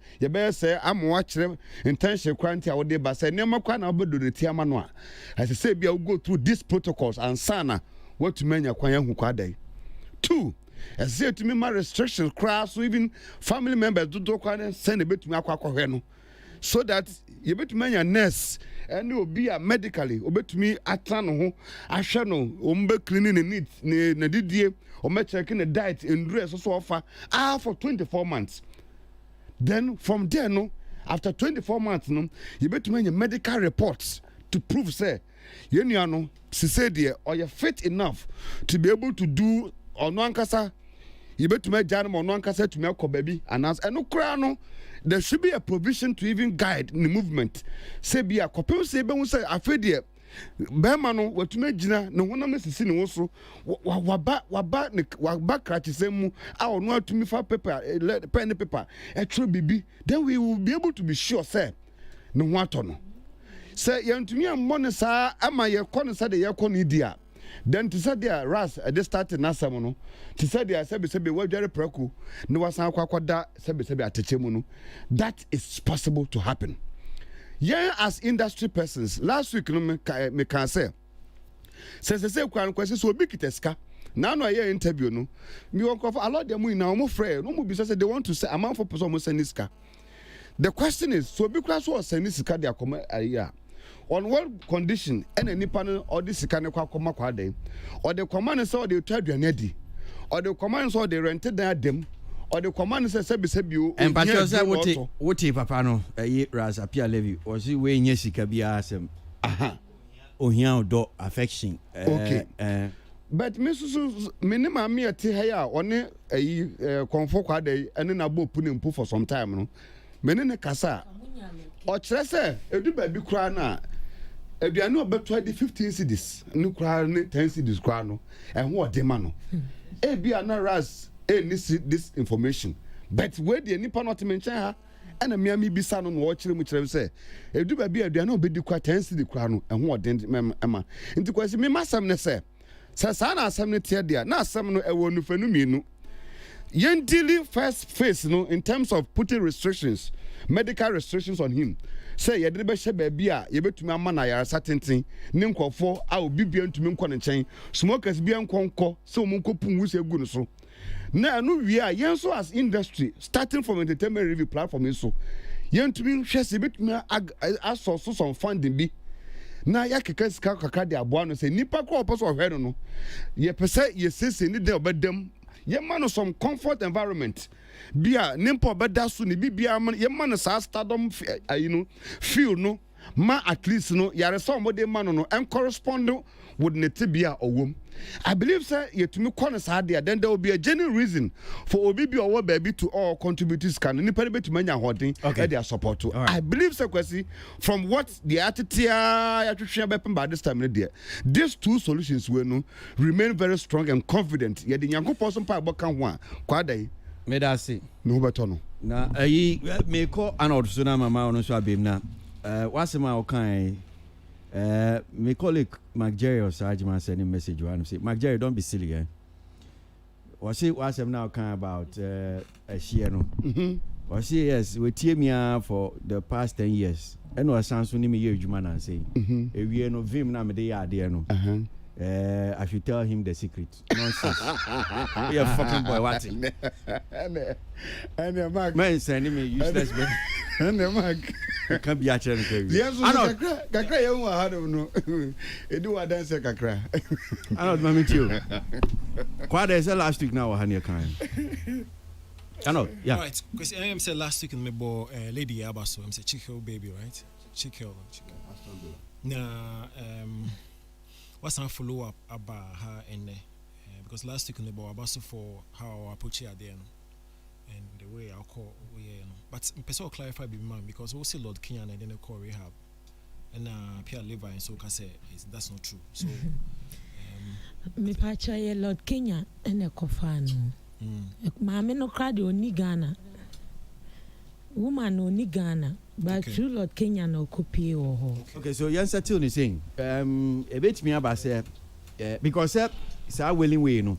amoa kire intention kwanti a wo de ba say nema kwa na obedo ne tiama no a as say bia go through these protocols ansana what to menya kwan yahu kwa dai 2 as say to me my restrictions cross so even family members do kwa send betumi akwa no so that you betumi anya nurse and obi a medically obetumi atra no ho ahwe no ombe cleaning ne neat ne na didie ome checking the diet and dress so offer for 24 months. Then from there no after 24 months no you betumi anya medical reports to prove say you no say there or you fit enough to be able to do ono ankasa you betumi jano ono ankasa to me akọ baby announce eno kra no there should be a provision to even guide the movement. Say be a copy say be say afedie bema no watuma gina no honam sisi ne wo so waba krachi semu a ono atumi fa paper pen paper etro bibi then we will be able to be sure say no ho ato no say yantumi ammo ne saa ama ye kɔ no say de ye kɔ no dia then to say there ras at the start na asem no to say there sebe wadware praku ne wasan akwakoda sebe atechemu no that is possible to happen. Yeah, as industry persons last week no me can say kwan kwese so obi kiteska na no aye interview no me won a lot dem na omo frɛ no mo bi say they want to say amount for person mo seniska. The question is so obi kra so seniska dia koma aye on what condition any nipa no or this sika ne kwa koma kwa dey or the command say or the twaduane adi or the command say they rented that dem or the command say sebio and but you say what papa no ras appear levy or see we nya sika bia asem aha ohia odo affection okay but me so minima me ate ha ya one konfo kwa dey ene na bo pu ne mpu for some time no me ne kasa o kire say edu ba bi kura na aduane obeto di 15 cedis no kura ne 10 cedis kura no ehwo odema no e bia na ras this information but where the nipa not mention ha and miami bisa no wo kire mu kire say edu ba bia aduane obedi kwa 10 cedis kura no ehwo odem ema nti kwasi me masam ne say sa na asam ne tie dia na asam no ewo no fanu mienu yen dealing first phase no in terms of putting restrictions medical restrictions on him say ye de be hye ba bia ye betumi ama na yara satenten ne nkofo a obi bia ntumi nkɔ ne nkyɛn smokers bia nkɔnkɔ so mu nkɔpu nwuse gu no so na anu wi a yen so as industry starting from entertainment review platform so yen tumi hwɛ se betumi aso so some funding bi na ya keka sika kaka de aboa no say nipa kɔ ɔpɔ so ɔhwɛ no no ye pese ye sese ni de obedam ye man some comfort environment bia nimpo beda so ni bibia man ye man sa stardom feel no ma at least no yare so mo de ma no and correspond with ne tibia owom. I believe sir yetumi kɔ no saa de then there will be a genuine reason for obi bi owo baby to all contributors can nipa be to manya hoden e their support to. Right. I believe sir kwesi from what the atitia ya twetwe be by this time there these two solutions we no remain very strong and confident ye de Nyankopɔn so pa aboka ho a kwadai me da se no beto no na ayi me ko anod so na mama ono so abem na wasema o kan my colleague Mark Jerry or Sajman sent a message one say Mark Jerry, don't be silly, eh? Was I'm now kind about a share no. Was he yes, we tear me for the past 10 years. And was sounds when me you man and say if we no vim na me dey idea no. I should tell him the secret. Nonsense. You fucking boy, what? And Mark Man sending me useless man. And Mark can't be actually. Yes, kakra you want no. E do what dance kakra. I don't mammy too. Quite there's a last week now honey kind. I know, yeah. Right, because I am said last week in my boy Lady Abaso, I'm say Chico baby, right? Chico. Now what's our follow up about her and because last week in the boy Abaso for how I approach her there and the way I'll call but person will clarify be man because we see Lord Kenyan and then they call rehab and Pierre Levi and so can say that's not true. So me pacha ye Lord Kenya and a kofano. Mama no crowd oni Ghana. Woman oni Ghana. But true Lord Kenya no copy or okay, so you answer to saying a bit me about say because sir willing way no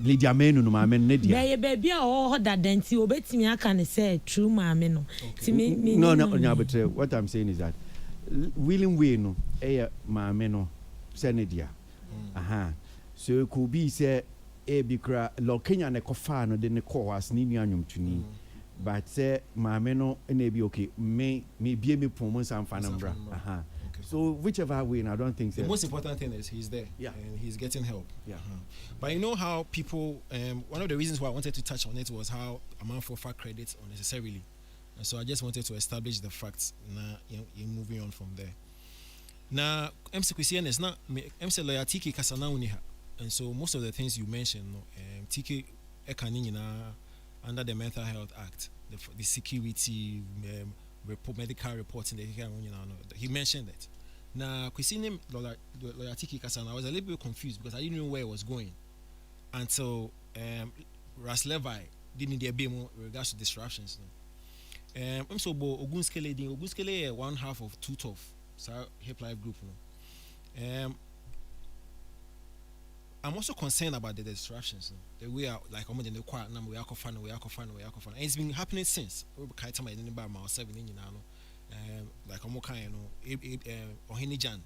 Lydia Menu no mama Nedia. Baby all that denti obetimi aka ne say true mama no. No, but what I'm saying is that willing way no mama no Senedia. So it could be say bikra Lord Kenya ne kofa no de ne ko as ni nuanyum tuni. But say mama no na be okay me bie me promote some fanambra. So whichever way, I don't think so. The most important thing is he's there, and he's getting help. Yeah. But you know how people, one of the reasons why I wanted to touch on it was how a man for fact credits unnecessarily, and so I just wanted to establish the facts. Now, you're moving on from there. Now, MC Christian is not MC lawyer TK Kasana Uniha, and so most of the things you mentioned, TK Ekanina under the Mental Health Act, the security. Medical reporting he mentioned that. Now, Christine Loyatiki Kasana, I was a little bit confused because I didn't know where it was going until Ras Levi didn't there be more regards to disruptions. I'm so Ogunskele one half of Two Tough, Hip Life Group. I'm also concerned about the disruptions. The way like I'm in the quiet number we are fun. And it's been happening since. Like I'm kind Ohinijan,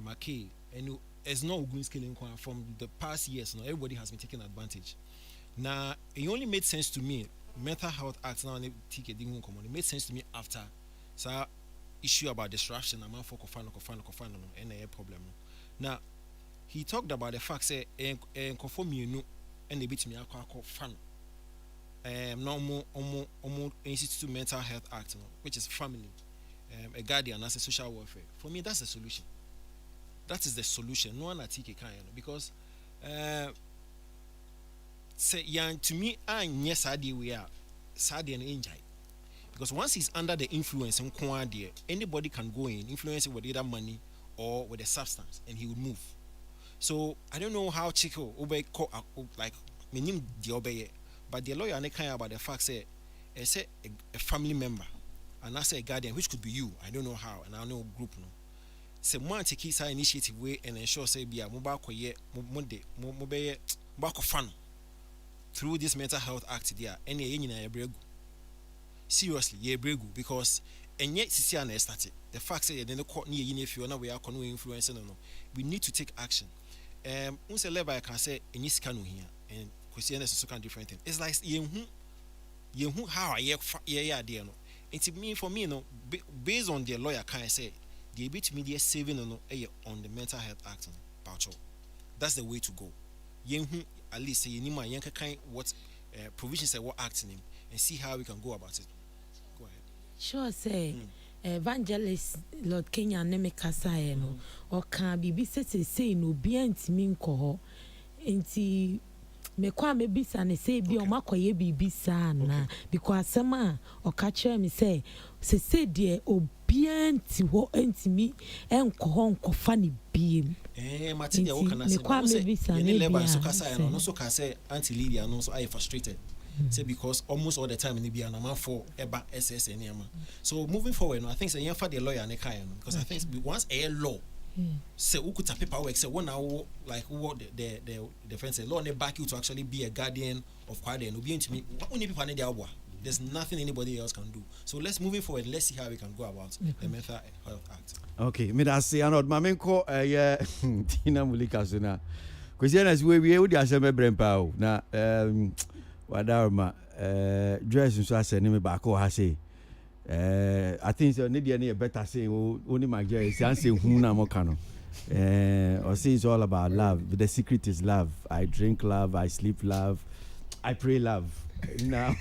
Maki, and there's no green scaling from the past years. Now everybody has been taking advantage. Now it only made sense to me. Mental Health Act now ticket didn't come on. It made sense to me after so issue about disruption. I'm for kofano and a problem. Now he talked about the fact say conform you and they beat me fan. No more Institute Mental Health Act, which is family, a guardian as a social welfare. For me, that's the solution. That is the solution. No one at TK can because say to me, I yes we are sad and enjoy. Because once he's under the influence and anybody can go in, influence with either money or with a substance, and he would move. So I don't know how Chico obey like meaning the obey, but the lawyer kind about the fact say a family member and I say a guardian, which could be you. I don't know how, and I know group no. Say one take his initiative way and ensure say be a mobile Monday mobile fun through this Mental Health Act there. Any seriously, ye bregu because and yet CCN started. The fact say then the court near if you are not we are influencing no. We need to take action. Unse level I can say in this canoe here and question is so kind of different thing. It's like you how I there no. It's me for me no based on the lawyer can I say the bit media saving on the Mental Health Act no. That's the way to go. At least say you need my young kind what provisions say what act in him and see how we can go about it. Go ahead. Sure say evangelist Lord Kenya ne me kasae no oka bibi se no bia ntimi nkɔ hɔ nti me kwa me bisa ne say bi o makoye bibi sa na because asema oka kyerɛ me say se de obia nti hɔ ntimi enkɔ hɔ nkɔfa ne biem Martin ya woka na say any level so kasae no so ka say Auntie Lydia no so I frustrated. Say because almost all the time in the Bia Nama for Eba SS and Yama. So moving forward, no, I think say for the lawyer and because I think once a law say who could paperwork say 1 hour like what the defense say law and back you to actually be a guardian of quiet and be to me only people need their there's nothing anybody else can do. So let's moving forward, let's see how we can go about the Mental Health Act. Okay, me da say anod mamenko yeah Tina Mulika sona. Kwesi na we would asem brempa o na wadarma dress nso asene me back o ha say I think so need any better say only my girl say answer hu na mo ka no or say it's all about love. The secret is love. I drink love, I sleep love, I pray love. Now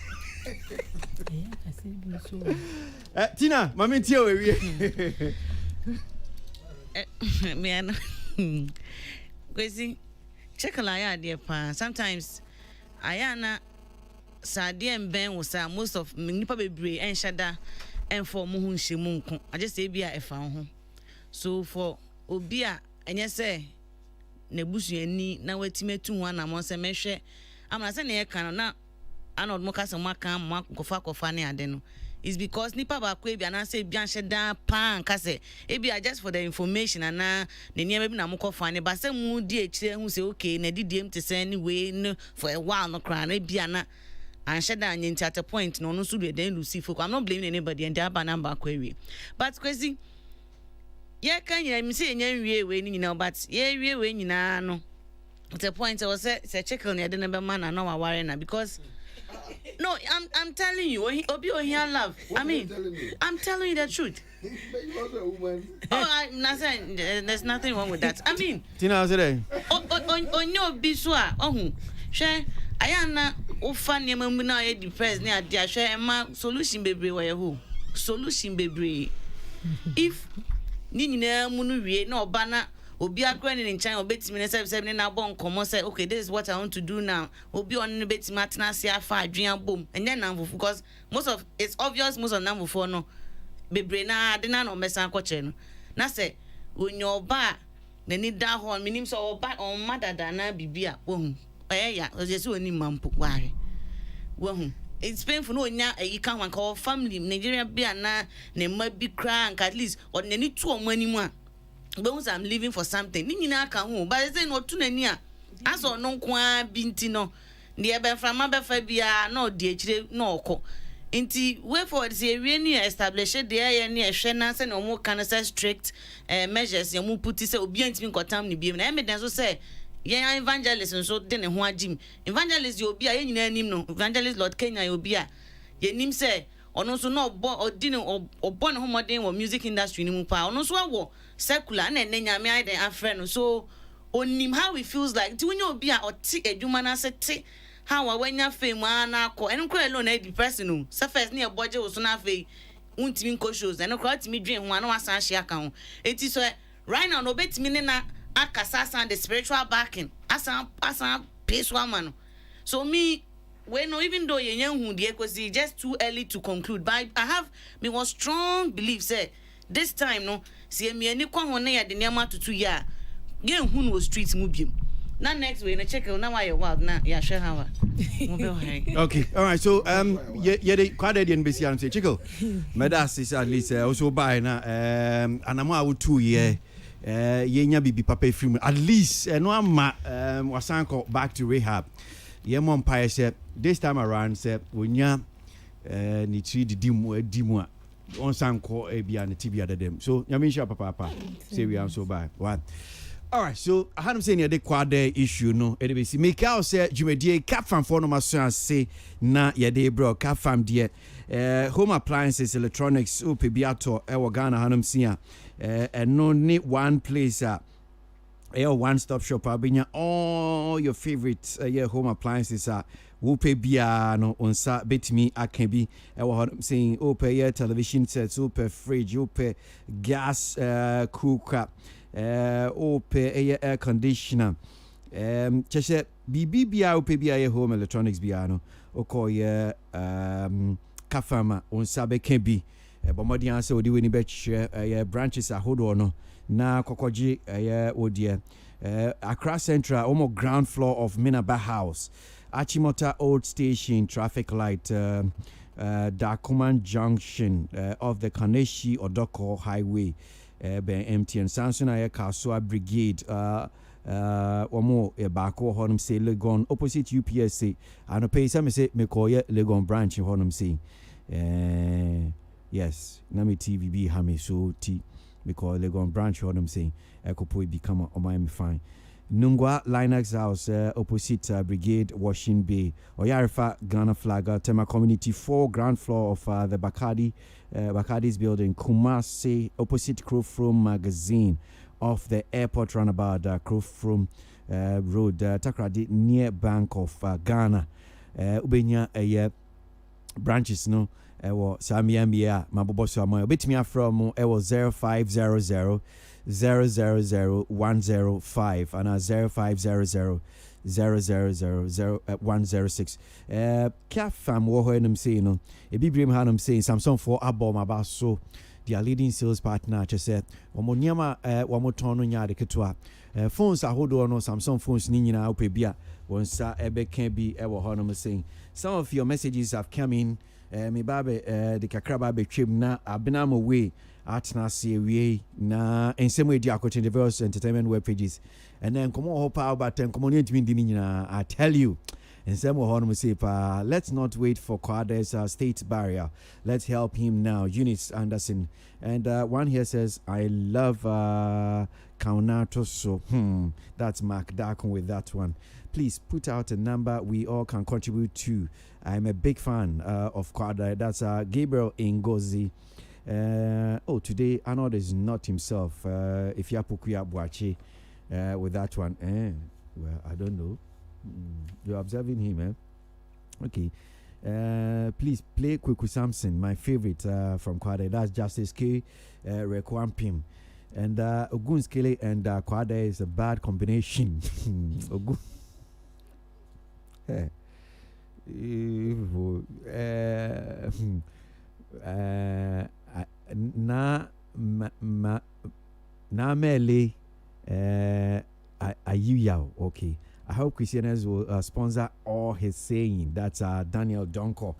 Tina, mami tie we man kwesi check la ya dey pa sometimes ayana Sadia and Ben was most of Nipa Bebre and Shada and for Muhun Shimunko. I just say be a found home. So for Obia and yes say Nebushi and ni now wait me 2-1 among some measure. I'm not saying I can not I not Mocas and Macam Mark Gofako Fanny Adeno. It's because Nipa Bakwe and I say Bian Shada Pan Case. Maybe I just for the information and now the near maybe Namoko Fanny, but some moody who say okay, Neddy DM to send anyway for a while no crown, Biana. And Shada and at a point, no, so they then Lucy folk. I'm not blaming anybody and their number query. But crazy, yeah, can you say, yeah, when you know, but yeah, when you know, at the point I was say, check on the other man, I know I worry because no, I'm telling you, Obi here love. I mean, I'm telling you the truth. Oh, I'm not saying there's nothing wrong with that. I mean, Tina, today on your biswa, oh, share. Ayana ofa nneema mu na ye depressed na ade ahwe ema solution bebre wa ye ho solution bebre if ni nyina mu no wie na oba na obi akra ni nchan obetimi na sebseb na abon komo say okay this is what I want to do now obi on no betimi atena ase afa adwen bom and then now because most of it's obvious most of number 4 no bebre na ade na no mesa akọche no na say onyo oba na ni da ho minim so oba on madada na bibia ohun yeah, just only mampo why. Well, it's painful no nya you can't call family Nigeria be na ne might be crank at least or any 2 money more. But I'm living for something. Nina can home, but it's not too near. As or no qua bintino. The ebe from Abafabia no DH no co. Inti wait for the really establish the area near Shenas and no more can say strict measures. You put this obedient being contam ni be evidence say. Yeah, evangelist so den ho agim evangelist you obi a yen nyina nim no evangelist Lord Kenya you obi a ye nim say ono so no odi ne obo ne ho modern wo music industry ni mu pa ono so awo secular na nyame ai den afre no so onim how it feels like ti wonya obi a oti adwuma na se te how a wanya fame ana akọ en kro alone na depressing no se first na e boje wo so na fe untimi nko shows en kro atimi dwen ho ana wasan hye aka ho eti so right now no betimi ne na akasasa and the spiritual backing asan peace woman. So me when no even though you who the equity just too early to conclude but I have me one strong belief say this time no see me any kwa ho na ya de niam to 2 year gen who no street mu biem na next way na check na why you wild na ya share how okay all right so yeah the quite the NBC and say chico medas is at least also buy na anamo awu 2 year yenya bibi papa film at least no ama wasanko back to rehab ye mo empire say this time around say wonya ni tri dimu a on sanko e bia na tibia dem so nyamisha papa say we am so bad what all right so I had him saying the quad issue no e be see make out say jumedie cap fan for no maso say na ye dey bro cap fam there home appliances electronics o pebiato e wo Ghana hanum sia and no need one place one-stop shop. Abinya all your favorites home appliances are Wope bia no onsa betimi akenbi saying ope television sets, ope fridge, ope gas cooker, ope air conditioner. Chese bibi bia ope bia home electronics bia no okoye kafama onsa bekenbi bomodi answer odi weni be branches ahodo no na kokoji odie Accra Central almost ground floor of Minaba House, Achimota Old Station traffic light, Dakuman Junction of the Kaneshi Odoko Highway, Ben MTN Samson Aye Kasua Brigade, Omo Bako Honum say Legon opposite UPSC and pay some say Mekoye Legon branch in Honum say yes Nami TVB Hami so T because Legon branch Honum say Ekopo become a Miami fine. Nungwa Linux House opposite Brigade Washing Bay Oyarifa Ghana Flagger Tema Community 4 ground floor of the Bacardi's building Kumasi opposite Crowfrom Magazine off the airport runabout Crowfrom Road Takradi near Bank of Ghana Ubenya branches no ewo Samiambia Maboboso Amoy Betimia from ewo 0500 000-105 and 0500 000-106. Kafam wo ho enum say no e bibrim hanum say Samsung for abom about so their leading sales partner said omoniama wamoton no nya de ketwa phones ahodo no Samsung phones ni nyina opebia wonsa ebe kan bi e wo honum saying some of your messages have come in me babe the kakraba be twem na abinam away atna see we na ensem we di akotin diverse entertainment web pages and then come on power button come on ntimi ndi nyina I tell you ensem wo hono say pa let's not wait for Kwade's state barrier, let's help him now. Eunice Anderson and one here says I love Kaunato so that's Mark Darkon with that one. Please put out a number we all can contribute to. I'm a big fan of Kwada. That's Gabriel Ngozi. Today Arnold is not himself. If Yapukuya Buachi with that one, well, I don't know. You're observing him, Okay. Please play Kweku Samson, my favorite from Kwada. That's Justice K. Rekwampim. And Ogun Skele and Kwada is a bad combination. Ogun. Na mele ayuyao. Okay, I hope Christianers will sponsor all his saying. That's Daniel Donko.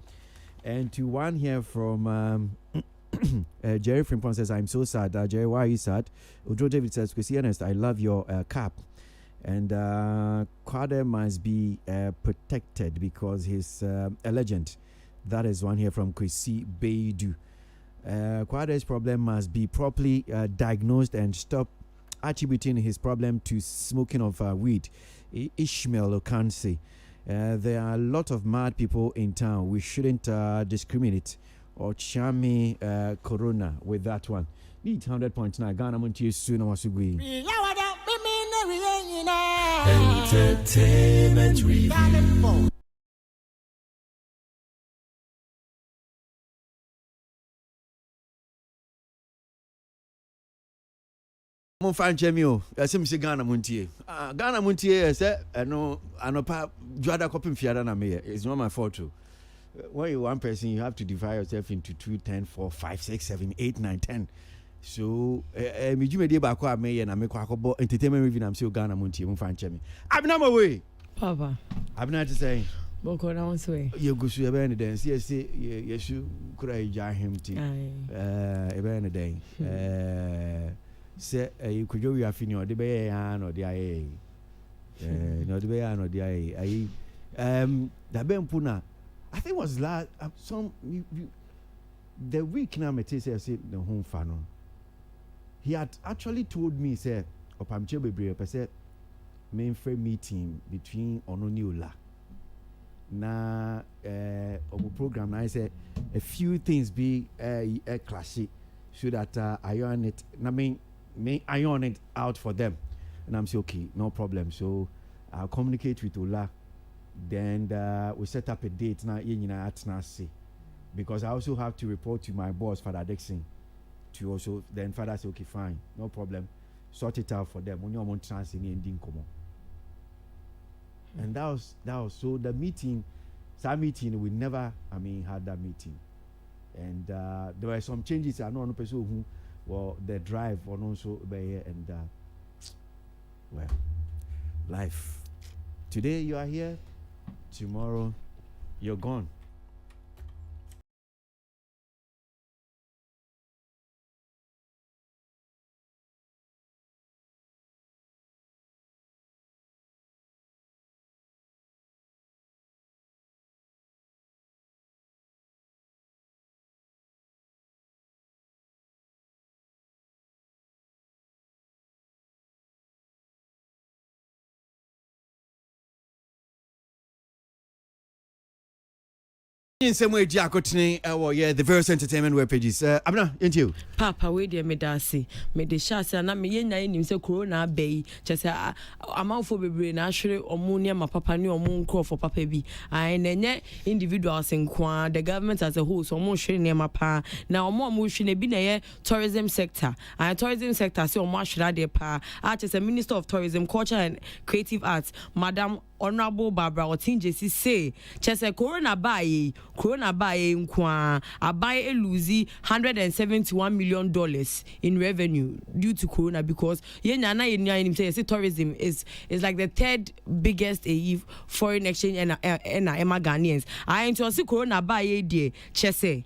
And to one here from Jerry Frimpon says, I'm so sad. Jerry, why are you sad? Udro David says, Christianers, I love your cap. And Kwade must be protected because he's a legend. That is one here from Kwesi Beidu. Kwade's problem must be properly diagnosed and stop attributing his problem to smoking of weed. Ishmael Okansi. There are a lot of mad people in town. We shouldn't discriminate or chami Corona with that one. Need 100.9 Ghana Munti soon Wasugui. Entertainment review. Mon fan Jemio, asim si Ghana Muntie. Ghana Muntie say no anopa juada kopim fiada na me. It's not my fault too. When you're one person, you have to divide yourself into 2, 10, 4, 5, 6, 7, 8, 9, 10. So me jume dey ba kwa me na me kwa kobo entertainment review na say Ghana Muntie mon fan Jemio. Abina my way. Papa. Abina to say. Boko na once way. You go so ebe den see yesu kura ija him ti. Ebe ne den. Say you could do your finio de be an or the aye. No de be an or the aye. Da ben puna. I think was last some the week now me say the home fan. He had actually told me say opamche bebre person mainframe meeting between Ononiola. Na obu program na I say a few things be classy so that I earn it. I mean iron it out for them. And I'm saying, okay, no problem. So I'll communicate with Ola. Then we set up a date now because I also have to report to my boss, Father Dixon, to also then Father say, okay, fine, no problem. Sort it out for them. And that was so the meeting, that meeting we never had that meeting. And there were some changes. I know person who well the drive on also and well, life. Today you are here, tomorrow you're gone. In some way, the various entertainment web pages. Abna, into you. Papa, we dear Medasi, Medeshas, and I'm in say Corona Bay, just a mouth for baby, naturally, or Munia, my papa knew or moon call for Papa B. I yet individuals in Quan, the government as a whole, so more sharing near my pa. Now, more motion a been tourism sector. And tourism sector, so much that dear pa. As a Minister of Tourism, Culture and Creative Arts, Madam Honorable Barbara Otinjesi say, Chese Corona Baye nkwa abaye lose $171 million in revenue due to Corona because say tourism is like the third biggest foreign exchange and Emma Ghanaians. I into see Corona Baye de Chese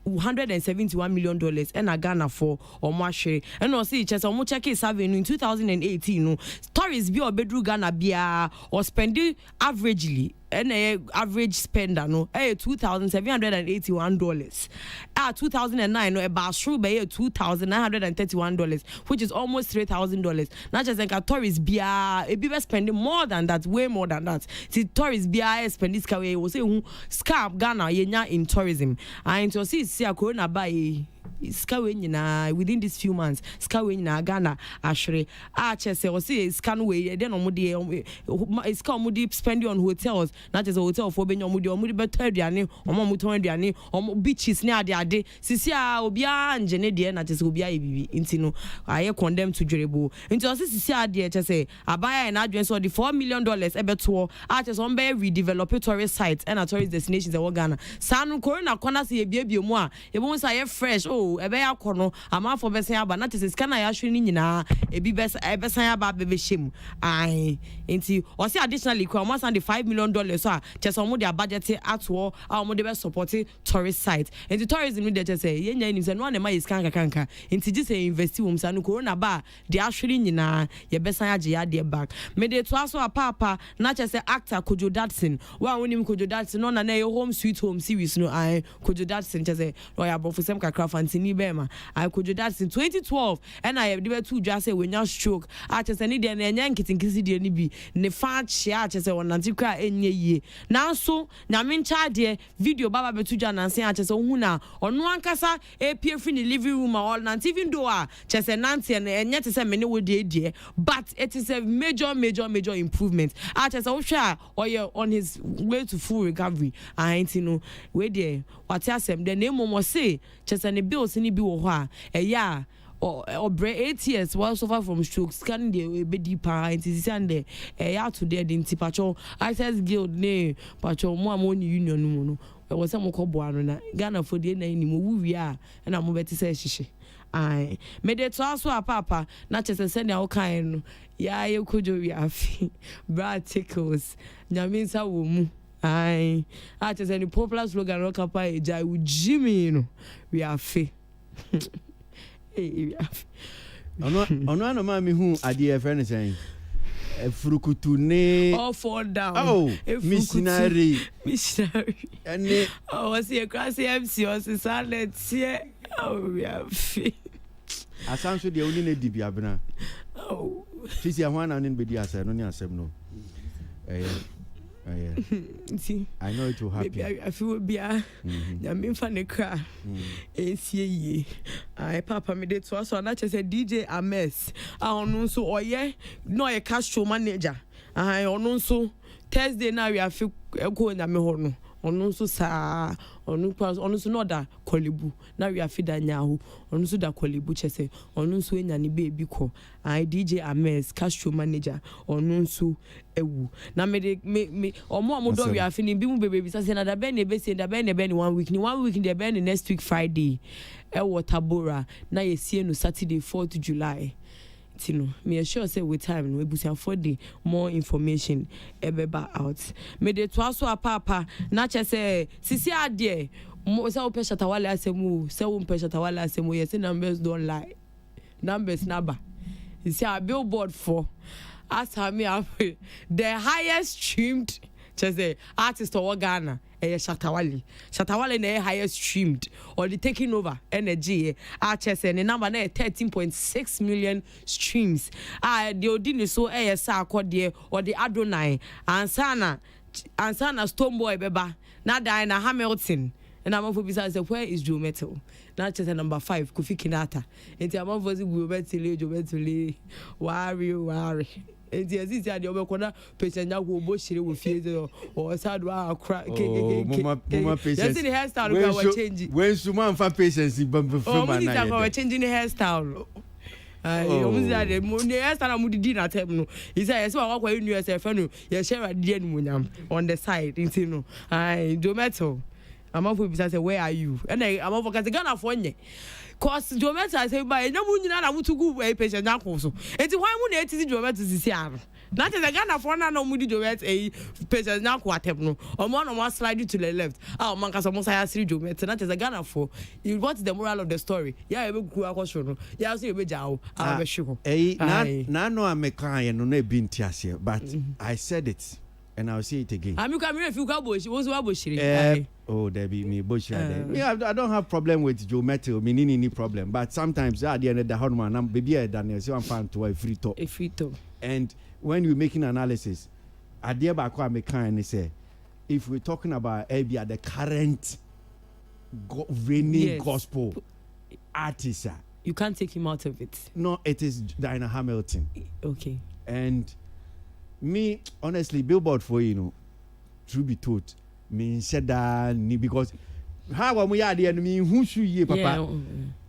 $171 million and a Ghana for or Mashe and also just almost check it in 2018 tourists be or bedroom Ghana bia or spending averagely and average spender no $2,781 at 2009 no about true by $2,931 which is almost $3,000 not just like a tourist bia a be spending more than that, way more than that. See tourist bia spend this way was say scam Ghana yenya in tourism and to see a Corona by within these few months na Ghana ashre chese o see scan way then omudi ska omudi spend on hotels not just a hotel for be omudi better aduane omomuton aduane beaches ne ade sisi a obia ngene de na just obia bibi intino aye condemn to durable into sisi ade chese abaya na adwen so the $4 million ebeto chese on be redevelop tourist sites and tourist destinations in Ghana sanu Corona corner se ebie mu a ebon say fresh ebe ya kono ama for besan aba na tese scan ya hwe ni nyina ebi besan aba bebe shem ai enti o say additionally kwa almost $5 million so tese omo dia budget atwo omo de be support tourist site enti tourism dey tese yenya ni se no na ma scan kanka enti ji say invest wo msa no Corona ba de ahwe nyina ye besan age ya de back me de to aso papa na tese actor Kojo Dadson wa wonim Kojo Dadson no na na home sweet home series no ai Kojo Dadson tese lawyer bofusem kakra fanti Bema. I could do that in 2012 and I have developed two just say when you stroke artists and Indian and Yankees the nibi ne fat churches on Nantika any ye. Now so Namin Chad video Baba Betuja and say artists on Huna on one casa a peer free living room or not even door chess and Nancy and yet is a many would dear but it is a major improvement. Artists Osha or you're on his way to full recovery. I ain't know where there what I said the name almost say chess and the bills ni bi wo ho a ya or 8 years while suffer from stroke scan the be deeper and and ya to there the pacho access guild ne pacho mo amoni union mu no e wo se mo ko boa no na Ghana for the na ni mo wu wi a na mo beti se hihye ai me de to aso papa na chese se na wo kan no ya ye kojo wi afi bra tickles nyaminsa wo mu ai chese any popular slogan rock up e jai u Jimmy no we are fe ono ano ma me hu ade friend saying furukutu ne all fall down missionary and was here class MC was silent here we are fe asanso de oni na dibia bena sisi ahwana ne be di asai no ni asem no See, I know it will happen. maybe I feel be a mean funny cry. ACA. I papa me did so not just a DJ a mess. I don't so or no a cash show manager. I don't so Thursday now we have going at me horn. Ono so sa ono so no da kolebu na we afida nyaho ono so da kolebu chese ono so enya ne baby ko I DJ Ames cash show manager ono so ewu na me omo do we afini bi mu baby say na da ben e be say da ben e be 1 week ni 1 week dey ben next week Friday e watabora na ye sie no Saturday 4th July. Tino, me assure say with time we busi afford more information ebeba out. Me de to aso apapa na che say sisi ade mo say ope shatawale asemu say wo pe shatawale asemu yes numbers don't lie. Numbers naba. You see a billboard for as me the highest streamed say artist or Ghana Shatawale na highest streamed or the taking over energy HS and the number na 13.6 million streams the odini so sa akode or the Adonai ansana Stoneboy beba na Diana Hamilton and I'm for besides where is Joe Metal na chese number 5 Kofi Kinata enti am for Joe Metal worry enti asisi ade obekona pesanya go bo shire wo fie o sadu akra mama patience yes the hairstyle we are changing when suma fa patience bamba na we are changing the hairstyle ade mo ne hairstyle mu didi na tem no he say yes wa kwa new SF no ye share die no munyam on the side enti no do metal am for say where are you and am for Ghana for nye cause Jometa say by na mu nyina na mutugu patient na so enti why mu na etiti Jometa sisi ano na te Ghana for na mu di Jometa patient na ko atep no omo no slide to the left man ka so mo say asiri Jometa na te Ghana for what's the moral of the story ya ebe ku akosho no ya so ebe jawo be hwe na no amekan no na bi ntiase but I said it and I'll say it again. I'm coming if you go bush. What's what bush? Oh, there be me bush. Yeah, I don't have problem with Joe Metal. Me any problem, but sometimes at the end of the hormone, I'm baby Daniel. So I'm found to a free talk. And when you're making analysis, I dear back what I make kind say, if we're talking about Abia, the current reigning gospel artist, you can't take him out of it. No, it is Diana Hamilton. Okay. And me honestly billboard for truth be told me said that because how am we are the enemy who should ye papa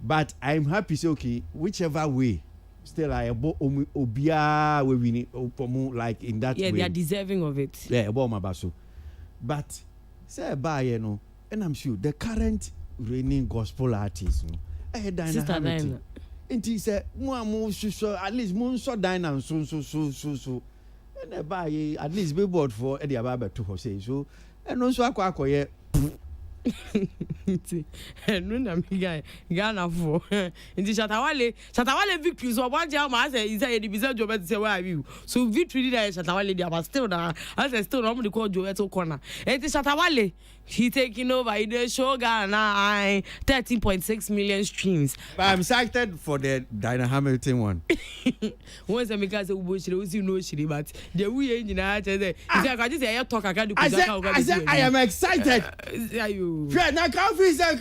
but I'm happy say okay whichever way still I obia we win like in that way they are deserving of it about my baso but say by and I'm sure the current reigning gospel artist Diana Hamilton and he said at least moon so Diana so and buy at least billboard for Eddie Ababa to say so and also akwakoye no na me guy Ghana for inti Shatawale victory so one jam as say the business job say where are you so victory that Shatawale there but still na as still no dey call Joe to corner inti Shatawale he taking over in the show Ghana 13.6 million streams but I'm excited for the Diana Hamilton one once I make say we know she but the we nyina say I just say talk I am excited Fred, now can't feel that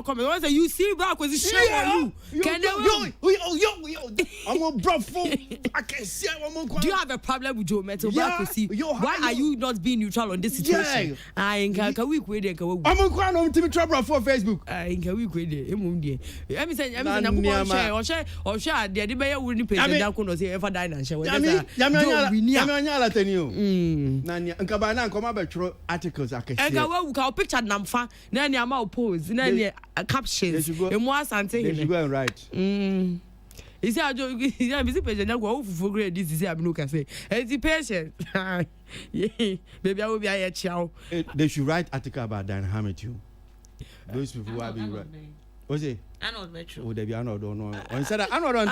comment. You see, bro, because it's shame you. Do you have a problem with Joe Metal? Why are you not being neutral on this situation? Can we quit it? I'm going to trouble for Facebook. Can we quit it? I'm saying, or share the debate wouldn't pay the say ever die and share. Nanya nkabana nkoma betro articles akese enka we picture namfa na nya ma pose na nya captions emu asante they should go and write is ajo is busy page na go fufu grade this is am no can say it's patient baby I will be here chiao they should write article about Diana Hamilton those people who are being right what's it Arnold Metro. Oh, Debbie, Arnold don't know. On said Arnold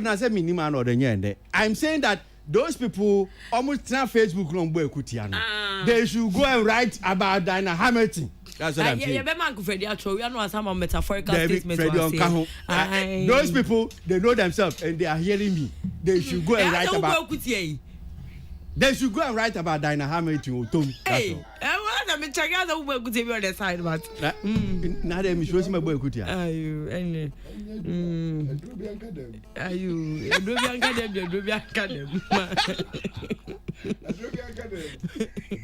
na say minimum Arnold nyende. I'm saying that those people almost na Facebook no boy kutiano. They should go and write about Diana Hamilton. That's what I'm saying. Yeah, man, Freddie, actually, we are not some metaphorical David, statement. Those people, they know themselves and they are hearing me. They should go and write about. They should go and write about Dinah Hamilton. Hey, I'm checking out the work to be on the side, but now they show my boy. Are you?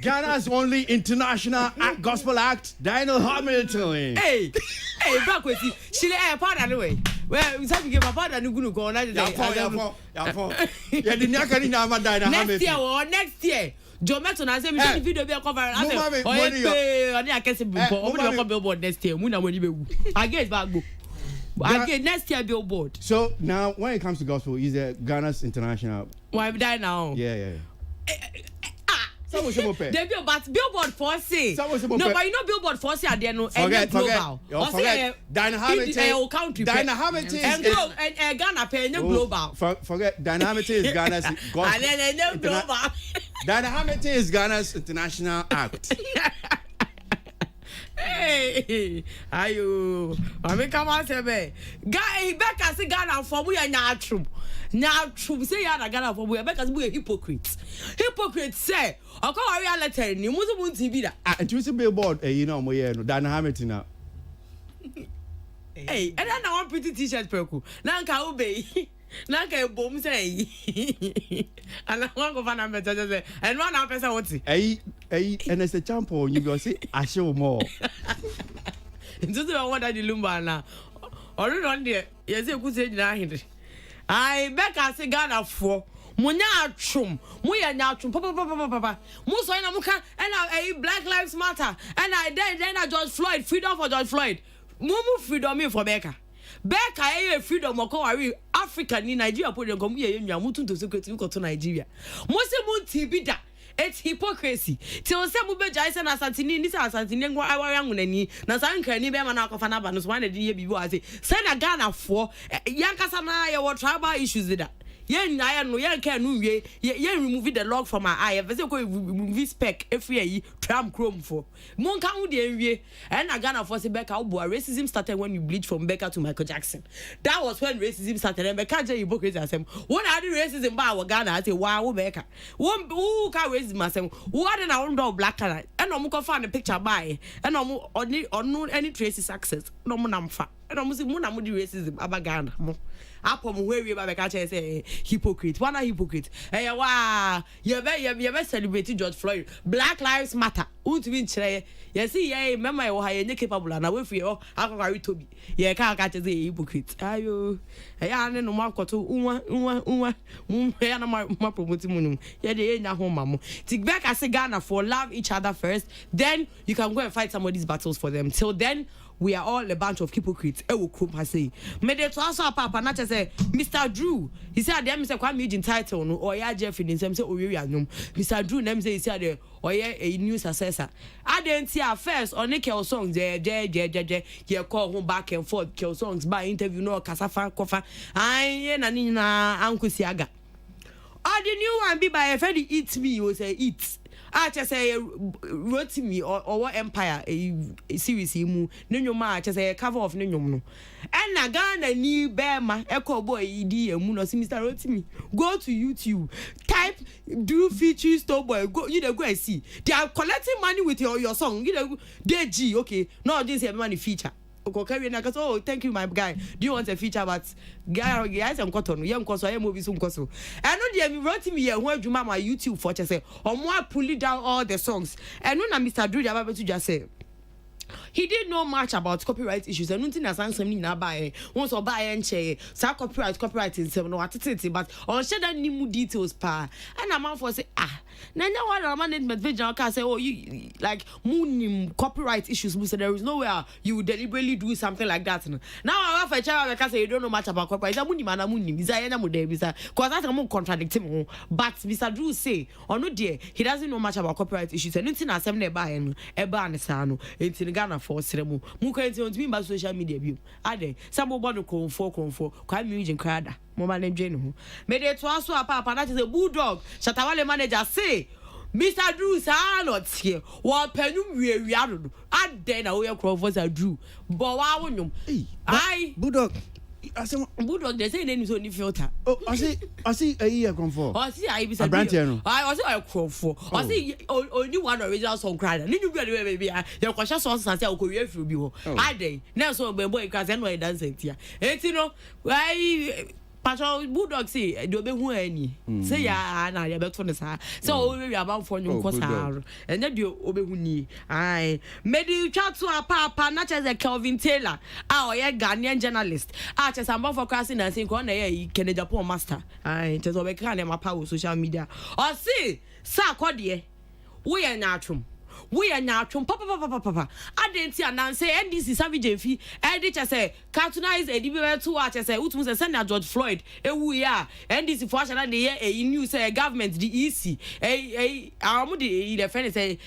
Ghana's only international gospel act, Dinah Hamilton. Hey, back with you. She let her part anyway. Well, we have to give a part and you're going to go on. Next year. Jometo na say me see video be cover and say oni akese billboard next year mu na money be wu again back go again next year billboard. So now when it comes to gospel, is Ghana's international. Why die now? Yeah. But billboard for say no, but you know billboard for say there no global. Forget Dinah Hamilton. Dinah Hamilton and Ghana pay global. Forget Dinah Hamilton is Ghana's gospel. And global. Dinah Hamilton is Ghana's international act. Hey, ayo. I come out say be. Guy back as Ghana for we are natural. Natural say ya na Ghana for we back as we hypocrite. Hypocrite say, "O ko worry letter ni mu so TV da." And you see billboard you know mo here no Dinah Hamilton now. Hey, and then I want pretty t-shirt perku. Na nka obey. Na nka bom say. And I want go find am better say. And one person what? And it's a champion you go say I show more. Just the one that the lumba na. Or run there. Yes, you could say na hinde. I back as Ghana for. Munya atrum. Muya nyatrum. Papa. Muso ina muka. And Black Lives Matter. And then George Floyd. Freedom for George Floyd. Mumu freedom me for Becca. Becca freedom mo ko wari Africa ni Nigeria put dem come here nwa mutu to secret we go to Nigeria. Mo se mo TB da. It's hypocrisy. Till say mo be jai say na Santini ni say Santini ngwa awari angunani na san kan ni be ma na akofa na ba no so na di bibi wa say say na Ghana for yankasa na ye what tribal issues that. Yen na no yen can no wie yen remove the log from my eye vese ko remove spec every year tram chrome for mon kan wo de wie and na Ghana for say Becca racism started when you bleach from Becca to Michael Jackson. That was when racism started. And Becca je hypocrisy asem when I do racism ba wa Ghana I say wow Becca who ka racism asem who are na on do black color and no mo ko find the picture by and no mo on any trace success no mo namfa and no mo say mo na mo di racism aba Ghana mo Apo mo we ba ka say hypocrite. One hypocrite. Eh wa you be celebrate George Floyd. Black Lives Matter. Unto be nchire. You see remember you ha ye capable na we free akokari tobi. Ye ka say hypocrite. Ayo. Eh no ma koto unwa ya na ma promote mu. Ye de nya ho mamo. Tik back as Ghana for love each other first, then you can go and fight some of these battles for them. Till then we are all a bunch of hypocrites. Will come say. Made it also papa not say Mr. Drew. He said them say kwame in title no or ya Jeff in some say Orianum. Mr. Drew them say he said or a new successor. I didn't see our first on the kill songs ye call home back and forth kill songs by interview no kasafa kofa. I na nina Uncle Siaga. All the new one be by a friend eat me you say eat. I just say wrote me or what empire a series mu no ma just say cover of no no and na Ghana ni Bema echo boy idi emu no see Mr. Rotimi go to YouTube type do feature store boy go you dey go and see they are collecting money with your song you dey DG okay no this say money feature okay na oh thank you my guy do you want a feature but guys am koto no ye nkoso ye movie so nkoso and no dey wrote me ye ho adwuma my YouTube for say omo pull down all the songs and no na Mr. Drew aba betu just say he did know much about copyright issues and nothing as answer ni na buy once or buy and share sa copyright in some no atititi but on share that new details pa and a man for say na one management vision can say oh you like moon copyright issues so there is nowhere you would deliberately do something like that now I have a child can say you don't know much about copyright is na mo there because that am contradict him but Mr. Drew say oh no dear he doesn't know much about copyright issues and nothing as them buy no e ba ne sa no enti Ghana for seremu mu kan ti on to be social media bi ade some bono konfo kwa music crowd mo ma na dwe ne ho me dey to aso apa that is a bulldog Shatawale manager say Mr. Drew sa not here. Wa penum we ado. Aden na we crop for Sir Drew. But wa wonum. I Bulldog. Bulldog they say name is only filter. Oh, I see a year come for. I see I be say. I was I crop for. I see only one original song cry. Ni you be baby. Your question songs say o ko we free bi ho. Aden. Na so be boy cause no e dance tia. Enti no, why Patrol Bulldog say do be hu ani. Say ya na ya be to ne sa. So we about for you ko sa. And then do obe hu ni. Ai, medi chat to papa na chese Kelvin Taylor. Ah, oye Ghanaian journalist. Ah, chese am for crossing and say ko na ye Kenya Japan master. Ai, chese obe kan ma pa social media. O see, sa ko de. We ya nyatrum. We are now papa. I didn't see an answer. And this is Savage Jeffy. I did just say, cartoonize a debate to watch. I say, who was a Senator George Floyd? We are. And this is for the year a new say government, the EC. The friend say,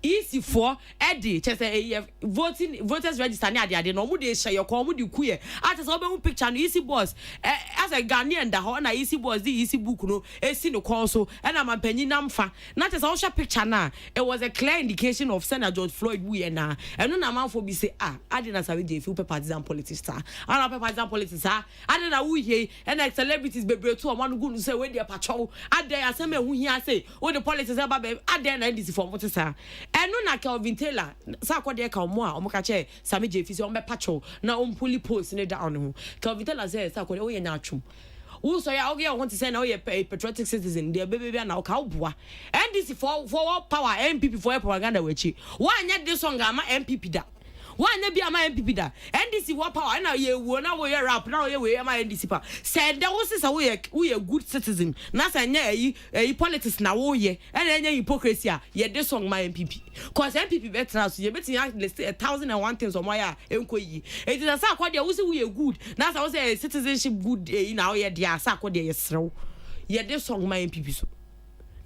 easy for Eddie, just a voters register near the idea. No, would they share your call? Would you queer? I just open picture and easy boss. As a Ghanaian, the whole easy boss, the easy book, no, a sin console, and I'm a penny namfa. Not as also picture now. It was a clear indication of Senator George Floyd. We and now, and no amount for me say, I didn't have a few partisan politics, sir. I don't partisan politics, sir. I don't know who here and like celebrities be brought to a one who say where they are patrol. I dare some who here say, oh, the politics about I dare not this for what sir. And no na Kelvin Taylor sa kwa de ka mo a o ka che Sammy Jeff si o me pacho na o mpuli post ne down ho Kelvin Taylor say sa kwa de o ye nya atwum wo so ya o ge want to say na o ye patriotic citizen de baby na o ka oboa NDC for power MPP for propaganda wechi wa nya this song ama MPP da one be my MPP da NDC what power na ye wo na wo ye rap na wo ye we my NDC pa said there was say we a good citizen na say nya yi politics na wo ye and nya hypocrisy ye this song my MPP cause MPP better so ye better list 1,001 things on my enko yi it is say kwa dia wo say we good na say wo say citizenship good na wo ye dia say kwa dia ye srew ye this song my MPP so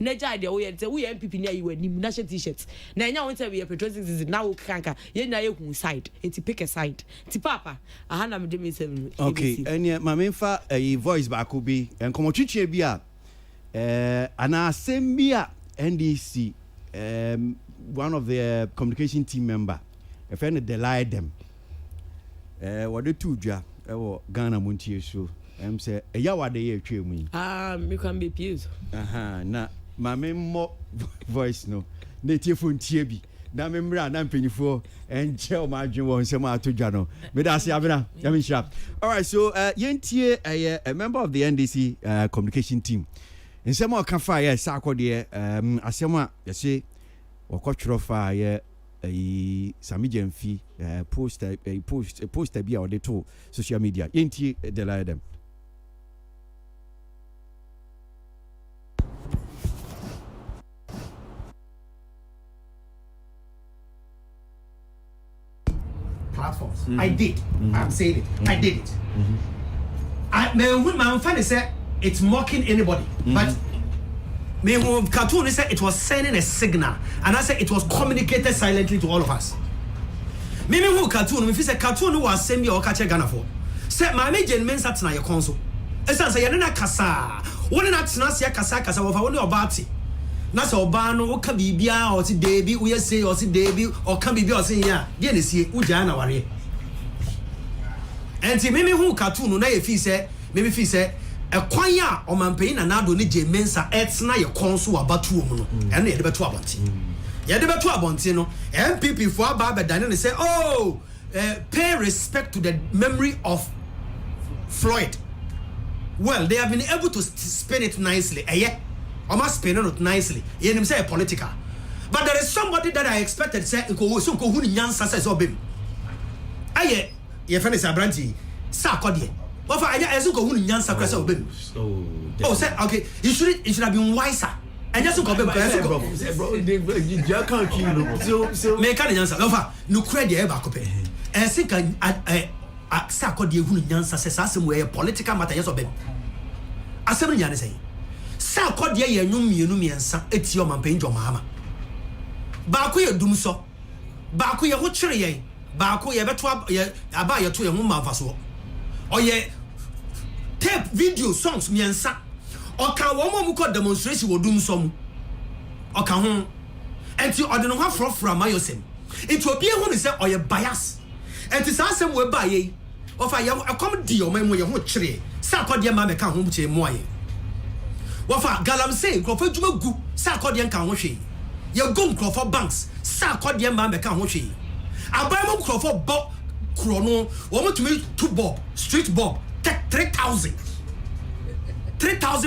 Neja de we say we MPP near you ni national t-shirts na nya won say we patriotic citizen na wo kanka ye na ye hu side enti pick a side ti papa aha na me de me say okay enya ma me fa voice back bi enkomo twitwe bi a ana asembia NDC one of the communication team member a friend delied them what the two dwa e Ghana montie so say eya wade ye atwa mu me can be pews na ma me mo voice no na tie phone tie bi na me mra na mpanifo enche o ma adwen won se ma atodwa no me da se abena ya me sharp. All right, so yentie a member of the NDC communication team nsem o ka fa ye sa akode asem a ye se wakotwro fa ye Sammy Jemfi post bi a o de to social media yentie de la dem. Platforms. I did. I'm saying it. I did it. My friend said it's mocking anybody, but me cartoon said it was sending a signal, and I said it was communicated silently to all of us. Me who cartoon? If it's cartoon, was send me or catch a Ghana for. Said my major men sat na your console. Esan say you're not kasa. One not na kasa over only about it. Na so ba no wo ka bibia o ti debi wo yesi o ti debi o ka bibia o se ya de ne sie wo ja na ware enti me hu cartoon na ye fi se me fi se e kwan ya o manpei na do ne je mensa etna ye konso abatu mu no e na ye de beto abonti ye de beto abonti no MPP for aba dane ne say oh pay respect to the memory of Floyd. Well, they have been able to spin it nicely I must spin it nicely. You know, say political. But there is somebody that I expected say ko so ko hu nyansa say so bem. Aye, ye friend is Abranti. Sa kodie. What for anya so ko hu nyansa kra say obem. Oh, say okay, you should have been wiser. Anya so ko bem bro. You can't kill so me kan nyansa. What for no credit e ba ko pe. E say kan sa kodie hu nyansa say sa sem we political matter yes obem. Asem nyane say sa kode ye nwum mienu miensa eti o manpen jo mahama ba ko ye dum so ba ko ye ho kire ye ba ko ye beto aba ye to ye ho manfaso o ye tape video songs miensa o ka wo mo ko demonstration wo dum so mu ɔka ho enti ɔde no ho afrɔfrɔ ma yosem enti obi ehu ne sɛ ɔyɛ bias enti saa asɛm wo ba yɛ ɔfa yɛ ɛkɔm di ɔman mu yɛ ho kyerɛ sɛ akɔdeɛ ma mɛka ho kyerɛ mu ayɛ wɔfa galamsey nkurɔfo adwuma gu sɛ akɔdeɛ nka ho hwee yɛgu nkurɔfo banks sɛ akɔdeɛ ma mɛka ho hwee aban mu nkurɔfo bɔ kuro no wɔn tumi to bob street bob 3,000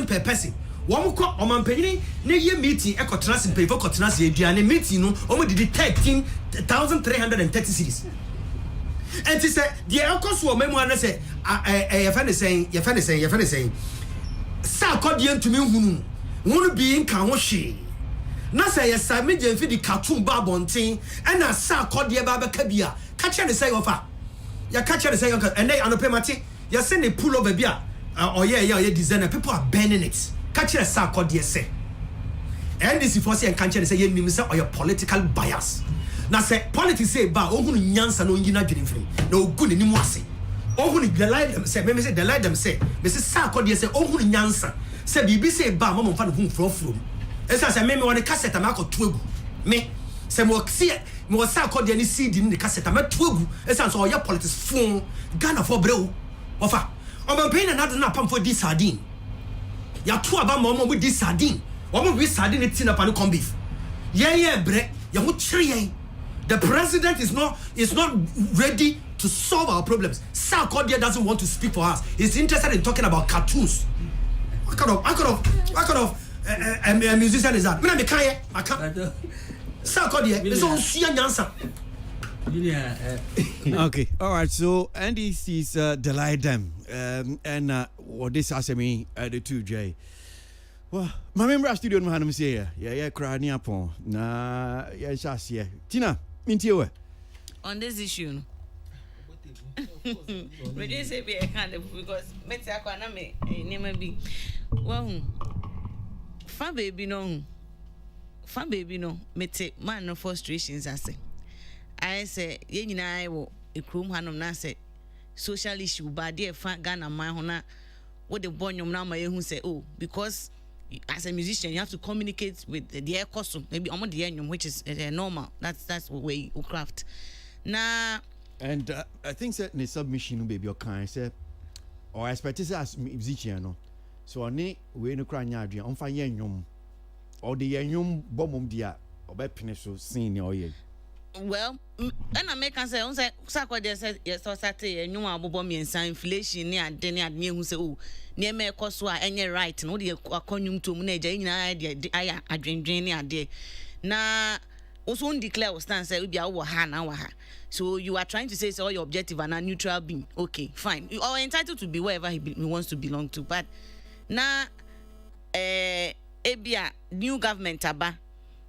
per person wɔn kɔ ɔmanpanyin ne yɛ meeting ɛkɔtena se mpanyinfo kɔtena se aduane meeting no wɔn didi 13,330 cities ɛnti sɛ deɛ ɛkɔ so ɔman mu ano sɛ yɛfɛ ne sɛn sɛ akɔdeɛ ntumi hunu bi nka ho hwee na sɛ yɛsa megye mfi di cartoon ba abɔnten ɛna sɛ akɔdeɛ ba bɛka bi a ka kyerɛ ne sɛ yɛfa yɛka kyerɛ ne sɛ yɛka ɛnɛ anɔpɛ mate yɛsɛ ne pull over bi a ɔyɛ designer people are burning it ka kyerɛ sɛ akɔdeɛ sɛ NDC for say enka kyerɛ sɛ yɛnim sɛ ɔyɛ political bias na sɛ politics say ba ohunu nyansa na onyina dwene mfiri na ogu ne nim ase ohunu delay them sɛ me say delay them sɛ me say sɛ akɔdeɛ sɛ ohunu nyansa sɛ bibi say ba mama mfa ne hu frɔfrɔ mu ɛsɛ sɛ me wɔne cassette ma akɔto agu me sɛ mo sɛ akɔdeɛ ne CD ne cassette ma to agu ɛsɛ sɛ ɔyɛ politics fon Ghana for brew ɔfa ɔmampain na na pam for this sardine ya to aba ma ɔmo di sardine ɔmo bi sardine tin up and come beef yeah bre ya ho kyere the president is not ready to solve our problems. Sarkodie doesn't want to speak for us. He's interested in talking about cartoons. What kind of musician is that? I can't. Sarkodie is on Nyansa. Okay, all right. So Andy sees delight them, and what this has me the 2J. Well, my member studio no hanum say yeah cry ni upon na yeah just yeah Tina mintie on this issue we just say be kind because meti akwa na me nema bi well fa baby no meti man no frustrations ase I say ye nyina I wo ekrom hanum na say social issue ba dey fa Ghana man ho na wo de bonyom na ma ye hu say oh because as a musician you have to communicate with the air costume maybe on the end which is normal that's what we craft now and I think that the submission baby your kind say or expect as musician no so oni we no kra nya adua on fa ye nwom or the nwom bomom dia obepene so sin or ye well and I make can say on say Sarkodie say yes so sate nwom abobo miensa inflation ni ade ni ade hu say oh ne me ekoso a enye right no de akonnum to mu na eja nyina de aya adwendwen ni ade na also declare or stand say we are ha na wa ha so you are trying to say all your objective and a neutral being okay fine you are entitled to be wherever he wants to belong to but na ebia new government aba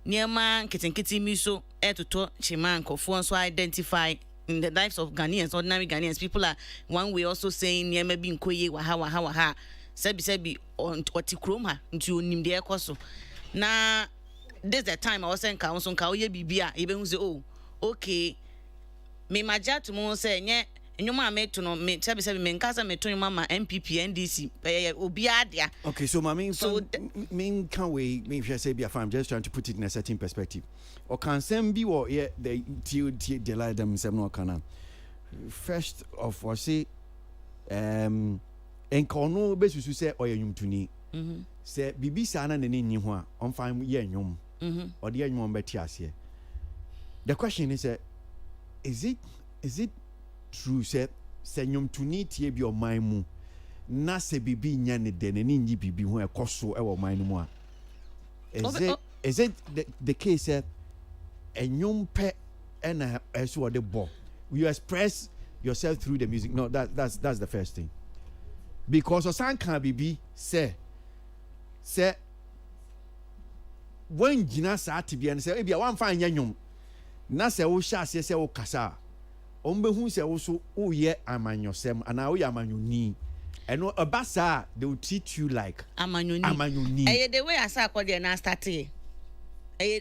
niema kitenkiti mi so to chima nkofo so identify in the lives of Ghanaians, ordinary Ghanaians, people are one way also saying yeah maybe nkoye waha sebi on otikroma nti onim de ekoso na this the time I was saying ka onso nka oye bibia ebe hu say oh okay me maja to mo say nye nyoma me to no me sebi me nkasa me to nyoma MPP NDC obi adia okay so mami so me can we me say be I'm just trying to put it in a certain perspective or can some be or yeah they delay them some no kana first of all say enkono besusu say oya nyumtuni say bibi sana ne ni ho a on fine ye nyum or the nyum beti ase the question is is it true say nyumtuni tie bi o man mu na se bibi nya ne de ne nyi bibi ho ekoso e wo man mu a is it the case enyum pe na eso the ball you express yourself through the music no that's the first thing because osan kan bibi say when jina sa tibia ne say e bia wan fa anya nyum na se wo sha se wo kasa ombehu se wo so wo ye amanyosem ana wo ye amanyoni eno obasa they will treat you like amanyoni the way asa Sarkodie na start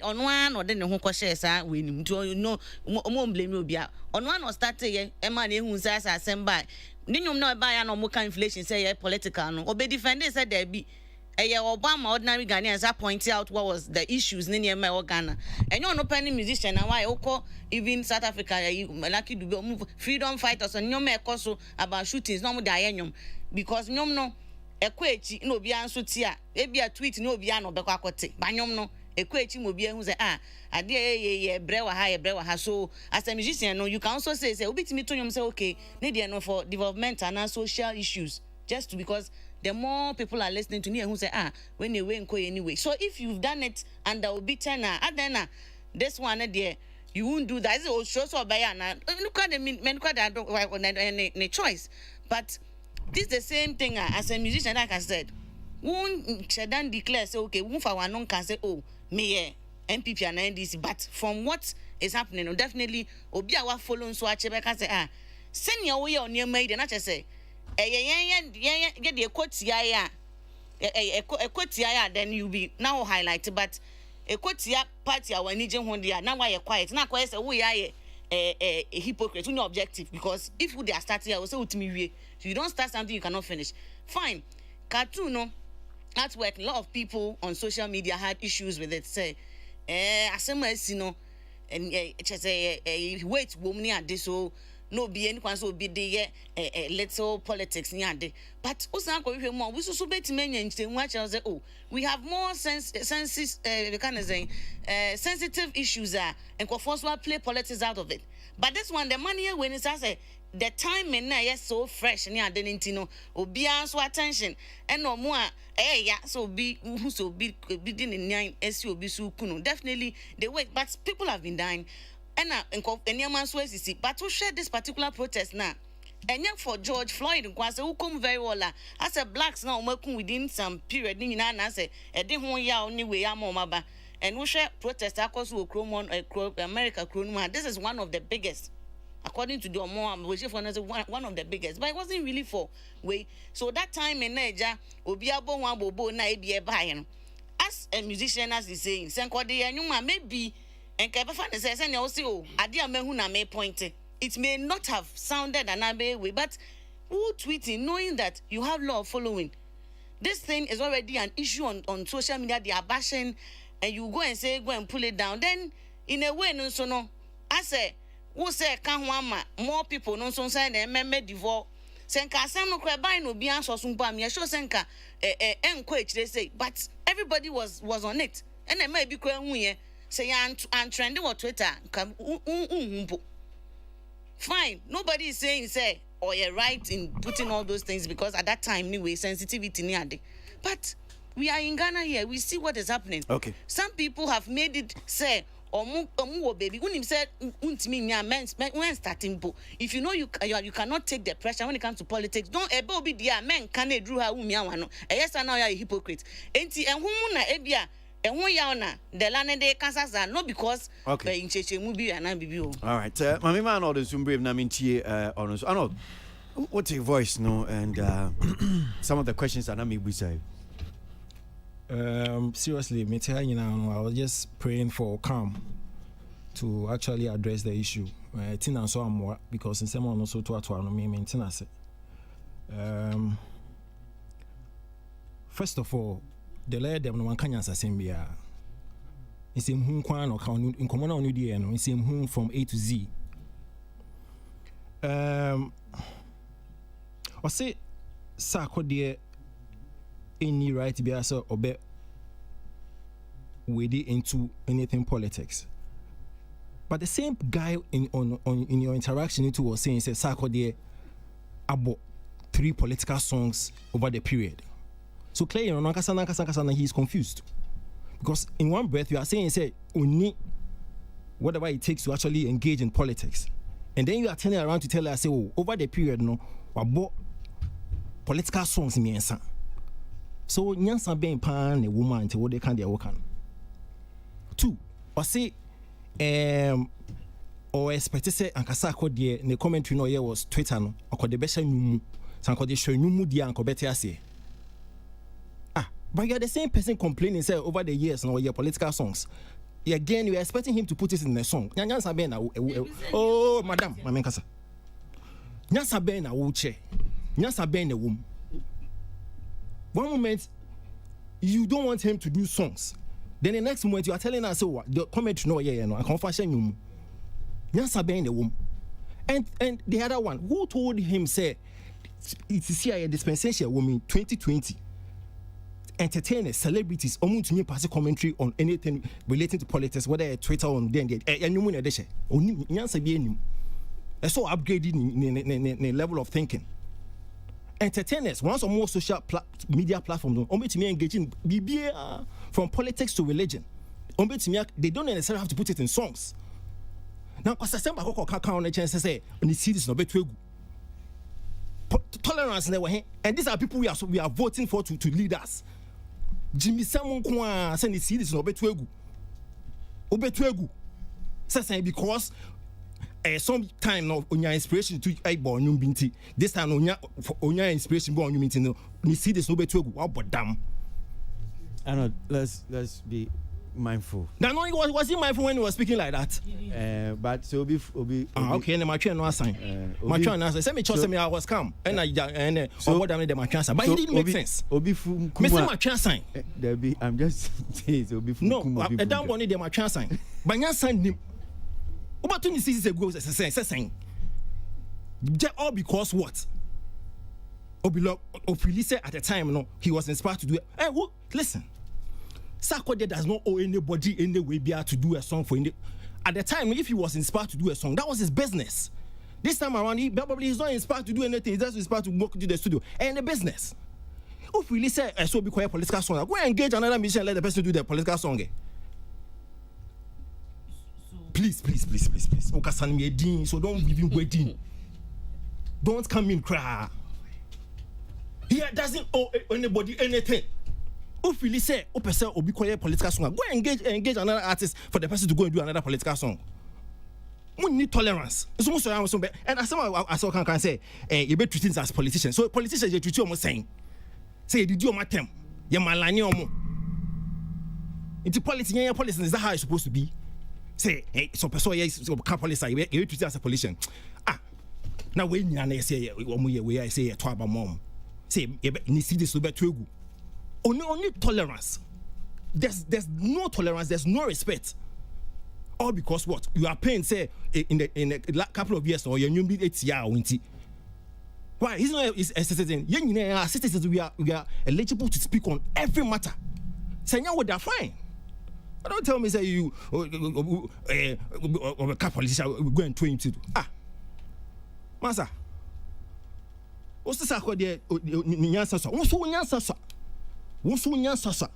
ono an ode ne ho kɔhye sa we nim nti no mo blame obi a ono an start ye e ma na ehun sa asem ba ni nyum na ba ya no mo kan inflation say ye political no obe defend say there be Obama ordinary Ghanaians are pointing out what was the issues in my Ghana. And you're not penny musician and why even South Africa lucky to move freedom fighters and no more also about shootings no more dianium because no equate no be answer tia maybe a tweet no be no bekwakote banyom no equate mo be hu say ade ye brewa ha so as a musician no you can also say obitimi to nyom say okay need there no for development and social issues just because the more people are listening to me who say when they went anyway. So if you've done it and there will be 10 then this one there you won't do that. It's also by look at the men the choice. But this is the same thing as a musician, like I said. Won't then declare say okay, won't for one can say me MPP and NDC, but from what is happening, definitely obi awa follow so achebe say send your way on your maid and I just say get the quote ya then you be now highlighted but a quote party when you join now why you're quiet now quiet say we are a hypocrite no objective because if they are starting I will say with me you don't start something you cannot finish fine cartoon no at work a lot of people on social media had issues with it say asema you know and just wait woman and this so no be any so be the little politics nyade but usan ko hwe mo we so betime nyanche nwa che say we have more senses sensitive issues and conformal play politics out of it but this one the money when it says the timing na yes so fresh ni ade no obi anso attention and no mo ya so be who so be din nyan esi obi so kunu definitely the way but people have been dying and anyman so easy but to share this particular protest now and for George Floyd nkwa who come very well as a blacks now working within some period ni na say e de ho ya oni we ya maba and we share protest across America this is one of the biggest according to the one of the biggest but it wasn't really for way so that time in Nigeria obi abo wan bobo na e bie buy as a musician as is saying senkode anyuma maybe and Kefan says, and also, Adia Mehuna may point it may not have sounded an way, but who tweeting knowing that you have law following? This thing is already an issue on social media, they are bashing, and you go and say, go and pull it down. Then, in a way, no, so no, I say, who say, Kanwama, more people, no, so say, and member divorce. Senka, some no crab by no be answer, Sumpa, me, show Senka, encourage, they say, but everybody was on it, and it may be quite say and trending on Twitter fine nobody is saying say you're right in putting all those things because at that time anyway sensitivity near but we are in Ghana here we see what is happening okay some people have made it say baby when him said when starting if you know you cannot take the pressure when it comes to politics don't be there men can drew her yes I know you're a hypocrite enti na ebia the land de Kansas not because in Cheche movie and all right my man all the brave na mintie on I know what's your voice no and some of the questions that I may be say seriously me tell you now I was just praying for calm to actually address the issue tin and so more because in someone also to no me maintenance first of all the layer them no one can answer same bia it's him who kwan or can in common on the no it's him who from A to Z or say sako de any right be as obe wade into anything politics but the same guy in your interaction into was saying say sako de about 3 political songs over the period. So clearly, he is confused. Because in one breath, you are saying, say, only whatever it takes to actually engage in politics. And then you are turning around to tell us, say, over the period, no, about political songs in so, Nyansa being pan a woman until what they can work on. 2, or say, or expect to say, and Kasako, the commentary no here was Twitter, no, or the best new, Sanko de show new moody and Cobetia say. But you're the same person complaining say over the years and your political songs. Again, you're expecting him to put it in a song. Oh, madam, my man kasa. Nyasa ben a wheelchair. Nyasa ben a womb. One moment, you don't want him to do songs. Then the next moment you are telling us, "Oh, the commentary no, yeah, no, I can't fashion you." Nyansa be in the womb, and the other one who told him say, "It's here a dispensation woman 2020." Entertainers, celebrities, to me pass a commentary on anything relating to politics, whether Twitter on then and you mean edition. Only Nyansa be in. So upgraded in level of thinking. Entertainers, once or more social media platforms, to me engaging BBA from politics to religion. To me, they don't necessarily have to put it in songs. Now, Pastor Semba Koko Kaka on the chance to say, "On the series no better." Tolerance never, and these are people we are voting for to lead us. Jimmy Samon Kwa send the series no better. Obetuegu. Say because some time now on your inspiration to I born you binti. This time on your inspiration born you binti no. Ni see this no better. Wow, but damn. I know. Let's be mindful. Now, no, was he mindful when he was speaking like that? But so Obi. Okay, and my train no assign. My train answer. Say me trust me, I was calm. And so what damn the my chance. But he didn't make sense. Obi fu. Mr. My chance sign. There be. I'm just saying Obi fu. No, a damn one the my chance sign. But you sign him. About 26 ago, saying. All because what? Obilise at the time, no, he was inspired to do it. Hey, listen. Sarkodie does not owe anybody any way to do a song for him. At the time, if he was inspired to do a song, that was his business. This time around, he probably is not inspired to do anything. He's just inspired to walk to the studio and the business. If we say, so be quiet political song, go and engage another musician and let the person do the political song. Please. So don't give him waiting. Don't come in cry. He doesn't owe anybody anything. If you say, person will be quiet political song, go and engage another artist for the person to go and do another political song. We need tolerance. It's almost around something. And as someone I saw can say, you better treat things as politicians. So politicians you treat you almost saying, say you do my term, you malani omo. Into politics, is that how it's supposed to be? Say, hey, so person yes, so policy, you treat as a politician. Now when you say, we I say a twaba mom. Say, you see this over to only tolerance. There's no tolerance. There's no respect. All because what you are paying, say in a couple of years or your new 8 years. Why? He's not a citizen. Young citizens. We are eligible to speak on every matter. Say now what they're fine. Don't tell me say you a politician go and train to Master. What's the sakwa there? Nyansa so. What's nyansa so? What's nyansa so?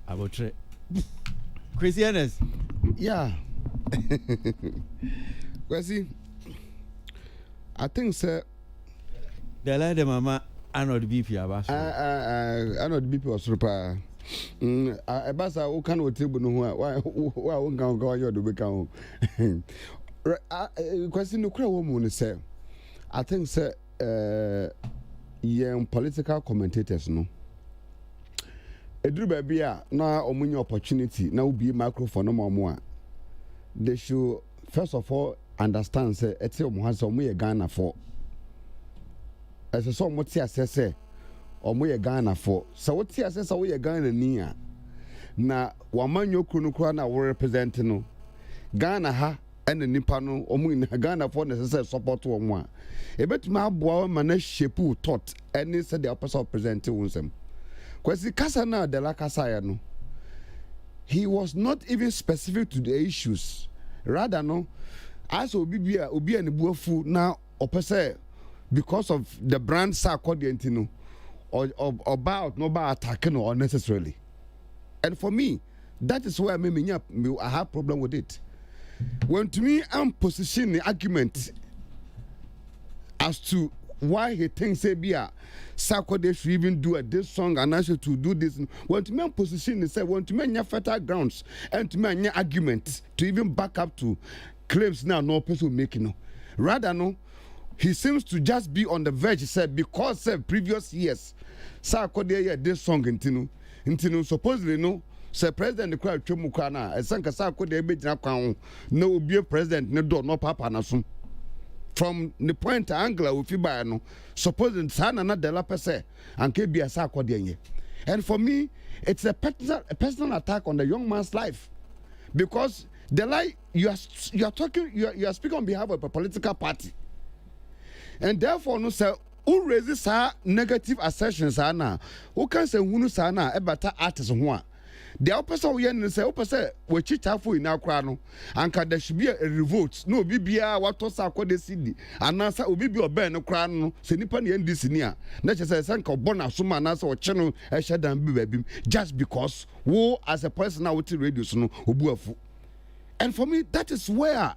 About Christianers. Yeah. Well, see, I think, sir, the lady mama, I know the BP. I know the BP was super. I pass a who can table no why won't go your do become. Question the crowd woman say, I think, sir, young political commentators, no. Edru baby na omunye opportunity na ubi microphone no more. They should first of all understand say eti omo ha say omo ye Ghana for. Ese so omo ti asese omo ye Ghana for. So what ti asese wo ye Ghana ni a na wamanyo kunu kura na wo represent no. Ghana ha ene nipa no omo in Ghana for necessary support omo a. Ebetuma aboa ma na shape thought any say the person present wonsem. Kwesi kasa na de la kasa ya no. He was not even specific to the issues. Rather no, as obi ani buafu na opese because of the brand Sarkodie no or about no ba attacking no unnecessarily. And for me, that is where I have problem with it. When to me I'm positioning the argument as to why he thinks Sarkodie should even do this song and I should to do this. When to me position say when to me fertile grounds and to me argument to even back up to claims now no person making no. Rather no, he seems to just be on the verge. He said because previous years Sarkodie this song intinu supposedly no. Say president the crowd chumukana. Esanka Sarkodie be jina kwa no be president no do no papa na so. from the point angle with you no supposing sana na de la pese and ke bia sa akode and for me it's a personal attack on the young man's life because the lie you are speaking on behalf of a political party and therefore no say who raises negative assertions na who can say hunu sa na e better artist ho a the opposite we say opposite we chichafo in akra no anka there should be a revolt no obi bia wato sa akode cd anasa obi bi oben no kra no se nipa ne ndc ni a na chese se nka obona soma anasa o che no e shedan bi babim just because wo as a person now with radio so no obu afu. And for me that is where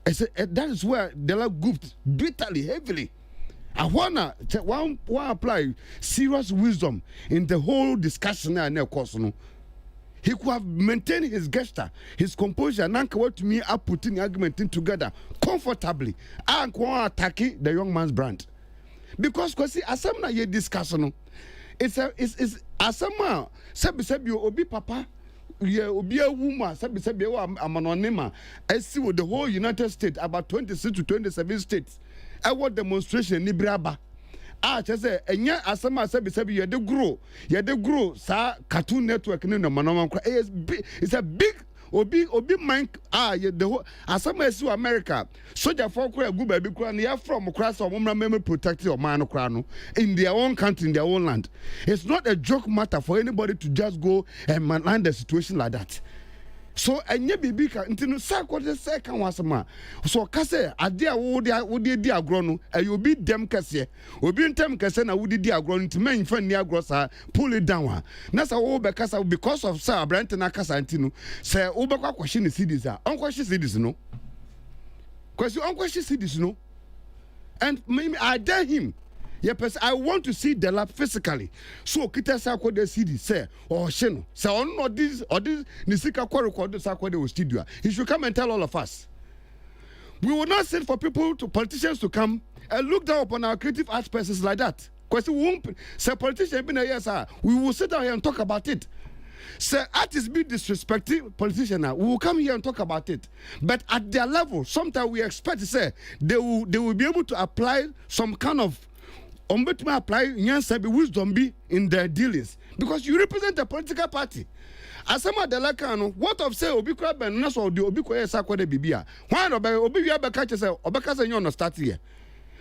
the love goofed bitterly heavily. I wanna apply serious wisdom in the whole discussion and of course no. He could have maintained his gesture, his composure, and what to me are putting the argument in together comfortably and attacking the young man's brand. Because see, as some ye discussion, it's as some sabi obi papa, yeah, obi a woman, sabi I'm anonymous. I see with the whole United States about 26 to 27 states. I want demonstration ni braba. Chese enya asama sabi ye de grow sa Cartoon Network ni no manoma kra it's a big obi mind the whole asama esi America soldier for kra gu ba bi kra na ya from kra so mo mra protect your man kra no in their own country, in their own land. It's not a joke matter for anybody to just go and manage the situation like that. So enye bibi ka ntino sakode se kan wasema so kase ade a wo de di agro no obi dem kase obi ntem kase na wo di agro no ntime nfa ni agro sa pull it down na sa wo be kasa because of sa brand na kasa ntino se wo be kwa kwhye ne CDs a onkwhye CDs no kwasi onkwhye CDs no and maybe I dare him. Yes, I want to see the lab physically. So kita sa ko de CD say sheno. Say on this nisika ko record sa ko de studio. He should come and tell all of us. We will not send for politicians to come and look down upon our creative arts persons like that. Because we won't say politicians been here, sir. We will sit down here and talk about it. Say artists be disrespecting politicians now. We will come here and talk about it. But at their level, sometimes we expect to say they will be able to apply some kind of apply wisdom be in their dealings because you represent a political party. Asama de la kano, what of say obi kra ben na so de obi ko yesa kwade bibia. Why obi wi abeka che say obeka say you no start here.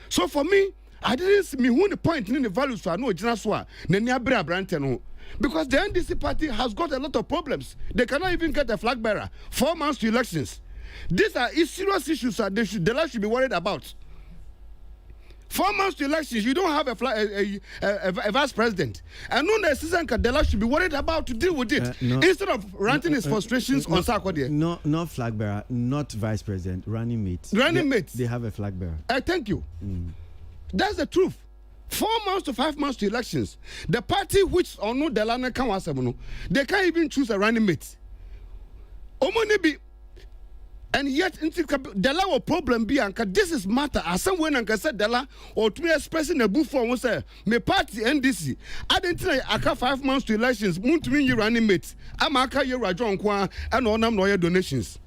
So for me, I didn't see me who the point in the values so no gina so na ni abre abrante no because the NDC party has got a lot of problems. They cannot even get a flag bearer 4 months to elections. These are serious issues that the land should be worried about. 4 months to elections, you don't have a vice president. And no necessarily Kadela should be worried about to deal with it. Instead of ranting his frustrations on Sarkodie. No, not flag bearer, not vice president, running mate. Running mates. They have a flag bearer. Thank you. That's the truth. 4 months to 5 months to elections. The party which no Delana can was they can't even choose a running mate. Omonibi. And yet, Dela will problem be anka. This is matter. As someone anka said Dela or to me expressing a booth for say me party NDC. I didn't tell aka 5 months to elections. Moon to me you running mates. I'm aka you rajon kwa and onam lawyer donations.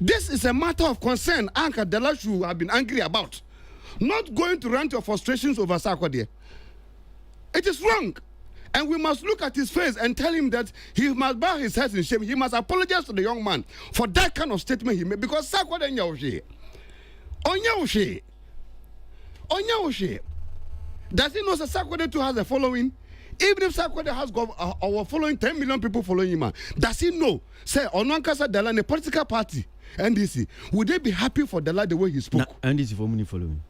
This is a matter of concern. Anka Dela should have been angry about, not going to rant your frustrations over Sarkodie. It is wrong. And we must look at his face and tell him that he must bow his head in shame. He must apologize to the young man for that kind of statement he made. Because Sarkodie Onyaoshe. Does he know that Sarkodie too has a following? Even if Sarkodie has got our following 10 million people following him, does he know? Say, Onankasa Dela, a political party, NDC, would they be happy for Dela the way he spoke? NDC for many following.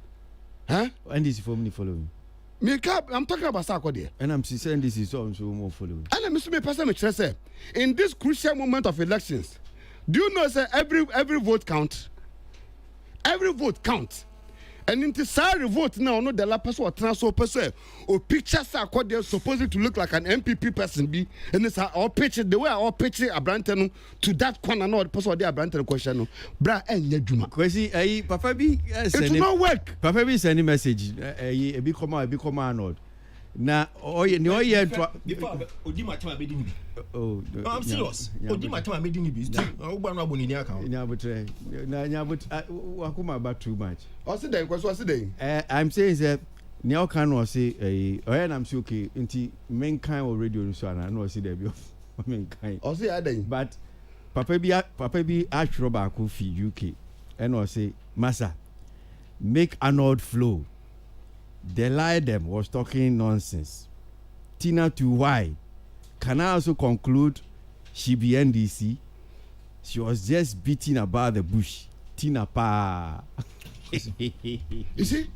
Huh? NDC for many following. I'm talking about Sarkodie. And I'm saying this is also more following. And I'm Mr. In this crucial moment of elections, do you know that every vote counts? Every vote counts. And in the side vote now, no the la person or transfer person or pictures Sarkodie supposed to look like an MPP person be, and it's our picture the way our picture a brandon to that corner no person there brandon question no bra enye djuma. Kwesi papa bi it will not work. Papa bi send a message e be come not. na oye ni oye ntwa before odi my time abedi ni oh no, I'm serious odi my time abedi ni bi ogba no aboni ni account nyabutre na nyabut wakuma about too much Osidai kwaso osidai I'm saying that ni o kan o say oye na am say okay nti men kan o radio no so ana no say there bi men kan osi adan but papa bi atwro ba ko fi UK and o say massa make anode flow. The lie them was talking nonsense. Tina to why? Can I also conclude she be NDC? She was just beating about the bush. Tina pa. You see,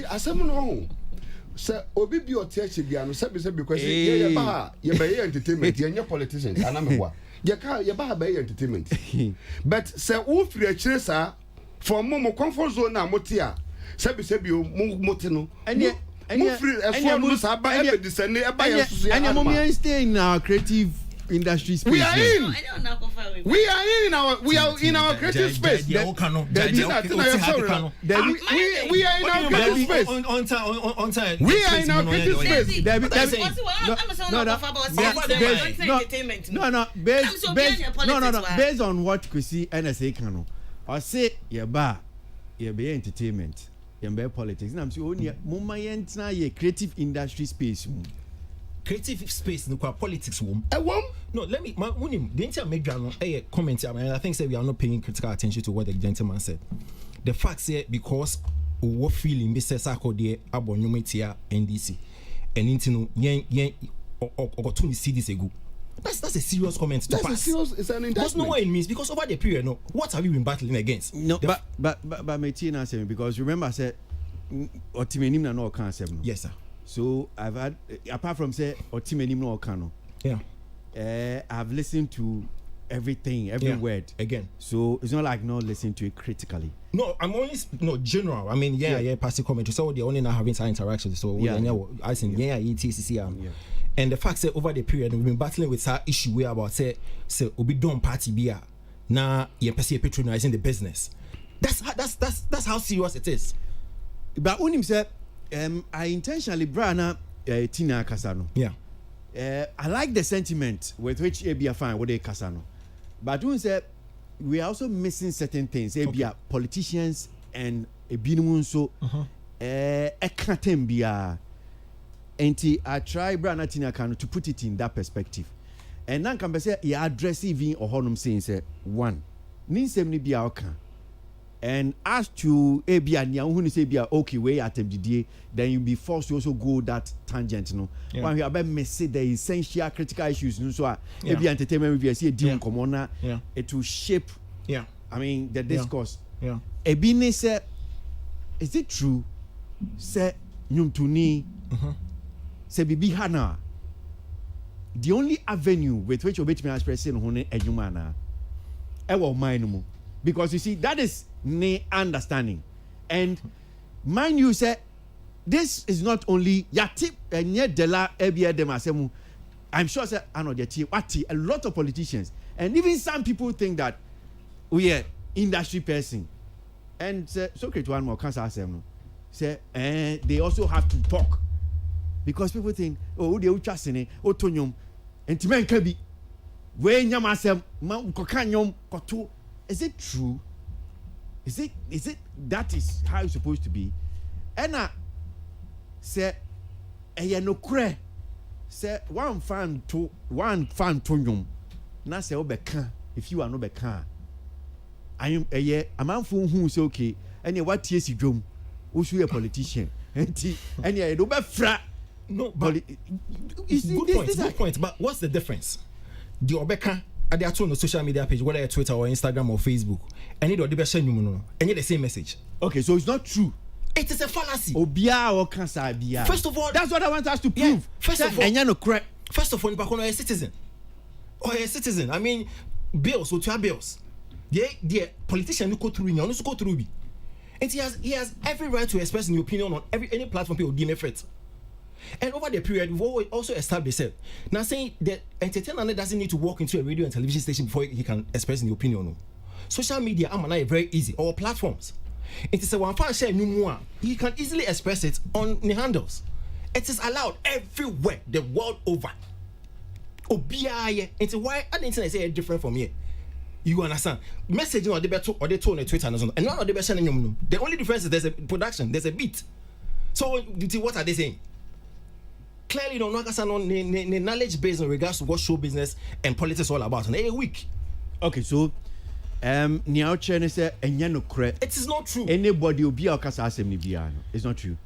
asem no. Sir, obi bi otiache bia no se be because ye ba entertainment, ye politicians anamwa. Ye ba entertainment. But say wo free a kire sa for mo comfort zone na motia. Sebi motino stay in our creative industry space. We are in our creative space. We are in our creative space. We are in our creative space. Based on what Chrissy NSA can I say ye be entertainment. Be politics. I'm saying only mama yentina ye creative industry space. Creative space no politics wom. No, let me the entire make a comment. I think say we are not paying critical attention to what the gentleman said. The fact say because we feeling Mr. Sako de abonyometia NDC and intino yen or 20 CDs ago. That's a serious comment to pass. It's an indictment. Because no what it means. Because over the period, no, what have you been battling against? No, but my teen answer me because remember I said, Otimenim na no can say no. Yes, sir. So I've had apart from say Otimenim no can. Yeah. I've listened to everything, every word again. So it's not like not listening to it critically. No, I'm only general. I mean, passive commentary. So they're only now having some interactions. So I think ETCC. And the fact that over the period we've been battling with our issue where about say obi don party beer now you're patronizing the business. That's how serious it is. But unim say I intentionally brana Tina Kasano. Yeah. I like the sentiment with which Abia fine what they Kasano. But when say we are also missing certain things. Abia politicians and a binum so bia. And I try Brana Tina Kano to put it in that perspective. And then can say you address even or honum saying say one. Ninsem be our can. And as to Abia Nya who say be okay way at MDDA, then you'll be forced to also go that tangent. No. When we are about say the essential critical issues, no so Abia entertainment review see a deal common it will shape I mean the discourse. Ebine say is it true? Say Nyumtuni say bibi hana the only avenue with which obet me expressing hone adwuma na e wo mind mu because you see that is ne understanding and mind you say this is not only yati enye dela ebia dem asemu I'm sure say anodeti wati a lot of politicians and even some people think that we are industry person and so create one more cancer asemu say they also have to talk because people think oh they trust in otonyom entimen ka bi we nyam asem ma koka nyom koto is it true is it that is how it's supposed to be ena say eye no kure say one fan to nyom na say obeka if you are no beka ayum eye amanfo hu say okay ene watie si dwom usu a politician enti ene do be fra. No, but good point. But what's the difference? The Obeka at the on the social media page, whether it's Twitter or Instagram or Facebook, and it the best and the same message. Okay, so it's not true. It is a fallacy. Obia or cancer bia. First of all, that's what I want us to prove. First of all, you're a citizen. Or a citizen. I mean, bills or 2 bills. The politician who go through you, also go through. And he has every right to express an opinion on any platform people deem effort. And over the period, we've also established it. Now saying that entertainer doesn't need to walk into a radio and television station before he can express an opinion. Social media are very easy, or platforms. It is a one fan share new more. He can easily express it on the handles. It is allowed everywhere, the world over. Obiaye. It's why I didn't say it different from here. You understand? Messaging or they told on Twitter and so on. And none of the sending. The only difference is there's a production, there's a beat. So what are they saying? Clearly, don't know the knowledge base in regards to what show business and politics is all about. And a week. Okay, so it is not true. Anybody will be a casa assembly. It's not true.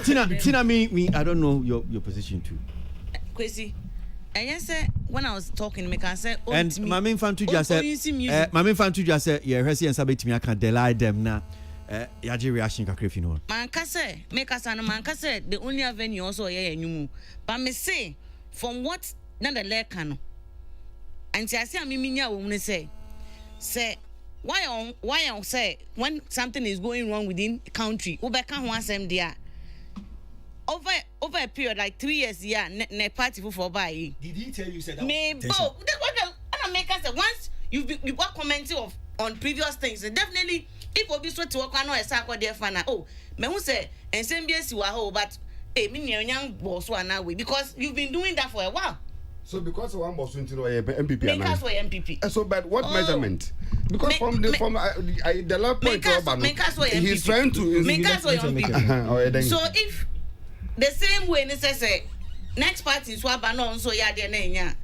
Tina, me, I don't know your position too. Kwesi, and yes, when I was talking, me can say, and my main fan to just say, my main fan to just say, yeah, Hesi and Sabit me, I can't delay them now. Yaji reaction kakre no. Man ka say, make us an man ka say the only avenue also yeah new. But me say from what na the leg can. And I say me minya wo say why on say when something is going wrong within the country, Ubeka ho asem dia. Over a period like 3 years yeah ne party for buy. Did he tell you said that? Me that's what I make us say once you got commenting on previous things, definitely if obi so to work no esako dey fana me hu say ensem bi esi wa ho but me nyan boss one now because you've been doing that for a while. So because one boss into MPP because for MPP. So but what measurement? Because from the last point he's trying to so if the same way necessary next party swaba no so ya dey na nya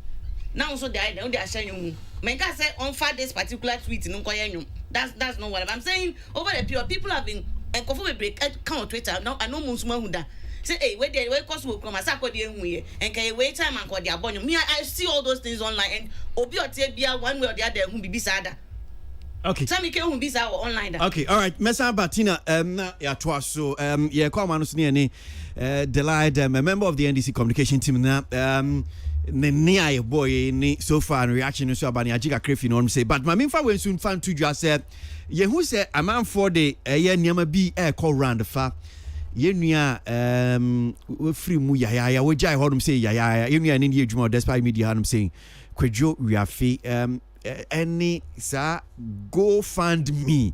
now so they are sharing you make us say on for this particular tweet no koye that's not what I'm saying. Over the period people have been and confirm break account on Twitter now I know musuma hunda say hey where cause we come asako dey hu here and can wait time and call their bonyo me I see all those things online and obi otie bia one way or the other hu bibi sada. Okay. Tell me can be online. Okay, all right. Mesa Batina na ya twa so yeah come on so ne Delight a member of the NDC communication team na ne boy ni so far reaction so about Ajiga Krefi no say but my main fa when soon fan to just say ye who say a man for the ye niam bi call round fa ye nua we free mu ya we jai hodum say ya ye nua ni adwuma despite media hanum saying kwadwo wiafe any sa go fund me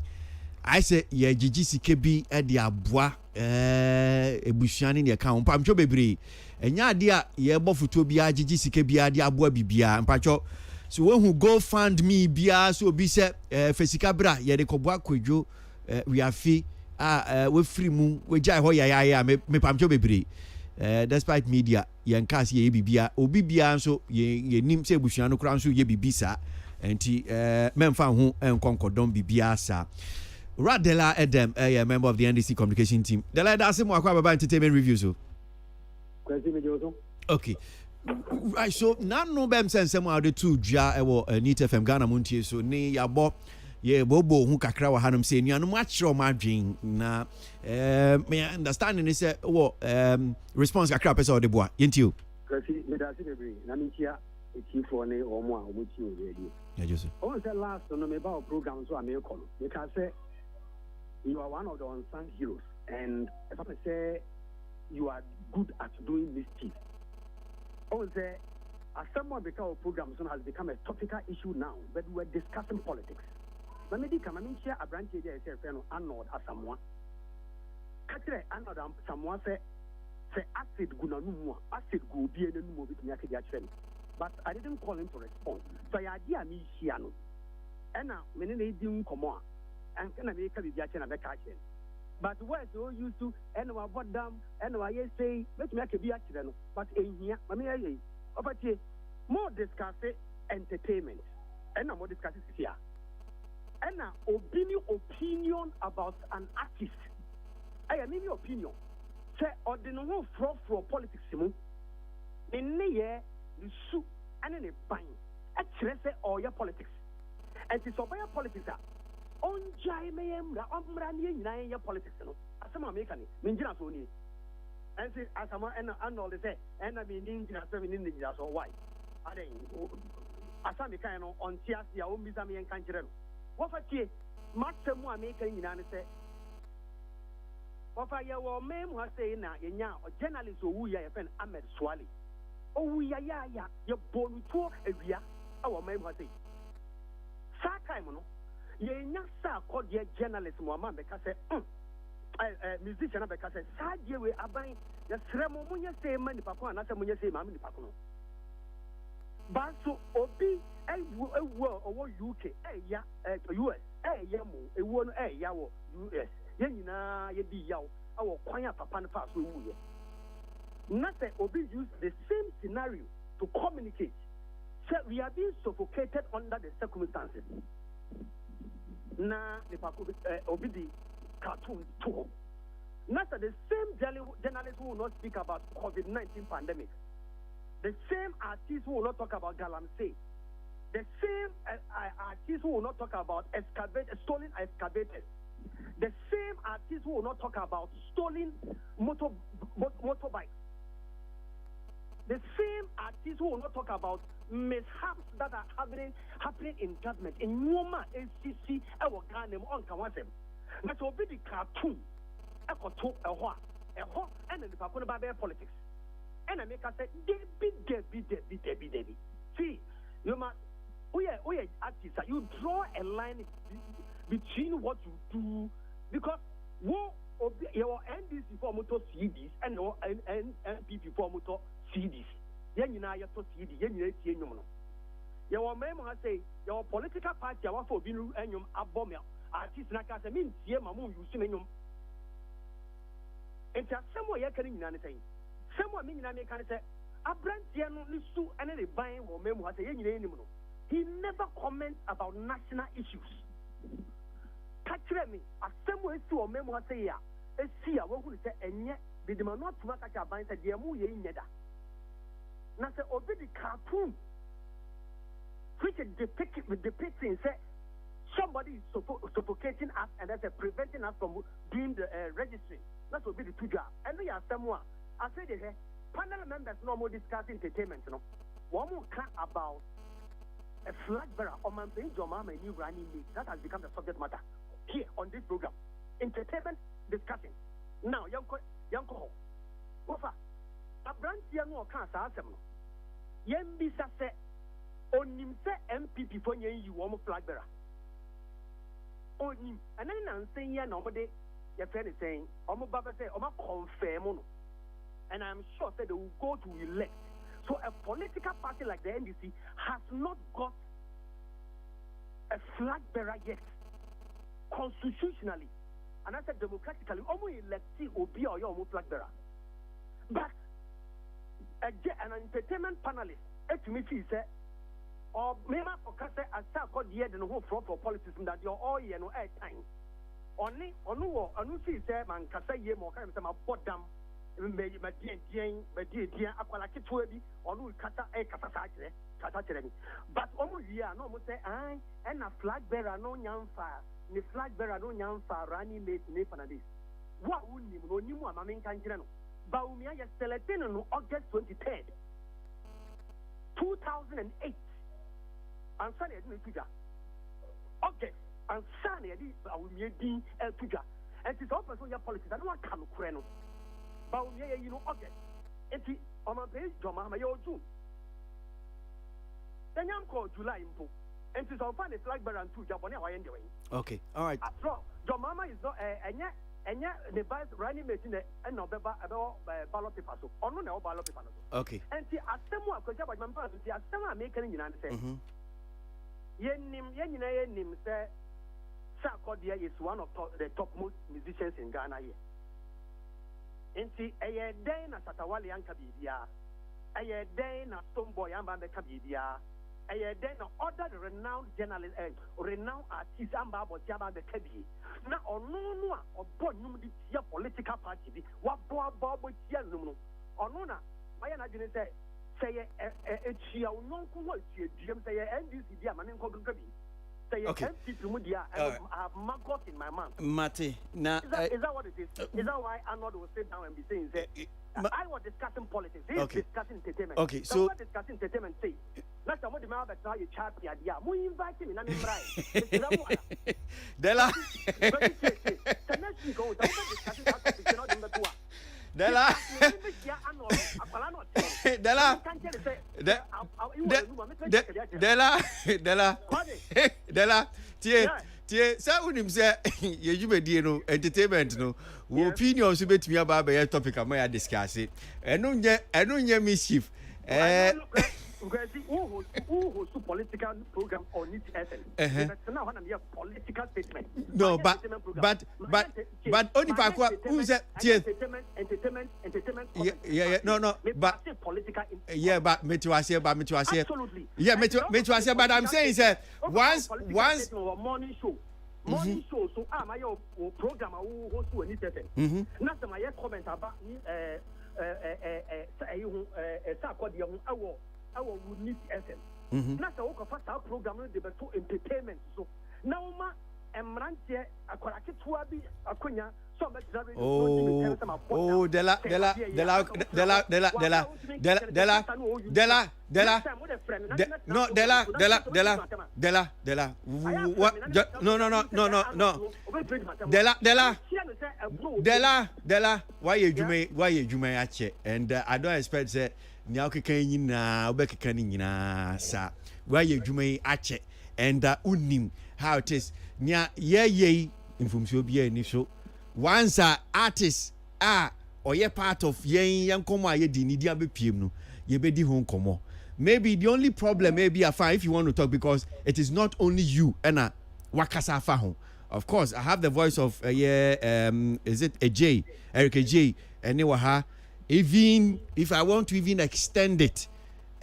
I say ye gigi sike bi e de aboa ebusuane ne ka pam cho bebre enya ade a ye bofoto bi a gigi sike bi a de aboa bibia mpacho so when who go fund me bia so bi se fesika bra ye de koboa kwadwo we afi we free mu we jai ho ya me pam cho bebre despite media ye nkas ye bibia obi bia so ye nim se ebusuane kra so ye bibisa enti memfa ho enkonkodon bibia sa Radela Edem, a member of the NDC communication team. The leader Asimu Akwa entertainment review so. Okay. Right, so now no bem sense some the two ja ewo Neat FM Ghana Muntie so ne yabo ye bobo hu kakra wa hanum say nuanu matchro madwin na me understanding is response kakra person de boa yentio. Kasi me da se bebre na mintia etifo ne omo a omuti o radio. Yeah, Joseph. On say last no me ba program so am call. Me can say you are one of the unsung heroes, and if I say you are good at doing mischief. Also, as someone because our program has become a topical issue now, but we're discussing politics. Let me come. I mean, share a branch here. Say, Arnold as someone. Katre Arnold someone say acid guna numu acid go be any numu bit nyake dia chem. But I didn't call him to respond. So I idea me share no. And now me ne di nkomo and can I make a bibia chen na catch. But where so used to and our bottom and our say let me make a bibia chen no. But in here mami over more discuss entertainment and more discuss here. And now opinion about an artist. I mean opinion. Say ordinary for politics mu. In the su and in a bang. Actually say all your politics. And it's all your politics. On jai mayem la omrani na your politics no. Asama make ni. Minjina so ni. And say asama and all say and I mean ninja so ni ninja so why? Ade asama kan no on tias ya o mbisa me kan kire no. What for tie matemu a make nyina ne say what for ya wo mem ha say na yenya journalist owu ya friend Ahmed Swali. Owu ya ye bonu to awia awo mem ha say. Sa time no yenya sa call ye journalist Muhammad be ka say musician abɛka sɛ saa deɛ wei aban yɛsrɛ mo monyɛ sei ma nipa ko anaasɛ monyɛ sei ma me nipa ko no ba so obi ewu a ɔwɔ UK ɛya US ɛya mo ewuo no ɛya wɔ US yɛn nyinaa yɛdi yaw ɛwɔ kwan a papa no fa so ewu yɛ na sɛ obi use the same scenario to communicate so we are being suffocated under the circumstances na nipa ko obi di cartoon too. Not that the same journalists who will not speak about COVID-19 pandemic, the same artists who will not talk about Galamsey, the same artists who will not talk about stolen excavators, the same artists who will not talk about stolen motorbikes, the same artists who will not talk about mishaps that are happening in government in Noma, ACC, our Ghana, on Kawasem. But will be the cartoon. Ekoto ehwa and the people about politics and I make us say Debbie. See, you must we are artists. You draw a line between what you do because your NDC for motor CDs and your NPP for motor CDs. Yen yina ya to CD yen yina tie nyum no. Your memo say your political party awa for binu enyum abomia artist na ka say min tie mamu use enyum. And somewhere you're carrying anything. Somewhere meaning I make say, a brand no nisu and any buying or memo as a he never comments about national issues. Catch me, a somewhere to a memo say, yeah, a see a one who say, and yet, the demand not to make a bind that they are moving in Neda. Now, say, obey the cartoon, which is depicting, say, somebody is suffocating us and that's preventing us from doing the registry. That will be the two jobs. And we are someone. I said it here. Panel members no more discussing entertainment. You know, one more talk about a flag bearer or man paying your mama a new running mate. That has become the subject matter here on this program. Entertainment discussing. Now, young co. Wofa, a branch young or cancer. Yen bisa se onim se MPP for you one flag bearer. Onim, and then I'm saying yeah nobody. Your friend is saying, Omo Baba say, Omo confirm, and I'm sure that they will go to elect. So a political party like the NDC has not got a flag bearer yet, constitutionally, and I said democratically, Omo electi Obi or Omo flag bearer. But an entertainment panelist, to me, he said, or maybe for Kasa, I start got the head and whole front for politics that you're all here no air time. Only see say man kasa ye mo kan say ma bodam me dia akwala ketwe bi onu kasa kasa kire mi but omu here no mo say ai and na flag bearer no nyamfa ni flag bearer no nyamfa rani mate ni fanadis wa unim no nimu amamen kan kire no ba umia ye selecting no August 23rd 2008 and Sunday no tuja August and Sunday, I will be doing a figure. And it's all person your politics. I don't want to come to but you know, okay. And see, on my page, John Mama, you're June. Then I'm called July Impo. And it's all fun, it's like Baran 2 Japan. Okay, all right. John Mama is not and yet the vice running mate in the end of the ballot paper. So, on no ballot paper. Okay. And see, as someone, because I'm a person, see, as someone making in understand. Yenim say. Sarkodia is one of the topmost musicians in Ghana here. And see, a day na Satawali and Kabibia, a day na Stoneboy and Bambe Kabibia, a day na other renowned journalists, renowned artists and Babo Jaba the Kabi. Now, no, or born the political party, what Bobo Tianuno, or Nona, Mayana didn't say, a chia, no, what you say, NDC, Diamond and Kogabi. Okay. I have maggot in my mouth. Mate, now is that what it is? Is that why Arnold will sit down and be saying, I was discussing politics. He is discussing entertainment. Okay, so discussing entertainment. Say, not some of the man that now you chat the idea. We invite him in an invite. Della. Della. Della. Tie, say unim say ye jube die no entertainment no opinion so betumi aba be topic am ya discuss it eno nye mischief who political program on it essence now when I'm here political statement no but only pakwa who say entertainment yeah no but political but me to say absolutely yeah me to say but I'm saying say once morning show so my program who host to any certain na say my comment about our would need essence. Not a work of our program, they were to entertainment. So now, Emrantia, a corrected to be a quina, so much. Della, why you may ache, and I don't expect that. Nya okeka nyina obekeka nyina sa why you may ache and unim how it is nya ye infumso bia ni so once artists or ye part of yan komo aye di ni dia bepiem no ye be di ho komo maybe the only problem maybe I find if you want to talk because it is not only you and wakasa fa ho of course I have the voice of is it Eric J and even if I want to even extend it,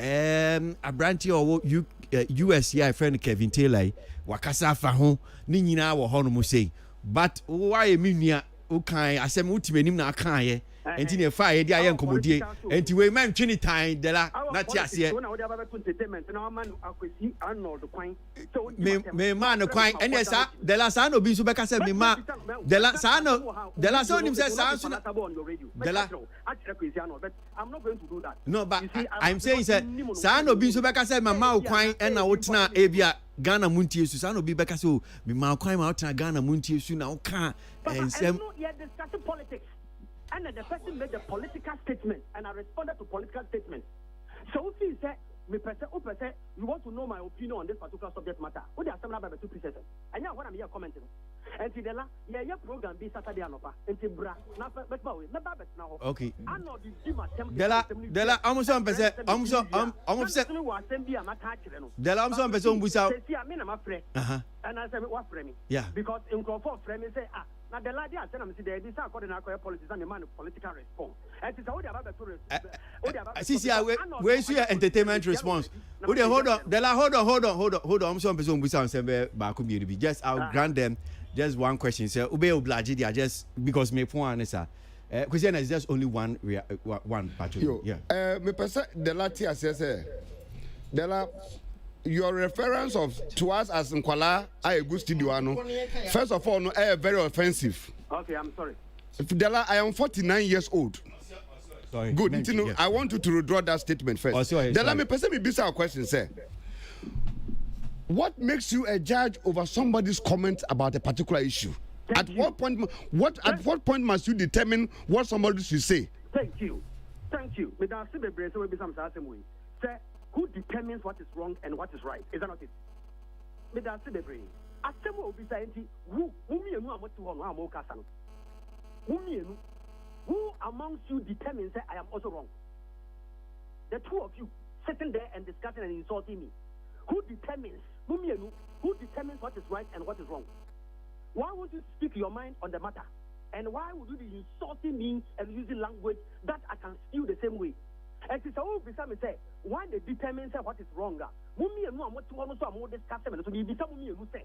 a branch or US friend Kevin Taylor, Wakasa Fahon, Nina or Honomo say, but why Minia, okay, I said, Multimanim na Kaye, and in a fire, the iron commodity, and to a man Trinity, de la, not just yet. Me man, quite, and yes, the last ano be so back I said, me ma, the last ano, the last one himself, but I'm not going to do that. No, but I'm saying, sir, Sano be so back I said, my mouth quine and I would not Abia Ghana Munti, Susano be back so, me mouth quine out Ghana Munti, soon now can't. And I'm not yet discussing politics. And the person made a political statement, and I responded to political statement. So if he said, you want to know my opinion on this particular subject matter, what are some about 2 pieces? And now what I'm here commenting. And Tidela, your program be Saturday and Opa, and Tibra, okay. I know the Jima Della, almost on percent, almost Della, I'm some person who's out. And I said, what framing? Yeah. Because in Crawford framing say, now the lady I tell them, see, this according to our politics and the man of political response. And it's all about the see, where's your entertainment response? Hold on, Della, hold on. I'm some person who's on back community. Just I'll grant them just one question. Say, Ube Oblajidi, just because me point is because is just only one patrol. Yeah. Me person Della Tia says, Della. Your reference to us as Nkwala a good studio first of all no very offensive. Okay, I'm sorry. Della, I am 49 years old. Sorry. Good. Yeah. I want you to withdraw that statement first. Oh, sorry, Della, me person me be our question, sir. What makes you a judge over somebody's comment about a particular issue? At what point must you determine what somebody should say? Thank you. Me da se bebre so we be some same way. Sir, who determines what is wrong and what is right? Is that not it? Me da se bebre. Asem o bi say nti who mienu amoto ho no amoka sa no. Who amongst you determines that I am also wrong? The two of you sitting there and discussing and insulting me. Who determines what is right and what is wrong? Why won't you speak your mind on the matter? And why would you be insulting me and using language that I can steal the same way? And it's all beside me say, why they determine what is wrong? Mummy and what to want to discuss them to be beside me who say,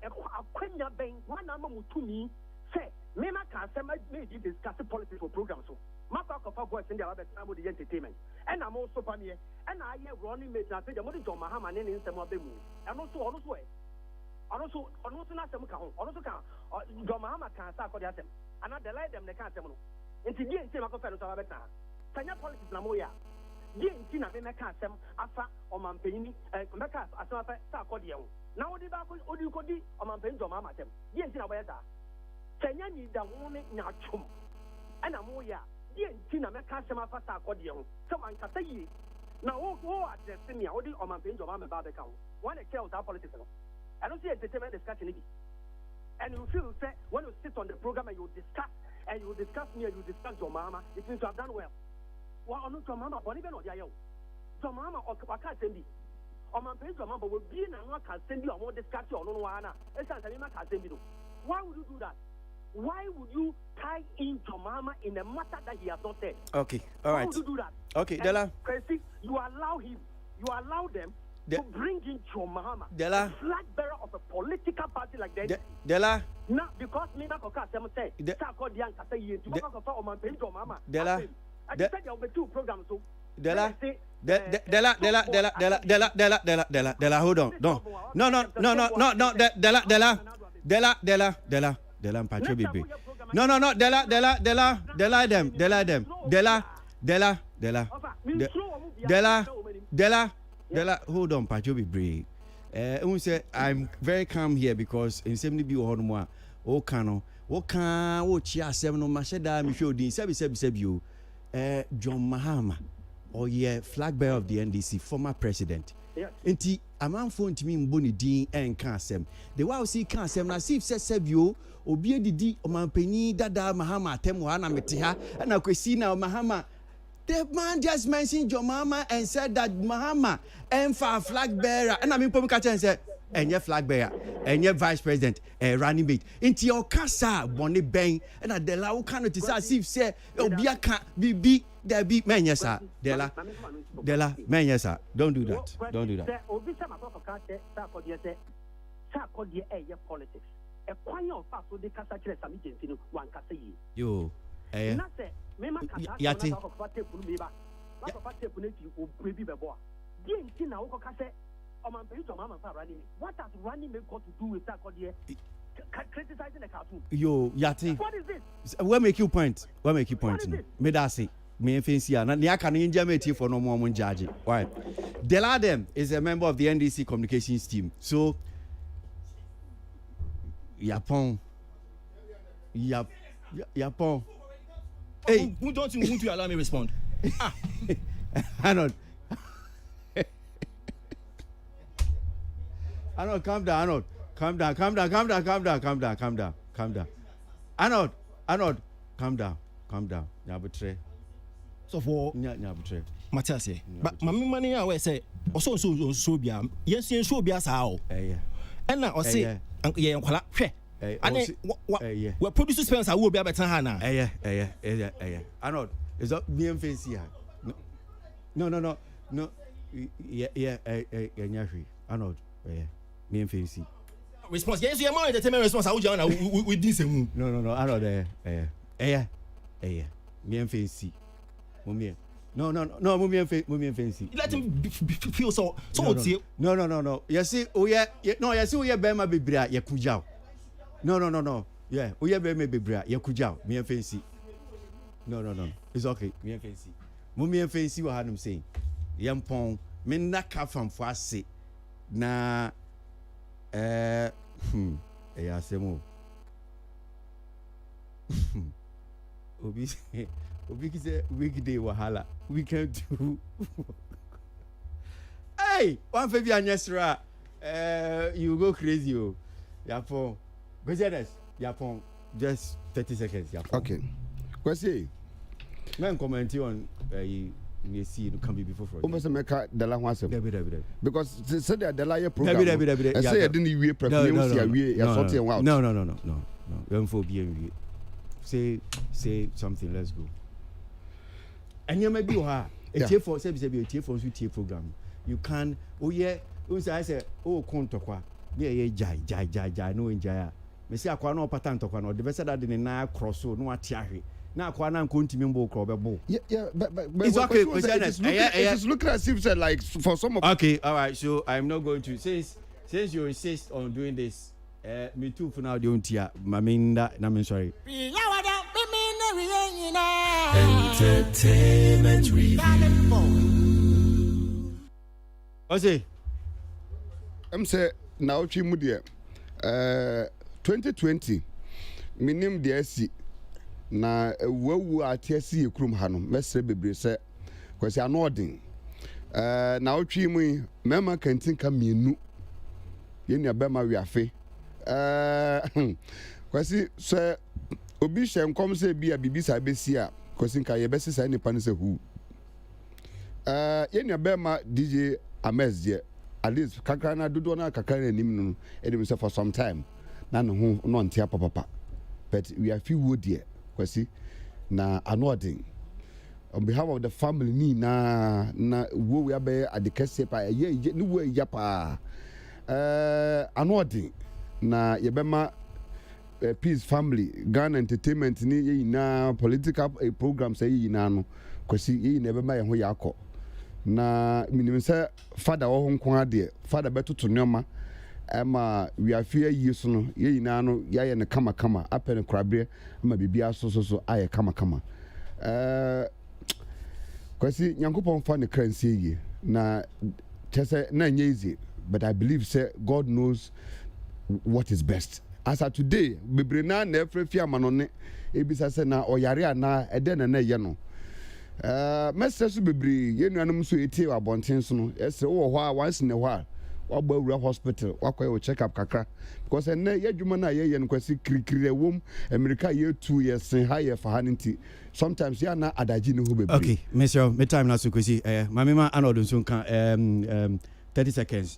a quenya bang, one number to me, say, Mema can say, maybe discuss politics for programs. So, my talk of voice in the other time with the entertainment. And I'm also from here, and I hear running mates. I think the money John Mahama and in some of them. And also, also not some count, also count. John Mahama can't start for the attempt. And I delay them, they can't tell me. And to be in Tim Fellows of Abeta. Tanya politics Namoya. Ye in Tina Bemaka, Afa, or Mampini, Mecca, as a Sarkodio. Now, the back with Odukodi or Mampin John Mahama. Ye in Tina Weta. Tanya need the woman Nachum. And Amoya. Ye in Tina Mecca, Samafa Sarkodio. Someone can say, now, who are the senior or Mampin John Mahama Babacao? One kills our politics. I don't see entertainment discussion. And you feel say when you sit on the program and you discuss and you discuss me and you discuss your mama, it means you have done well. Well, on your mama, or even on your mama or Kakasendi. Or my page, your mama will be in a Kasendi or more discussion on one. Why would you do that? Why would you tie in your mama in a matter that he has not said? Okay, all right. Why would you do that? Okay, Della. Crazy, you allow them to bring in your mama, Della. flag bearer of a political party like that. Della. Now, because me not say, Della. I just said there will be 2 programs. So Della, hold on. No, Della, Patrick Bibi. No, Della, hold on, Patrick Bibi. I'm very calm here because in 70 be on more. Oh, Cano, chia 7 no Mashada, Michaud, Sebi, you, John Mahama. Or flag bearer of the NDC, former president. Enti a man phone to me mboni din en kansem. The wa see kansem na sif sebio obi didi o man pani dada Mahama temu ana meteha na kwesi na Mahama. The man just mentioned your mama and said that Mahama and for flag bearer and I mean pom catch and say enye flag bearer enye vice president running mate enti o kasa boni ben and the law cannot sif say obi aka bibi there be men yes sir Della men yes sir don't do that obi say my for catch say for the politics e kwan of fact so dey kasa kire sami jensi no wan kasa yi yo na say me ma kasa yati na for tape no me ba na for tape no ti o brebi bebo di enti na wo kasa o man pay to mama fa running what has running me got to do with that called criticizing the cartoon yo yati what is this where make you point me that say me fancy na ne aka no nja me for no more judge why Della them is a member of the NDC communications team so Yapon hey who don't you want to allow me respond Arnold calm down Arnold calm down nya betre so for nya betre Matthias but mami mani a we say so bia yes so bia sa o and na o say ye nkwala hwe ane we produce spends a wo bia betan ha na Arnold is that me fancy ha no nya hwe Arnold me fancy response yes you man entertainment response how you na we this emu no Arnold me fancy mommy no mommy fancy let him feel so no yes we bema bebra ye kujao no yeah we bema bebra ye kujao me fancy no it's okay me fancy mommy fancy what I'm saying yampon me naka fam fo ase na ya semo Obi say weekday wahala we can do hey one baby anyesra you go crazy oh yapon business yapon just 30 seconds yapon okay kwesi men comment on you see it can be before for almost make Della ho asem David because say the Della your program David I say you didn't we prepare you sort it out no you for be say something let's go and you may be ha a for say be a for so program you can I say konto kwa be jai no enjaya me say akwa no pattern to kwa no the best that the na cross so no ati ahwe na akwa na kontimi mbo kro bebo but it's okay it's looking as if said like for some of okay all right so I'm not going to since you insist on doing this me too for now don't ya maminda na me sorry entertainment review Ose say now twi mu de 2020 minim de asi na wawu atiasi ekrum ha no mesre bebre se kwasi anodin na otwi mu mema kantin ka mienu ye nua be ma wiafe kwasi se obi hyɛ nkɔm sɛ bi a bibi saa bɛsi a kɔsinka yɛbɛsi saa nipa no sɛ hu yɛnua bɛma DJ Ames deɛ at least kakra na dodoɔ na kakra na anim no ɛde sɛ for some time na ne ho no nte apapapa but we are few wood deɛ kwasi na anoɔden on behalf of the family ni na wo we abɛ adekɛse pa ɛyɛ ne wo ɛya pa anoɔden na yɛbɛma peace family Ghana entertainment ni yɛ nyinaa political programs yɛ nyinaa no kwasi yɛ nyinaa bɛma yɛn ho yɛ akɔ na minim sɛ fada wɔ ho nko adeɛ fada bɛtoto nneɛma ɛma wiafie yie so no yɛ nyinaa no yɛayɛ no kamakama apɛ no koraberɛ ama biribiara so ayɛ kamakama kwasi nyankopɔn fa ne kra nsie yie na kyɛ sɛ na ɛnyɛ easy but I believe sɛ God knows what is best as of today bebree na ɛfrɛ fie ama no ne ebisa sɛ na ɔyare anaa ɛdɛ na ɛyɛ no mɛsrɛ so bebree yɛn nuanom nso etie wɔ abɔnten so no ɛsrɛ wɔ hɔ a once in a while wabɔ awura hospital wakɔyɛ wo check up kakra because ɛnɛ yɛ adwuma no a yɛyɛ no kwasi kirikiri ɛwom America yɛtu yɛsen ha yɛ fa ha no nti sometimes yɛ ana adagye ne ho bebree. Okay, mesrɛ me time na so kwasi mame ma ana ɔdo nso nka 30 seconds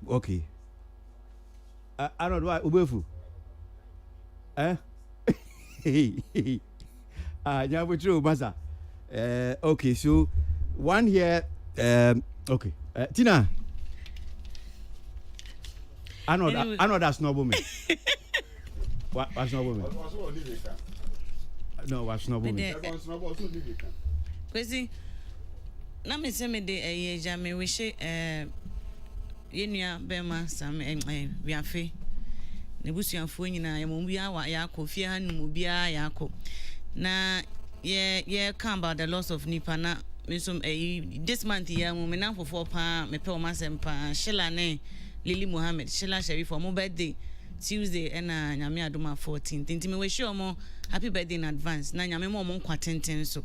okay Arnold, why ubefu? Nyabu true, Maza. Okay, so one here. Okay, Tina. Arnold has no woman. What's no woman? No, what's no woman? Kwesi, na me se me de eyeja me wish yenua bema sam wiafe ne busuafo nyina yemo bia wa yakɔ fie hanum bia yakɔ na ye come about the loss of nipa na me some this month ya mo me na fofo pa me pe o masem pa Sheila ne Lily Mohammed Sheila Sharif for mo birthday Tuesday na nyame adoma 14 tinti me we show mo happy birthday in advance na nyame mo nkwa tenten so